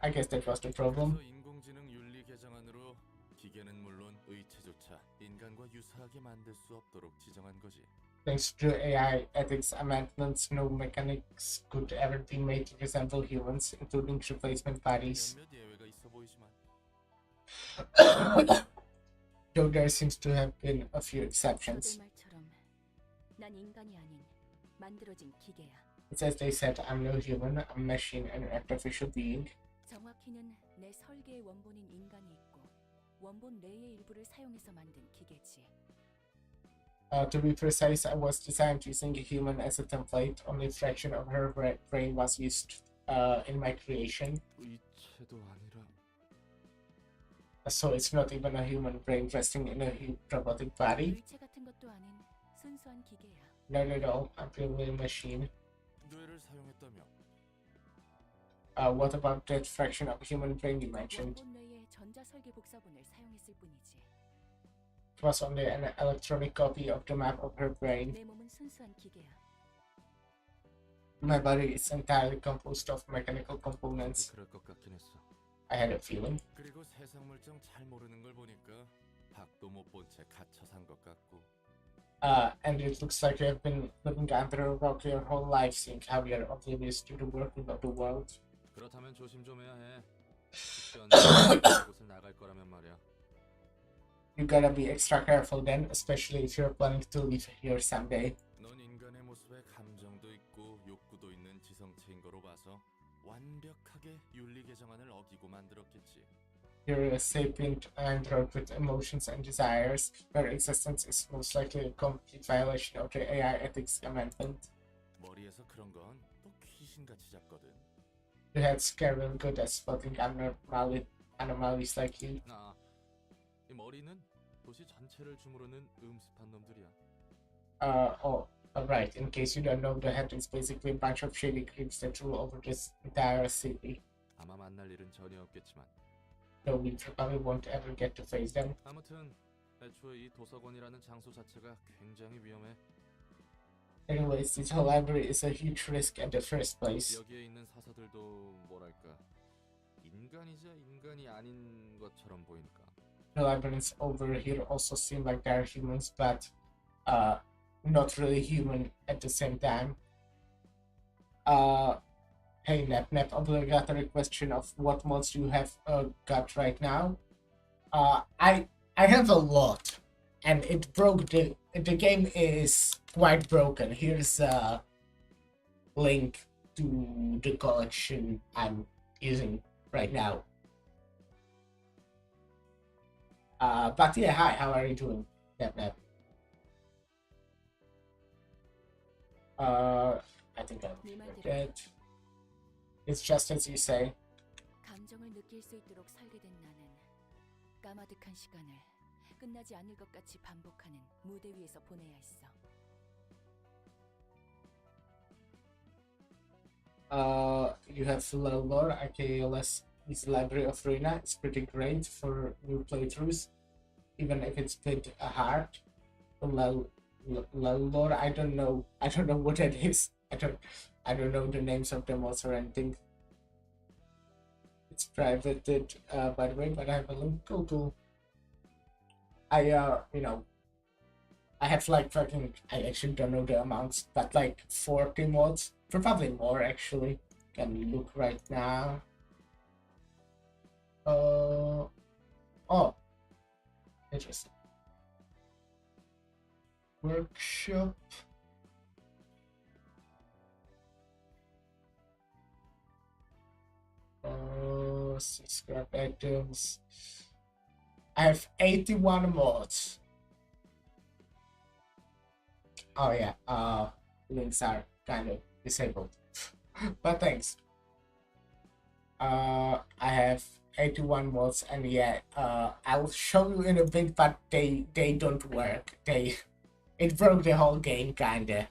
I guess that was the problem. 그래서 인공지능 윤리 개정안으로 기계는 물론 의체조차 인간과 유사하게 만들 수 없도록 지정한 거지. Thanks to the AI ethics amendments, no mechanics could ever be made to resemble humans, including replacement bodies. 몇몇 예외가 있어 보이지만 Though there seems to have been a few exceptions. 그들 말처럼 난 인간이 아닌 만들어진 기계야. It's as they said, I'm no human, I'm a machine and an artificial being. 정확히는 내 설계의 원본인 인간이 있고 원본 내의 일부를 사용해서 만든 기계지. To be precise, I was designed using a human as a template. Only a fraction of her brain was used in my creation. 의체도 아니라 So it's not even a human brain resting in a robotic body. 의체 같은 것도 아닌 순수한 기계야. Not at all. I'm purely a machine. 뇌를 사용했다며 What about that fraction of human brain you mentioned? 원본 내의 전자 설계 복사본을 사용했을 뿐이지. It was only an electronic copy of the map of her brain. 내 몸은 순수한 기계야. My body is entirely composed of mechanical components. 그럴 것 같긴 했어. I had a feeling. 그리고 세상 물정 잘 모르는 걸 보니까 밖도 못 본 채 갇혀 산 것 같고. And it looks like you have been living under a rock your whole life, seeing how you're oblivious to the working of the world. 그렇다면 조심 좀 해야 해. 특별한 곳을 나갈 거라면 말이야. You gotta be extra careful then, especially if you're planning to live here someday. 넌 인간의 모습에 감정도 있고 욕구도 있는 지성체인 거로 봐서 완벽하게 윤리 개정안을 어기고 만들었겠지. You're a sapient android with emotions and desires. Your existence is most likely a complete violation of the AI ethics amendment. 머리에서 그런 건 또 귀신같이 잡거든. Your head's scary good at spotting anomalies like you. 이 머리는 도시 전체를 주무르는 음습한 놈들이야. Alright, in case you don't know, the head is basically a bunch of shady creeps that rule over this entire city. 아마 만날 일은 전혀 없겠지만. No, we probably won't ever get to face them. 아무튼 애초에 이 도서관이라는 장소 자체가 굉장히 위험해. Anyways, this whole library is a huge risk at the first place. 여기에 있는 사서들도 뭐랄까 인간이자 인간이 아닌 것처럼 보이니까. The librarians over here also seem like they're humans, but not really human at the same time. Hey Nap, obligatory question of what mods you have got right now. I have a lot, and it broke the game is quite broken. Here's a link to the collection I'm using right now. But yeah, hi, how are you doing, Nap? I think I'll do that. It's just as you say. 감정을 느낄 수 있도록 설계된 나는 까마득한 시간을 끝나지 않을 것 같이 반복하는 무대 위에서 보내야 했어. You have low lore, aka is Library of Ruina. It's pretty great for new playthroughs, even if it's a bit hard. Low lore, I don't know what that is. I don't know the names of the mods or anything. It's privated, by the way, but I have a link. Cool. I have like fucking, I actually don't know the amounts, but like 40 mods, probably more actually. Can look right now. Oh, interesting. Workshop. Scrap items. I have 81 mods. Oh yeah, links are kind of disabled. But thanks. I have 81 mods, and yeah, I'll show you in a bit, but they don't work. It broke the whole game kinda.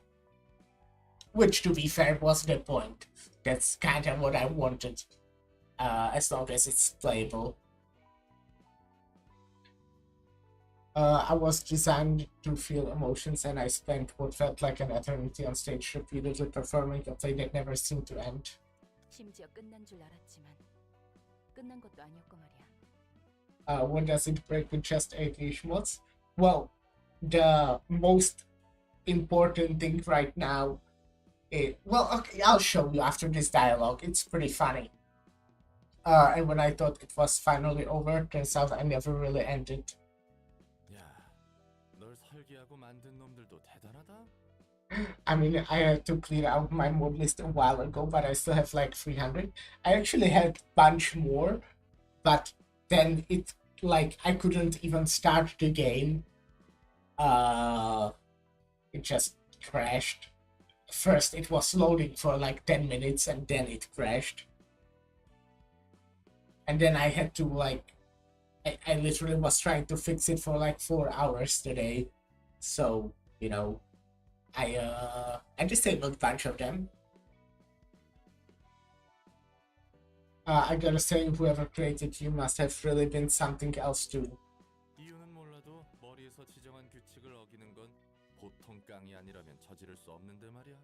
Which, to be fair, was the point. That's kinda what I wanted. As long as it's playable. I was designed to feel emotions, and I spent what felt like an eternity on stage repeatedly performing a play that never seemed to end. 심지어 끝난 줄 알았지만 끝난 것도 아니었고 말이야. When does it break with just 8-ish mods? Well, the most important thing right now is, well, okay, I'll show you after this dialogue. It's pretty funny. And when I thought it was finally over, turns out I never really ended. 야, 널 설계하고 만든 놈들도 대단하다. I mean, I had to clear out my mod list a while ago, but I still have like 300. I actually had a bunch more, but then it, like, I couldn't even start the game. It just crashed. First, it was loading for like 10 minutes, and then it crashed. And then I had to, like, I literally was trying to fix it for like 4 hours today. So, you know, I disabled a bunch of them. I gotta say, whoever created you must have really been something else too. 이유는 몰라도 머리에서 지정한 규칙을 어기는 건 보통 깡이 아니라면 저지를 수 없는데 말이야.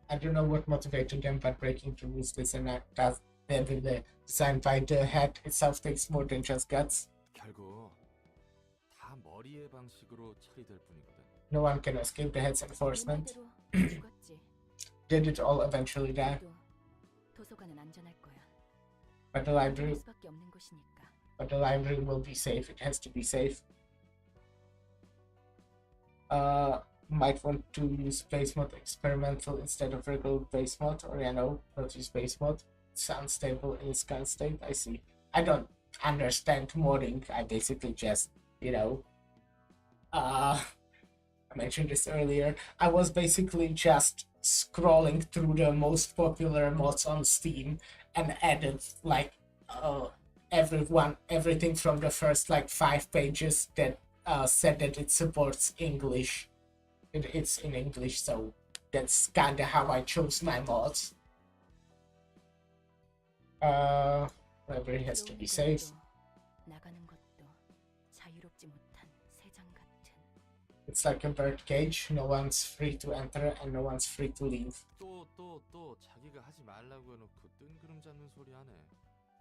I don't know what motivated them, but breaking the rules does the design by the head itself takes more than just guts. 결국 다 머리의 방식으로 처리될 뿐이거든. No one can escape the head's enforcement. 네 말대로 죽었지. Did it all eventually die? 그래도 도서관은 안전할 거야. But the library, 그럴 수밖에 없는 곳이니까. but the library will be safe. It has to be safe. Might want to use base mode experimental instead of regular base mode, or yeah, no, not use base mode. Sounds stable in its current state. I see. I don't understand modding. I basically just, you know, I mentioned this earlier. I was basically just scrolling through the most popular mods on Steam and added like everything from the first like 5 pages that said that it supports English. It's in English, so that's kind of how I chose my mods. Library has to be safe. 나가는 것도 자유롭지 못한 새장 같은. It's like a bird cage. No one's free to enter and no one's free to leave. 또 자기가 하지 말라고 해놓고 뜬구름 잡는 소리 하네.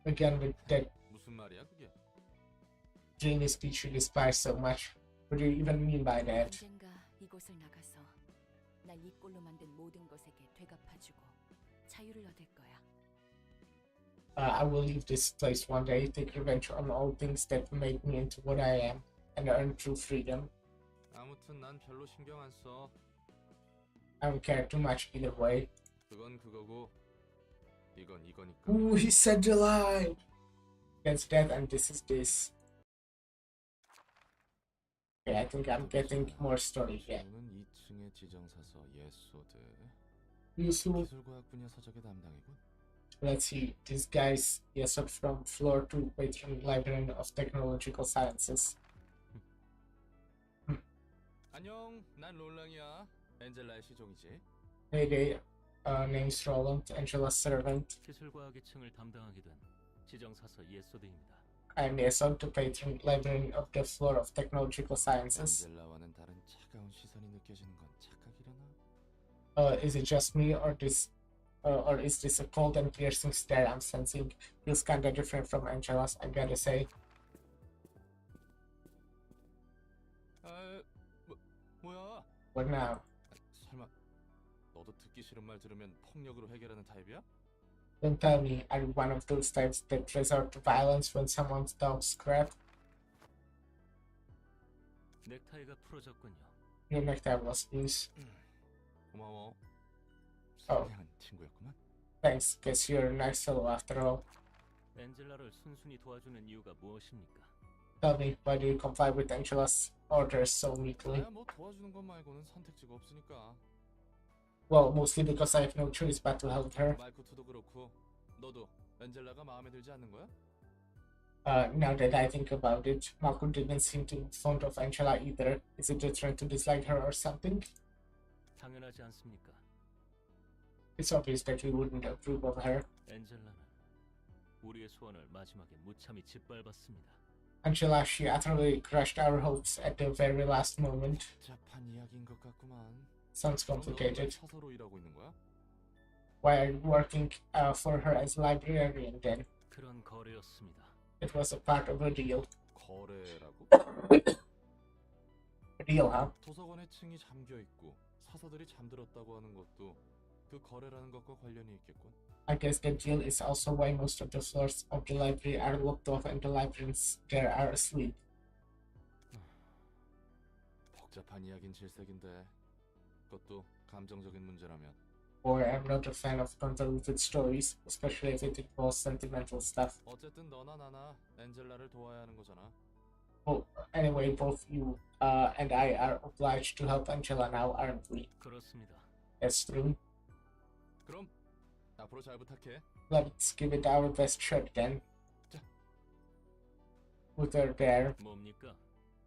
Again with that 무슨 말이야 그게? dreamy speech you despise so much. What do you even mean by that? 언젠가 이곳을 나가서 날 이 꼴로 만든 모든 것에게 되갚아주고 자유를 얻을 거야. I will leave this place one day, take revenge on all things that made me into what I am, and earn true freedom. 아무튼 난 별로 신경 안 써. I don't care too much either way. 그건 그거고 이건 이거니까. Ooh, he said the line! That's that and this is this. Okay, I think I'm getting more story here. 오는 2층의 지정사서 예소드. Useful. 기술과학 분야 서적의 담당이군. Let's see, this guy's yes up from floor 2 patron librarian of technological sciences. 안녕, 난 롤랑이야. 엔젤라의 시종이지. Hey there, name's Roland, Angela's servant. 기술과학의 층을 담당하게 된 지정사서 예소드입니다. I'm yes up to patron librarian of the floor of technological sciences. 엔젤라와는 다른 차가운 시선이 느껴지는 건 착각이려나? Is it just me or is this a cold and piercing stare I'm sensing? Feels kinda different from Angela's, I gotta say. 뭐야? What now? 설마 너도 듣기 싫은 말 들으면 폭력으로 해결하는 타입이야? Don't tell me, are you one of those types that resort to violence when someone's dog's crap? 넥타이가 풀어졌군요. Your necktie was loose. 고마워. Oh. 선량한 친구였구만. Thanks, guess you're a nice fellow after all. 엔젤라를 순순히 도와주는 이유가 무엇입니까? Tell me, why do you comply with Angela's orders so meekly? 나야 뭐 도와주는 것 말고는 선택지가 없으니까. Well, mostly because I have no choice but to help her. 말쿠트도 그렇고 너도 엔젤라가 마음에 들지 않는 거야? Now that I think about it, Marco didn't seem to be fond of Angela either. Is it just trying to dislike her or something? 당연하지 않습니까? It's obvious that we wouldn't approve of her. 엔젤라는 우리의 소원을 마지막에 무참히 짓밟았습니다. Angela, she utterly crushed our hopes at the very last moment. 복잡한 이야기인 것 같구만. Sounds complicated. 사서로 일하고 있는 거야? Why are you working for her as librarian then? 그런 거래였습니다. It was a part of a deal. 거래라고? A deal, huh? 도서관의 층이 잠겨 있고 사서들이 잠들었다고 하는 것도 그 거래라는 것과 관련이 있겠군. I guess the deal is also why most of the floors of the library are locked off and the librarians there are asleep. 복잡한 이야긴 질색인데 그것도 감정적인 문제라면. Or I'm not a fan of convoluted stories, especially if it involves sentimental stuff. 어쨌든 너나 나나 엔젤라를 도와야 하는 거잖아. Oh, anyway, both you and I are obliged to help Angela now, aren't we? 그렇습니다. That's true. 그럼 앞으로 잘 부탁해. Let's give it our best shot then. 자. Put her there. 뭡니까?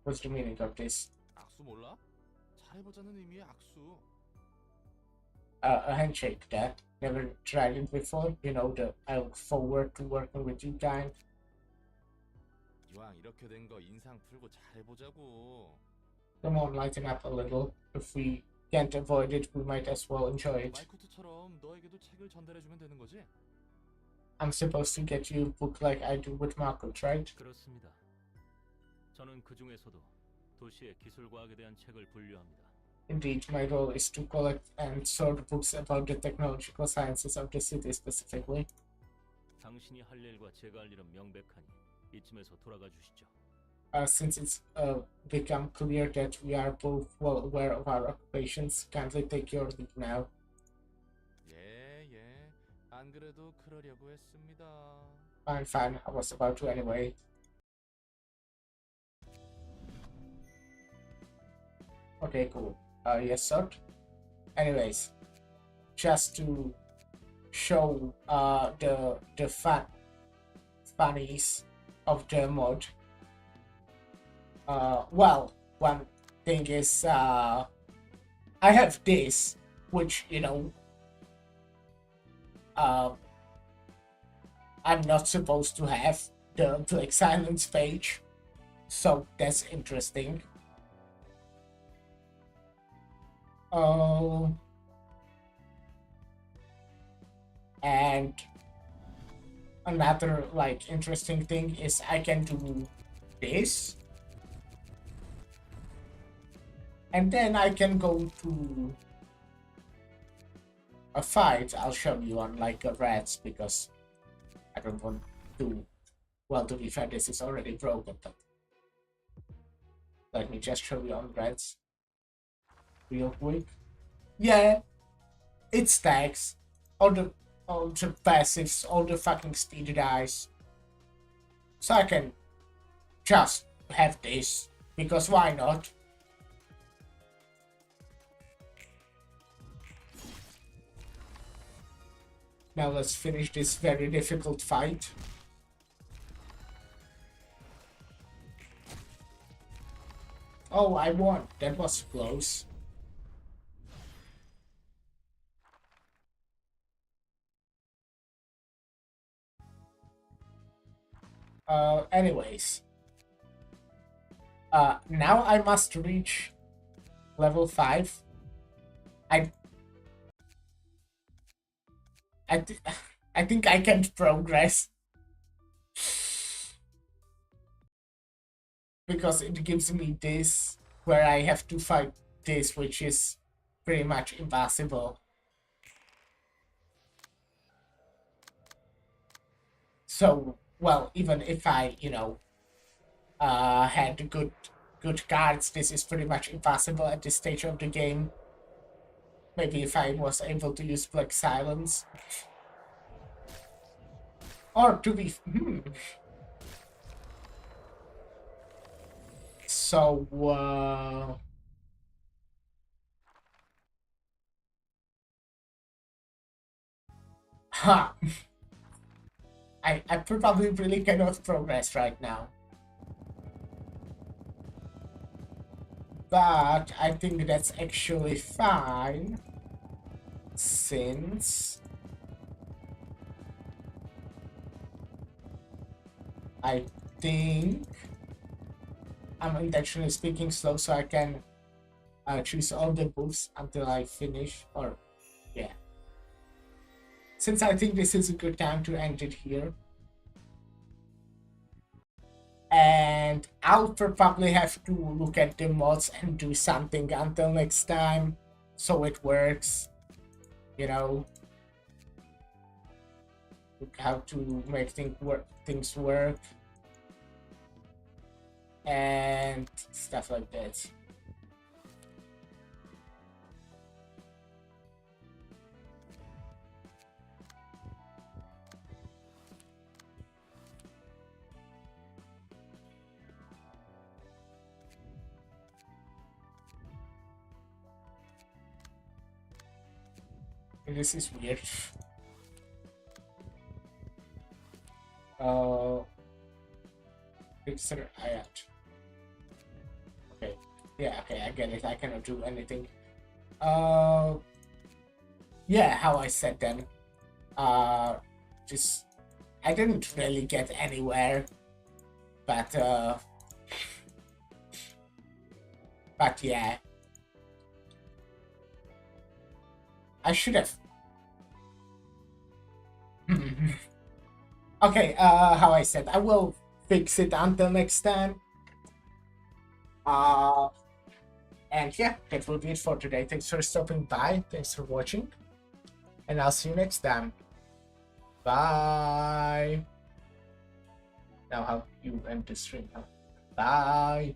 What's the meaning of this? 악수 몰라? 잘해보자는 의미의 악수. A handshake, that. Never tried it before. You know, the I look forward to working with you kind. 이왕 이렇게 된 거 인상 풀고 잘해보자고. Come on, lighten up a little. If we can't avoid it, we might as well enjoy it. 말쿠트처럼 너에게도 책을 전달해주면 되는 거지? I'm supposed to get you a book like I do with Marco, right? 그렇습니다. 저는 그 중에서도 도시의 기술과학에 대한 책을 분류합니다. Indeed, my role is to collect and sort books about the technological sciences of the city specifically. 당신이 할 일과 제가 할 일은 명백하니 이쯤에서 돌아가 주시죠. Since it's become clear that we are both well aware of our occupations, kindly take your leave now. 예. 안 그래도 그러려고 했습니다. Fine, I was about to anyway. Okay, cool. Yes, sir. Anyways, just to show the funnies of the mod. Well, one thing is, I have this, which, you know, I'm not supposed to have, the Black Silence page, so that's interesting. And another like interesting thing is I can do this, and then I can go to a fight. I'll show you on like a rats because I don't want to. Well, to be fair, this is already broken, but let me just show you on rats real quick. Yeah, it stacks all the passives, all the fucking speed dice. So I can just have this because why not? Now let's finish this very difficult fight. Oh, I won. That was close. Anyways. Now I must reach level 5. I I think I can't progress because it gives me this where I have to fight this, which is pretty much impossible. So, well, even if I, you know, had good cards, this is pretty much impossible at this stage of the game. Maybe if I was able to use Black Silence. Or to be... So, ha! I probably really cannot progress right now. But I think that's actually fine, since I think I'm intentionally speaking slow so I can choose all the moves until I finish, or yeah. Since I think this is a good time to end it here. And I'll probably have to look at the mods and do something until next time so it works, you know, how to make things work and stuff like that. This is weird. Picture ayat. Okay. Yeah, okay, I get it. I cannot do anything. Yeah, how I said then. Just I didn't really get anywhere. But yeah. I should have. Okay, how I said, I will fix it until next time. And yeah, that will be it for today. Thanks for stopping by. Thanks for watching. And I'll see you next time. Bye. Now how you end the stream. Bye.